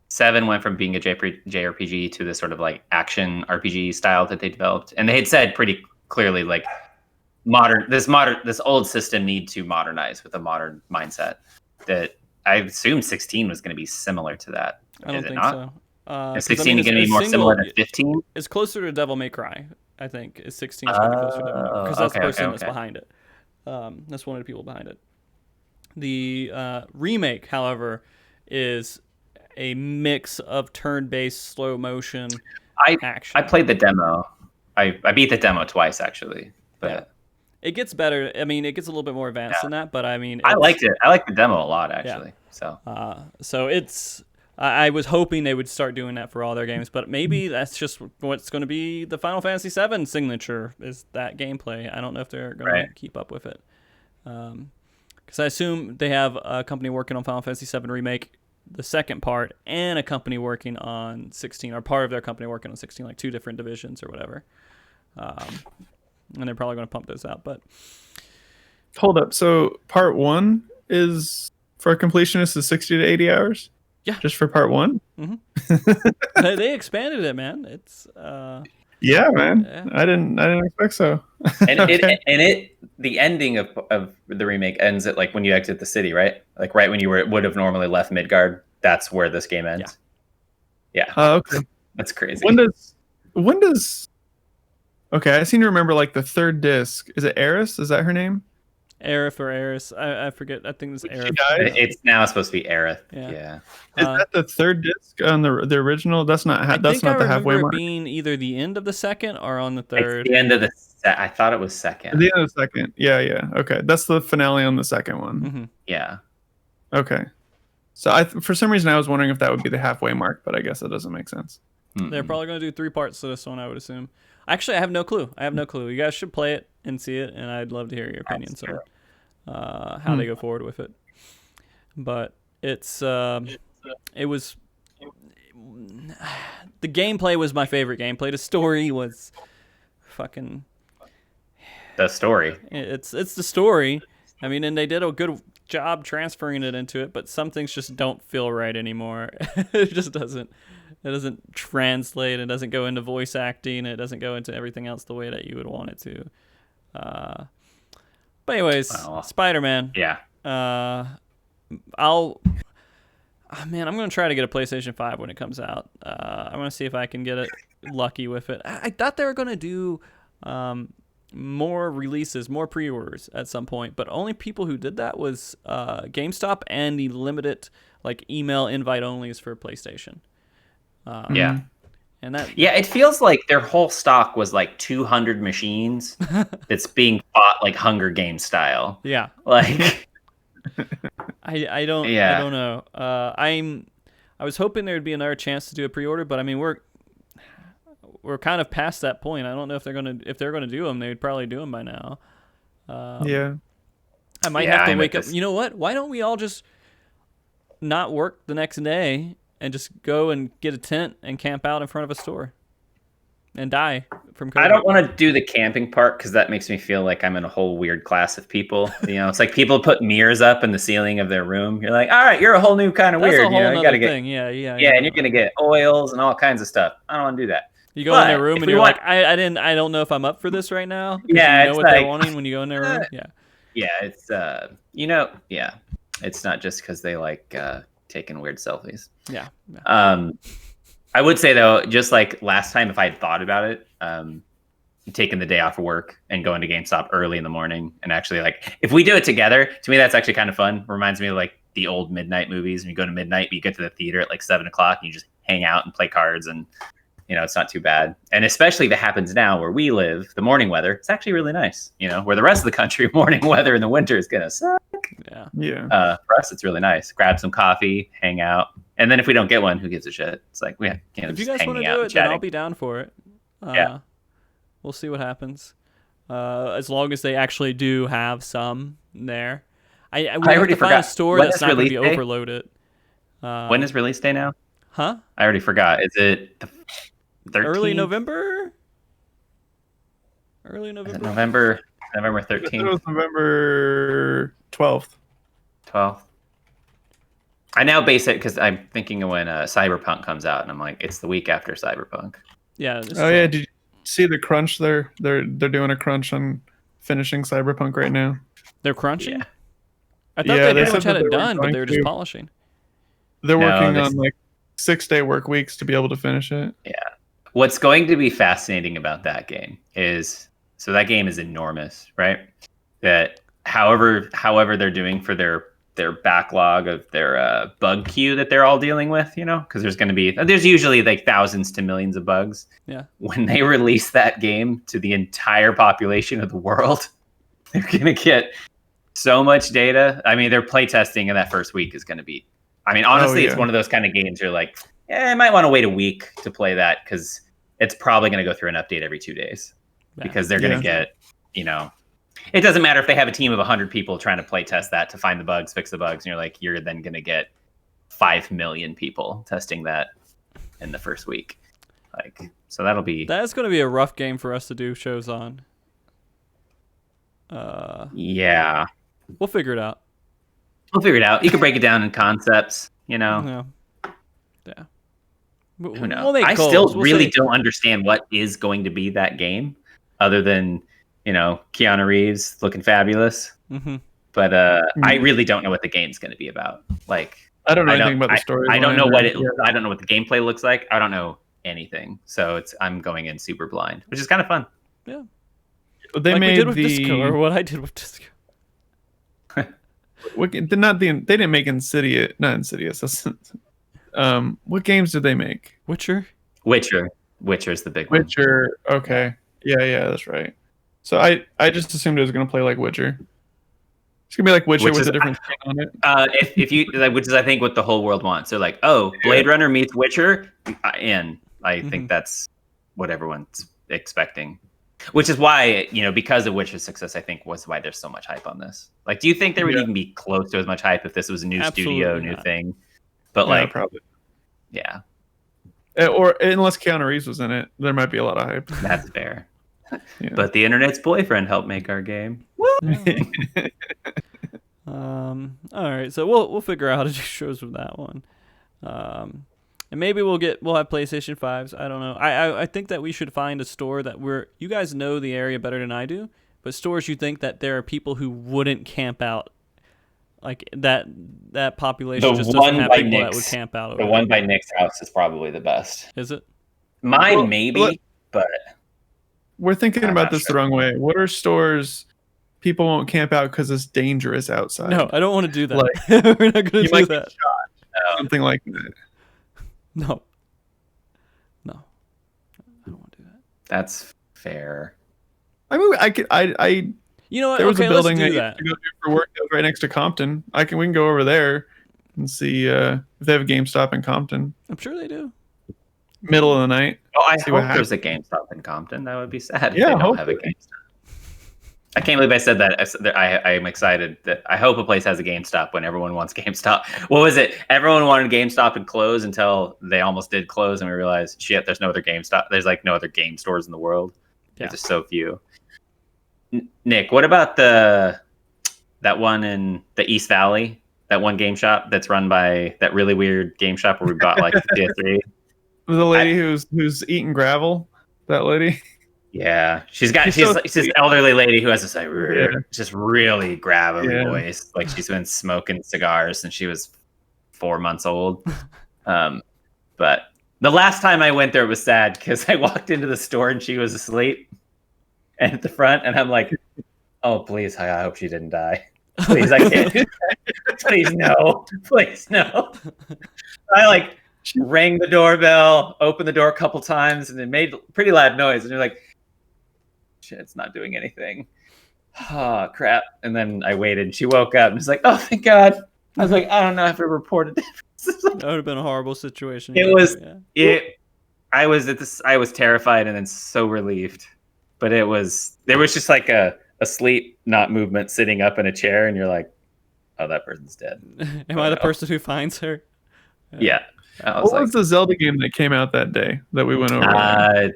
S1: 7 went from being a JRPG to this sort of like action RPG style that they developed, and they had said pretty clearly like this old system need to modernize with a modern mindset. That I assume 16 was going to be similar to that.
S2: I don't think so.
S1: Is 16 going to be more similar to 15?
S2: It's closer to Devil May Cry, I think. Is 16 is going to be closer to Devil May Cry, because that's the person that's behind it. That's one of the people behind it. The remake, however, is a mix of turn-based slow motion action.
S1: I played the demo. I beat the demo twice actually, but. Yeah.
S2: It gets better. I mean, it gets a little bit more advanced than that, but I mean,
S1: I liked it. I liked the demo a lot, actually.
S2: Yeah. So it's. I was hoping they would start doing that for all their games, but maybe that's just what's going to be the Final Fantasy VII signature, is that gameplay. I don't know if they're going to keep up with it, because I assume they have a company working on Final Fantasy VII Remake, the second part, and a company working on 16, or part of their company working on 16, like 2 different divisions or whatever. And they're probably going to pump those out, but
S3: hold up. So part 1 is for a completionist is 60 to 80 hours.
S2: Yeah,
S3: just for part 1.
S2: Mm-hmm. They expanded it, man. It's
S3: yeah, man. Yeah. I didn't expect so.
S1: And the ending of the remake ends at like when you exit the city, right? Like right when you would have normally left Midgard. That's where this game ends. Yeah.
S3: Okay.
S1: That's crazy.
S3: When does? Okay, I seem to remember like the third disc. Is it Eris? Is that her name?
S2: Aerith or Eris. I forget. I think it's Aerith.
S1: It's now supposed to be Aerith. Yeah.
S3: Is that the third disc on the original? That's not that's not the halfway mark.
S2: It being either the end of the second or on the third.
S1: It's the end of the I thought it was second.
S3: The end of the second. Yeah. Okay, that's the finale on the second one.
S2: Mm-hmm.
S1: Yeah.
S3: Okay. So for some reason I was wondering if that would be the halfway mark, but I guess that doesn't make sense.
S2: They're probably going to do 3 parts to this one, I would assume. Actually, I have no clue. You guys should play it and see it, and I'd love to hear your opinions on how they go forward with it. But it was the gameplay was my favorite gameplay. The story was fucking
S1: the story.
S2: It's the story. I mean, and they did a good job transferring it into it, but some things just don't feel right anymore. It just doesn't. It doesn't translate. It doesn't go into voice acting. It doesn't go into everything else the way that you would want it to. But anyways, Spider-Man.
S1: Yeah.
S2: I'm going to try to get a PlayStation 5 when it comes out. I want to see if I can get it lucky with it. I thought they were going to do more releases, more pre-orders at some point, but only people who did that was GameStop and the limited like email invite onlys for PlayStation.
S1: Yeah.
S2: And that
S1: it feels like their whole stock was like 200 machines that's being bought like Hunger Games style.
S2: Yeah.
S1: Like
S2: I don't know. I was hoping there would be another chance to do a pre-order, but I mean we're kind of past that point. I don't know if they're gonna do them. They would probably do them by now.
S3: Yeah.
S2: I might have to wake up. You know what? Why don't we all just not work the next day and just go and get a tent and camp out in front of a store and die from COVID?
S1: I don't want to do the camping part because that makes me feel like I'm in a whole weird class of people. You know, it's like people put mirrors up in the ceiling of their room. You're like, all right, you're a whole new kind of
S2: That's
S1: weird.
S2: A whole
S1: you know, you gotta get
S2: thing. Yeah,
S1: and you're gonna get oils and all kinds of stuff. I don't want to do that.
S2: You go in their room and you're like, I don't know if I'm up for this right now.
S1: Yeah,
S2: you know what they're wanting when you go in their room. Yeah.
S1: Yeah, it's it's not just because they like taking weird selfies.
S2: Yeah.
S1: I would say though, just like last time, if I had thought about it, taking the day off of work and going to GameStop early in the morning and actually like, if we do it together, to me that's actually kind of fun. Reminds me of like the old midnight movies. When you go to midnight, but you get to the theater at like 7 o'clock and you just hang out and play cards and. You know, it's not too bad. And especially if it happens now where we live, the morning weather, it's actually really nice. You know, where the rest of the country, morning weather in the winter is going to suck.
S3: Yeah.
S1: For us, it's really nice. Grab some coffee, hang out. And then if we don't get one, who gives a shit? It's like,
S2: if you guys want to do it, then I'll be down for it. We'll see what happens. As long as they actually do have some there. I already forgot. Find a store that's not going to be overloaded.
S1: When is release day now?
S2: Huh?
S1: I already forgot. Is it the 13th?
S2: Early November?
S1: November 13th.
S3: It was November 12th.
S1: 12th. I now base it because I'm thinking of when Cyberpunk comes out, and I'm like, it's the week after Cyberpunk.
S2: Yeah.
S3: Yeah. Did you see the crunch? They're doing a crunch on finishing Cyberpunk right now.
S2: They're crunching. Yeah. I thought they pretty much had it done, but they were just polishing.
S3: They're working on like 6-day work weeks to be able to finish it.
S1: Yeah. What's going to be fascinating about that game is, so that game is enormous, right? That however they're doing for their backlog of their bug queue that they're all dealing with, you know, because there's usually like thousands to millions of bugs.
S2: Yeah.
S1: When they release that game to the entire population of the world, they're going to get so much data. I mean, their playtesting in that first week is going to be, I mean, honestly, It's one of those kind of games you're like, I might want to wait a week to play that because it's probably going to go through an update every 2 days because they're going to get, you know, it doesn't matter if they have a team of 100 people trying to play test that to find the bugs, fix the bugs. And you're then going to get 5 million people testing that in the first week. So
S2: that's going to be a rough game for us to do shows on.
S1: Yeah.
S2: We'll figure it out.
S1: You can break it down in concepts, you know?
S2: Yeah.
S1: Who knows? I still really don't understand what is going to be that game other than Keanu Reeves looking fabulous.
S2: Mm-hmm.
S1: But I really don't know what the game's going to be about. Like,
S3: I don't know anything about the story.
S1: I don't know I don't know what the gameplay looks like. I don't know anything. So I'm going in super blind, which is kind of fun.
S2: Yeah.
S3: They made
S2: with Disco, or what I did with Disco.
S3: They didn't make Insidious. Not Insidious. What games did they make?
S2: Witcher's
S1: the big one.
S3: Witcher. Okay. Yeah, that's right. So I just assumed it was going to play like Witcher. It's gonna be like Witcher with a different skin on it.
S1: If you, which is I think what the whole world wants. They're like, oh, Blade Runner meets Witcher, and I think that's what everyone's expecting. Which is why, because of Witcher's success, I think was why there's so much hype on this. Like, do you think there would even be close to as much hype if this was a new studio, new thing? But
S3: probably.
S1: Yeah.
S3: Or unless Keanu Reeves was in it, there might be a lot of hype.
S1: That's fair. Yeah. But the internet's boyfriend helped make our game.
S2: All right, so we'll figure out how to do shows with that one, and maybe we'll have PlayStation 5s. I don't know. I think that we should find a store that you guys know the area better than I do, but stores you think that there are people who wouldn't camp out, like that population just doesn't have people that would camp out.
S1: The one by Nick's house is probably the best.
S2: Is it?
S1: Mine maybe, but
S3: we're thinking about this the wrong way. What are stores people won't camp out because it's dangerous outside?
S2: No, I don't want to do that. We're not going to do that.
S3: Something like that.
S2: No, I don't want to do that.
S1: That's fair.
S3: I mean,
S2: you know what?
S3: There was a building
S2: I
S3: used to go to for work that was right next to Compton. We can go over there and see if they have a GameStop in Compton.
S2: I'm sure they do.
S3: Middle of the night.
S1: Oh, I hope there's a GameStop in Compton. That would be sad if they don't have a GameStop. I can't believe I said that. I'm excited that I hope a place has a GameStop when everyone wants GameStop. What was it? Everyone wanted GameStop and close until they almost did close, and we realized, shit, there's no other GameStop. There's like no other game stores in the world. There's just so few. Nick, what about that one in the East Valley? That one game shop that's run by that really weird game shop where we bought like the PS3.
S3: The lady who's eating gravel. That lady.
S1: Yeah, she's this elderly lady who has this like just really gravelly voice. Like she's been smoking cigars since she was 4 months old. But the last time I went there, it was sad because I walked into the store and she was asleep at the front, and I'm like, "Oh, please, I hope she didn't die. Please, I can't. Please no, please no." I rang the doorbell, opened the door a couple times, and it made pretty loud noise. And you're like, shit, it's not doing anything. Oh, crap. And then I waited, and she woke up, and was like, oh, thank God. I was like, I don't know if I reported it.
S2: That would have been a horrible situation.
S1: I was terrified and then so relieved. But there was just like a sleep, not movement, sitting up in a chair, and you're like, oh, that person's dead.
S2: Am I the person who finds her?
S1: Yeah.
S3: What was the Zelda game that came out that day that we went over?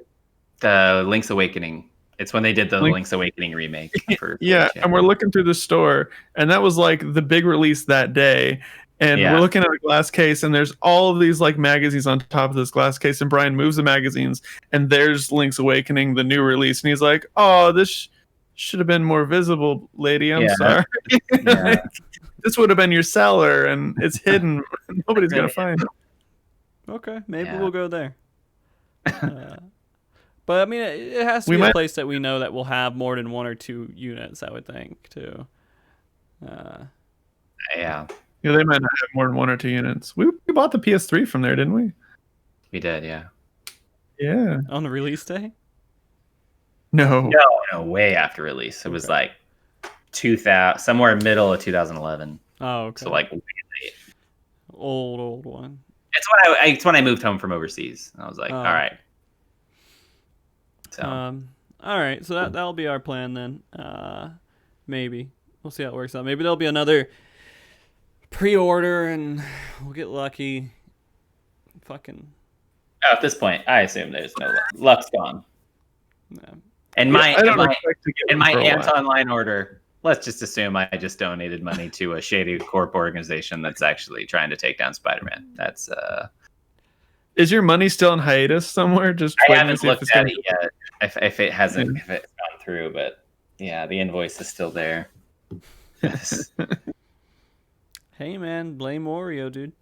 S1: The Link's Awakening. It's when they did the Link's Awakening remake.
S3: And we're looking through the store, and that was like the big release that day. And we're looking at a glass case, and there's all of these like magazines on top of this glass case. And Brian moves the magazines, and there's Link's Awakening, the new release. And he's like, "Oh, this should have been more visible, lady. I'm sorry. This would have been your cellar, and it's hidden. Nobody's gonna find it."
S2: Okay, maybe we'll go there. But I mean, it has to be a place that we know that will have more than 1 or 2 units, I would think, too.
S3: Yeah, they might not have more than 1 or 2 units. We bought the PS3 from there, didn't we?
S1: We did, yeah.
S2: Yeah. On the release day?
S3: No,
S1: way after release. It was like 2000, somewhere middle of 2011.
S2: Oh, okay.
S1: So like way late.
S2: Old one.
S1: It's when I moved home from overseas. And I was like, all right. So.
S2: All right. So that'll be our plan then. Maybe we'll see how it works out. Maybe there'll be another pre-order, and we'll get lucky. Fucking.
S1: At this point, I assume there's no luck. Luck's gone.
S2: Yeah.
S1: And my Ant Online order. Let's just assume I just donated money to a shady corp organization that's actually trying to take down Spider-Man. That's
S3: Is your money still in hiatus somewhere? Just
S1: I haven't looked at it yet. If it hasn't gone through, but Yeah, the invoice is still there.
S2: Hey man, blame Wario, dude.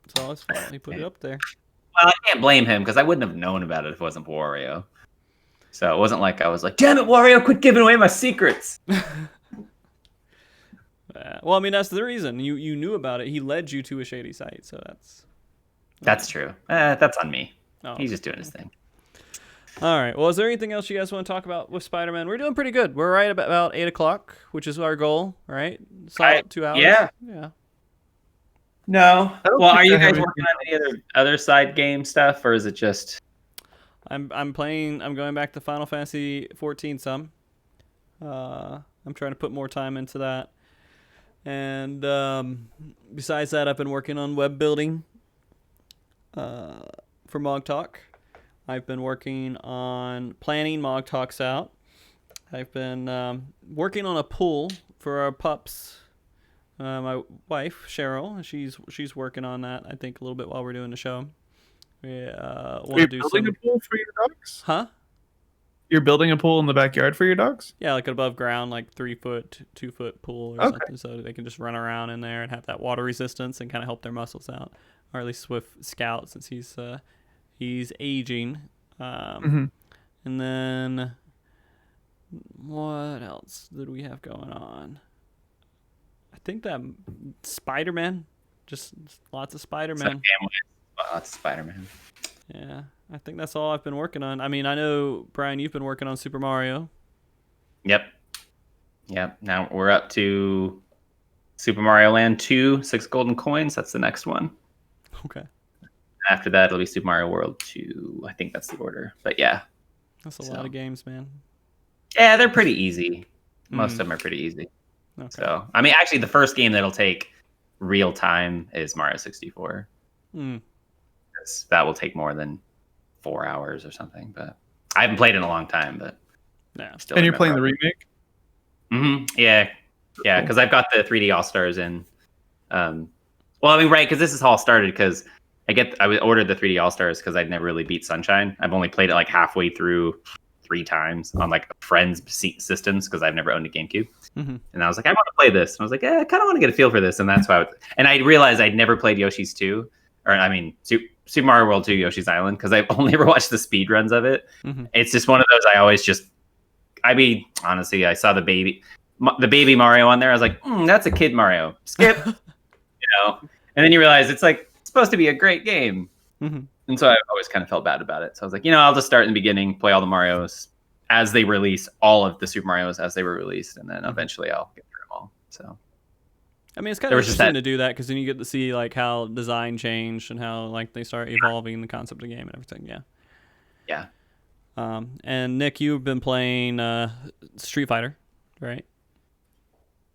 S2: It's all his fault. He put it up there.
S1: Well, I can't blame him because I wouldn't have known about it if it wasn't for Wario. So it wasn't like I was like, "Damn it, Wario, quit giving away my secrets."
S2: Well, I mean, that's the reason you knew about it. He led you to a shady site, so
S1: that's true. That's on me.
S2: Oh,
S1: he's just doing his thing.
S2: All right. Well, is there anything else you guys want to talk about with Spider-Man? We're doing pretty good. We're right about 8 o'clock, which is our goal, right? Solid 2 hours.
S1: Yeah. No. Well, are you guys working on any other side game stuff, or is it just?
S2: I'm going back to Final Fantasy 14 some. I'm trying to put more time into that. And besides that, I've been working on web building for Mog Talk. I've been working on planning Mog Talks out. I've been working on a pool for our pups. My wife, Cheryl, she's working on that, I think, a little bit while we're doing the show. We want to do
S3: building a pool for your dogs?
S2: Huh?
S3: You're building a pool in the backyard for your dogs?
S2: Yeah, like an above ground, like 3 foot, 2 foot pool or something, so they can just run around in there and have that water resistance and kind of help their muscles out, or at least with Scout since he's aging. And then what else did we have going on? I think that Spider-Man, just lots of Spider-Man.
S1: Lots of Spider-Man.
S2: Yeah, I think that's all I've been working on. I mean, I know, Brian, you've been working on Super Mario.
S1: Yep. Now we're up to Super Mario Land 2, 6 golden coins. That's the next one.
S2: Okay.
S1: After that, it'll be Super Mario World 2. I think that's the order. But yeah.
S2: That's a lot of games, man.
S1: Yeah, they're pretty easy. Most of them are pretty easy.
S2: Okay.
S1: So, I mean, actually, the first game that'll take real time is Mario 64. That will take more than 4 hours or something. But I haven't played in a long time. But
S2: yeah,
S3: still. And you're playing the remake?
S1: Yeah, because I've got the 3D All Stars in. Well, I mean, right, because this is how it started. Because I ordered the 3D All Stars because I'd never really beat Sunshine. I've only played it like halfway through 3 times on like friends' systems because I've never owned a GameCube. And I was like, I want to play this. And I was like, I kind of want to get a feel for this. And that's why. And I realized I'd never played Yoshi's 2, or I mean, Super Mario World 2 Yoshi's Island, because I've only ever watched the speed runs of it. It's just one of those I always just. I mean, honestly, I saw the baby Mario on there. I was like, that's a kid Mario. Skip, And then you realize it's like supposed to be a great game. And so I've always kind of felt bad about it. So I was like, I'll just start in the beginning, play all the Marios as they release, all of the Super Marios as they were released, and then eventually I'll get through them all. So,
S2: I mean, it's kind of interesting to do that because then you get to see like how design changed and how like they start evolving the concept of the game and everything. Yeah. And Nick, you've been playing Street Fighter, right?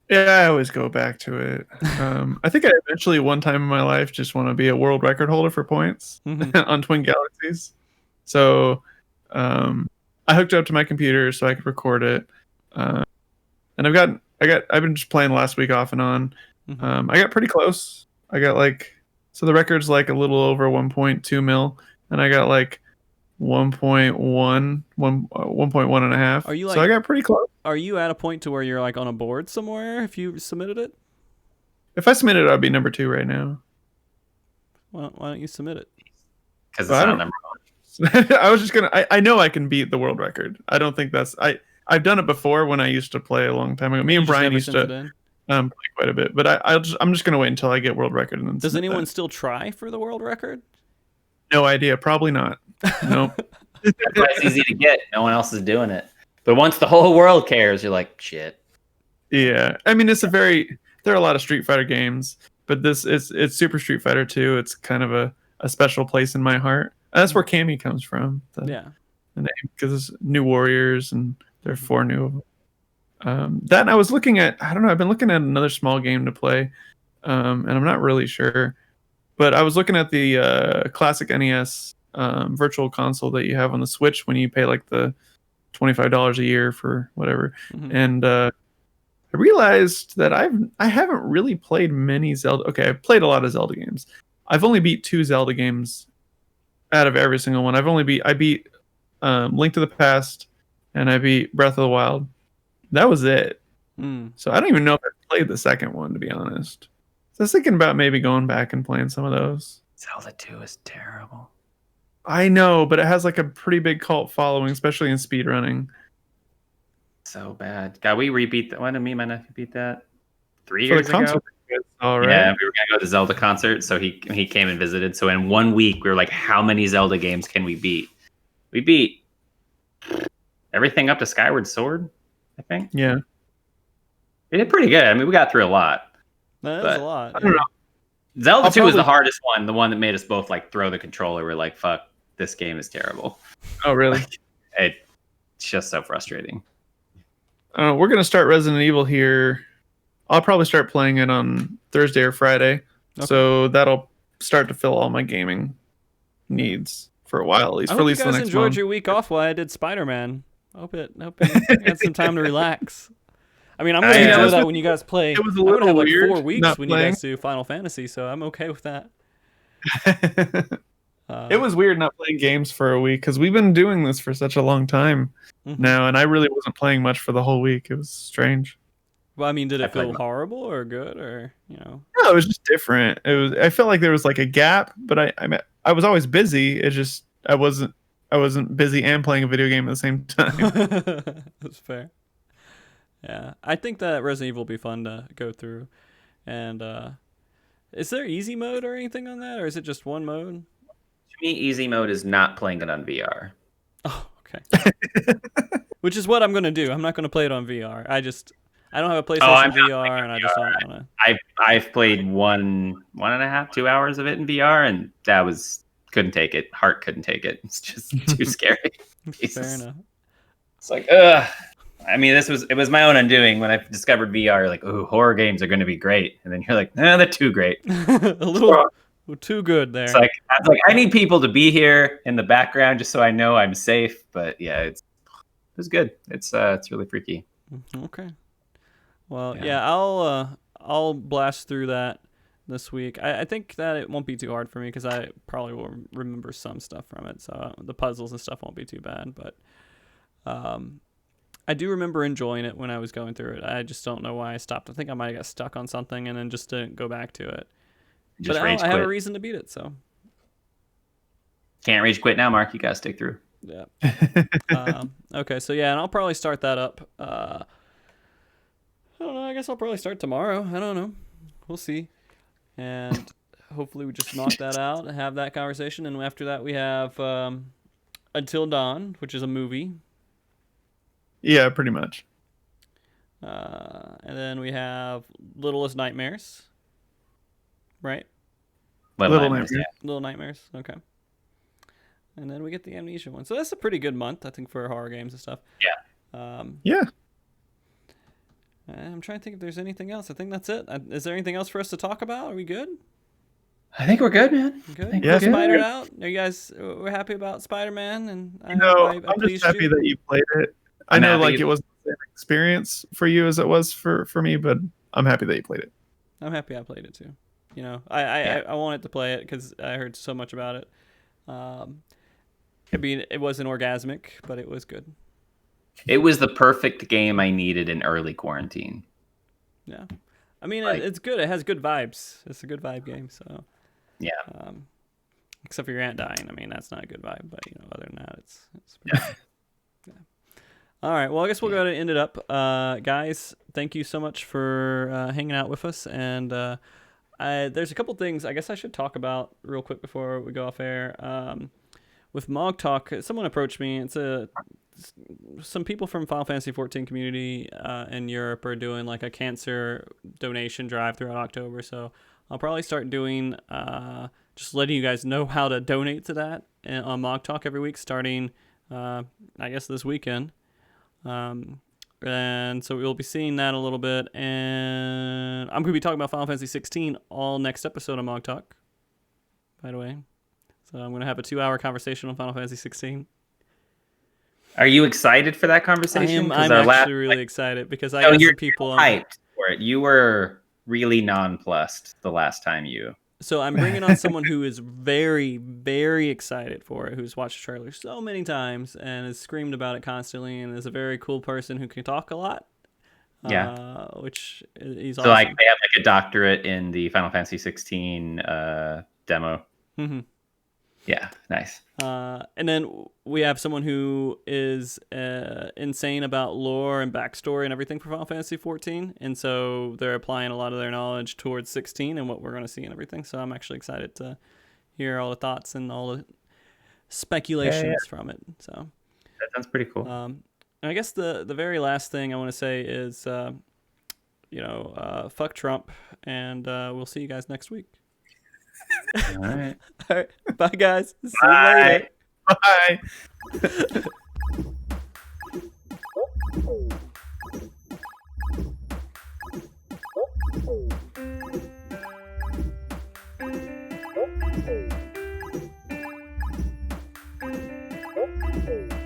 S3: Yeah, I always go back to it. I think I eventually, one time in my life, just want to be a world record holder for points on Twin Galaxies. So I hooked it up to my computer so I could record it. And I've been just playing last week off and on. I got pretty close. I got so the record's like a little over 1.2 mil, and I got like 1.1 and a half. So I got pretty close.
S2: Are you at a point to where you're like on a board somewhere if you submitted it?
S3: If I submitted it, I'd be number 2 right now.
S2: Well, why don't you submit it?
S1: Because it's not number
S3: 1. I was just gonna. I know I can beat the world record. I don't think that's. I've done it before when I used to play a long time ago. Me and Brian used to play quite a bit. But I'm just gonna wait until I get world record and then.
S2: Does anyone still try for the world record?
S3: No idea. Probably not. Nope.
S1: It's easy to get. No one else is doing it. But once the whole world cares, you're like, shit.
S3: Yeah, I mean, there are a lot of Street Fighter games, but it's Super Street Fighter 2. It's kind of a special place in my heart. And that's where Cammy comes from. The name, because it's New Warriors, and there are 4 new of them. That, and I was looking at, I don't know, I've been looking at another small game to play, and I'm not really sure, but I was looking at the classic NES virtual console that you have on the Switch when you pay like the $25 a year for whatever, and I realized that I haven't really played many Zelda. Okay, I've played a lot of Zelda games. I've only beat 2 Zelda games out of every single one. I beat Link to the Past and I beat Breath of the Wild. That was it. So I don't even know if I played the second one, to be honest. So I was thinking about maybe going back and playing some of those.
S1: Zelda 2 is terrible.
S3: I know, but it has like a pretty big cult following, especially in speedrunning.
S1: So bad. God, we rebeat that. When did me and my nephew beat that? 3
S3: For
S1: years
S3: the concert,
S1: ago?
S3: all right.
S1: Yeah, we were going to go to the Zelda concert, so he came and visited. So in 1 week, we were like, how many Zelda games can we beat? We beat everything up to Skyward Sword, I think.
S3: Yeah.
S1: We did pretty good. I mean, we got through a lot.
S2: That's a lot.
S3: I don't know.
S1: Zelda 2 was the hardest one, the one that made us both like throw the controller. We're like, fuck, this game is terrible.
S3: Oh, really?
S1: It's just so frustrating.
S3: We're going to start Resident Evil here. I'll probably start playing it on Thursday or Friday. Okay. So that'll start to fill all my gaming needs for a while, at least.
S2: I
S3: for
S2: hope
S3: at least
S2: you guys
S3: the next
S2: enjoyed
S3: month.
S2: your week off while I did Spider-Man. Hope you had some time to relax. I mean, I'm going to enjoy that when you guys play.
S3: It was a
S2: I'm
S3: little
S2: going to have like
S3: weird
S2: 4 weeks when you
S3: playing.
S2: guys do Final Fantasy, so I'm okay with that.
S3: It was weird not playing games for a week because we've been doing this for such a long time now, and I really wasn't playing much for the whole week. It was strange.
S2: Well, I mean, did it feel horrible or good, or
S3: No, it was just different. It was. I felt like there was like a gap, but I was always busy. It just I wasn't busy and playing a video game at the same time.
S2: That's fair. Yeah, I think that Resident Evil will be fun to go through. And is there easy mode or anything on that, or is it just one mode?
S1: To me, easy mode is not playing it on VR.
S2: Oh, okay. Which is what I'm going to do. I'm not going to play it on VR. I don't have a PlayStation VR, and I just don't want to.
S1: I've played 1.5, 2 hours of it in VR, and that couldn't take it. Heart couldn't take it. It's just too scary.
S2: Fair enough.
S1: It's like, ugh. I mean, it was my own undoing when I discovered VR. You're like, oh, horror games are going to be great, and then you're like, no, they're too great.
S2: A little too good there.
S1: It's like I need people to be here in the background just so I know I'm safe. But yeah, it was good. It's really freaky.
S2: Okay. Well, yeah, I'll blast through that this week. I think that it won't be too hard for me because I probably will remember some stuff from it. So the puzzles and stuff won't be too bad. But I do remember enjoying it when I was going through it. I just don't know why I stopped. I think I might have got stuck on something and then just didn't go back to it. But I have a reason to beat it, so.
S1: Can't rage quit now, Mark. You gotta stick through.
S2: Yeah. Okay, so yeah, and I'll probably start that up. I don't know. I guess I'll probably start tomorrow. I don't know. We'll see. And hopefully we just knock that out and have that conversation. And after that, we have Until Dawn, which is a movie.
S3: Yeah, pretty much.
S2: And then we have Littlest Nightmares. Right?
S3: Little Nightmares.
S2: Yeah. Little Nightmares. Okay. And then we get the Amnesia one. So that's a pretty good month, I think, for horror games and stuff.
S1: Yeah.
S3: Yeah.
S2: I'm trying to think if there's anything else. I think that's it. Is there anything else for us to talk about? Are we good?
S1: I think we're good, man.
S2: Good.
S3: Yeah,
S2: Spider out. Are you guys we're happy about Spider-Man? And
S3: I'm just happy that you played it. I know, like, it wasn't the same experience for you as it was for me, but I'm happy that you played it.
S2: I'm happy I played it too. You know, I wanted to play it because I heard so much about it. I mean, it wasn't orgasmic, but it was good.
S1: It was the perfect game I needed in early quarantine.
S2: Yeah, I mean, it's good. It has good vibes. It's a good vibe game. So
S1: yeah.
S2: Except for your aunt dying. I mean, that's not a good vibe. But other than that, it's
S1: yeah.
S2: All right. Well, I guess we'll go ahead and end it up, guys. Thank you so much for hanging out with us. And there's a couple things I guess I should talk about real quick before we go off air. With Mog Talk, someone approached me. Some people from Final Fantasy 14 community in Europe are doing like a cancer donation drive throughout October. So I'll probably start doing just letting you guys know how to donate to that on Mog Talk every week, starting I guess this weekend. And so we'll be seeing that a little bit. And I'm going to be talking about Final Fantasy 16 all next episode on Mog Talk, by the way. So I'm going to have a 2-hour conversation on Final Fantasy 16.
S1: Are you excited for that conversation?
S2: I'm actually really excited because I got some people
S1: hyped for it. You were really nonplussed the last time you
S2: So I'm bringing on someone who is very, very excited for it, who's watched the trailer so many times and has screamed about it constantly, and is a very cool person who can talk a lot.
S1: Yeah.
S2: Which he's
S1: so
S2: awesome.
S1: like they have like a doctorate in the Final Fantasy 16 demo.
S2: Mm-hmm.
S1: Yeah, nice.
S2: And then we have someone who is insane about lore and backstory and everything for Final Fantasy 14, and so they're applying a lot of their knowledge towards 16 and what we're going to see and everything. So I'm actually excited to hear all the thoughts and all the speculations from it. So
S1: that sounds pretty cool.
S2: And I guess the very last thing I want to say is, fuck Trump, and we'll see you guys next week.
S1: All right.
S2: All right. Bye, guys. See
S1: Bye.
S2: you later.
S3: Bye.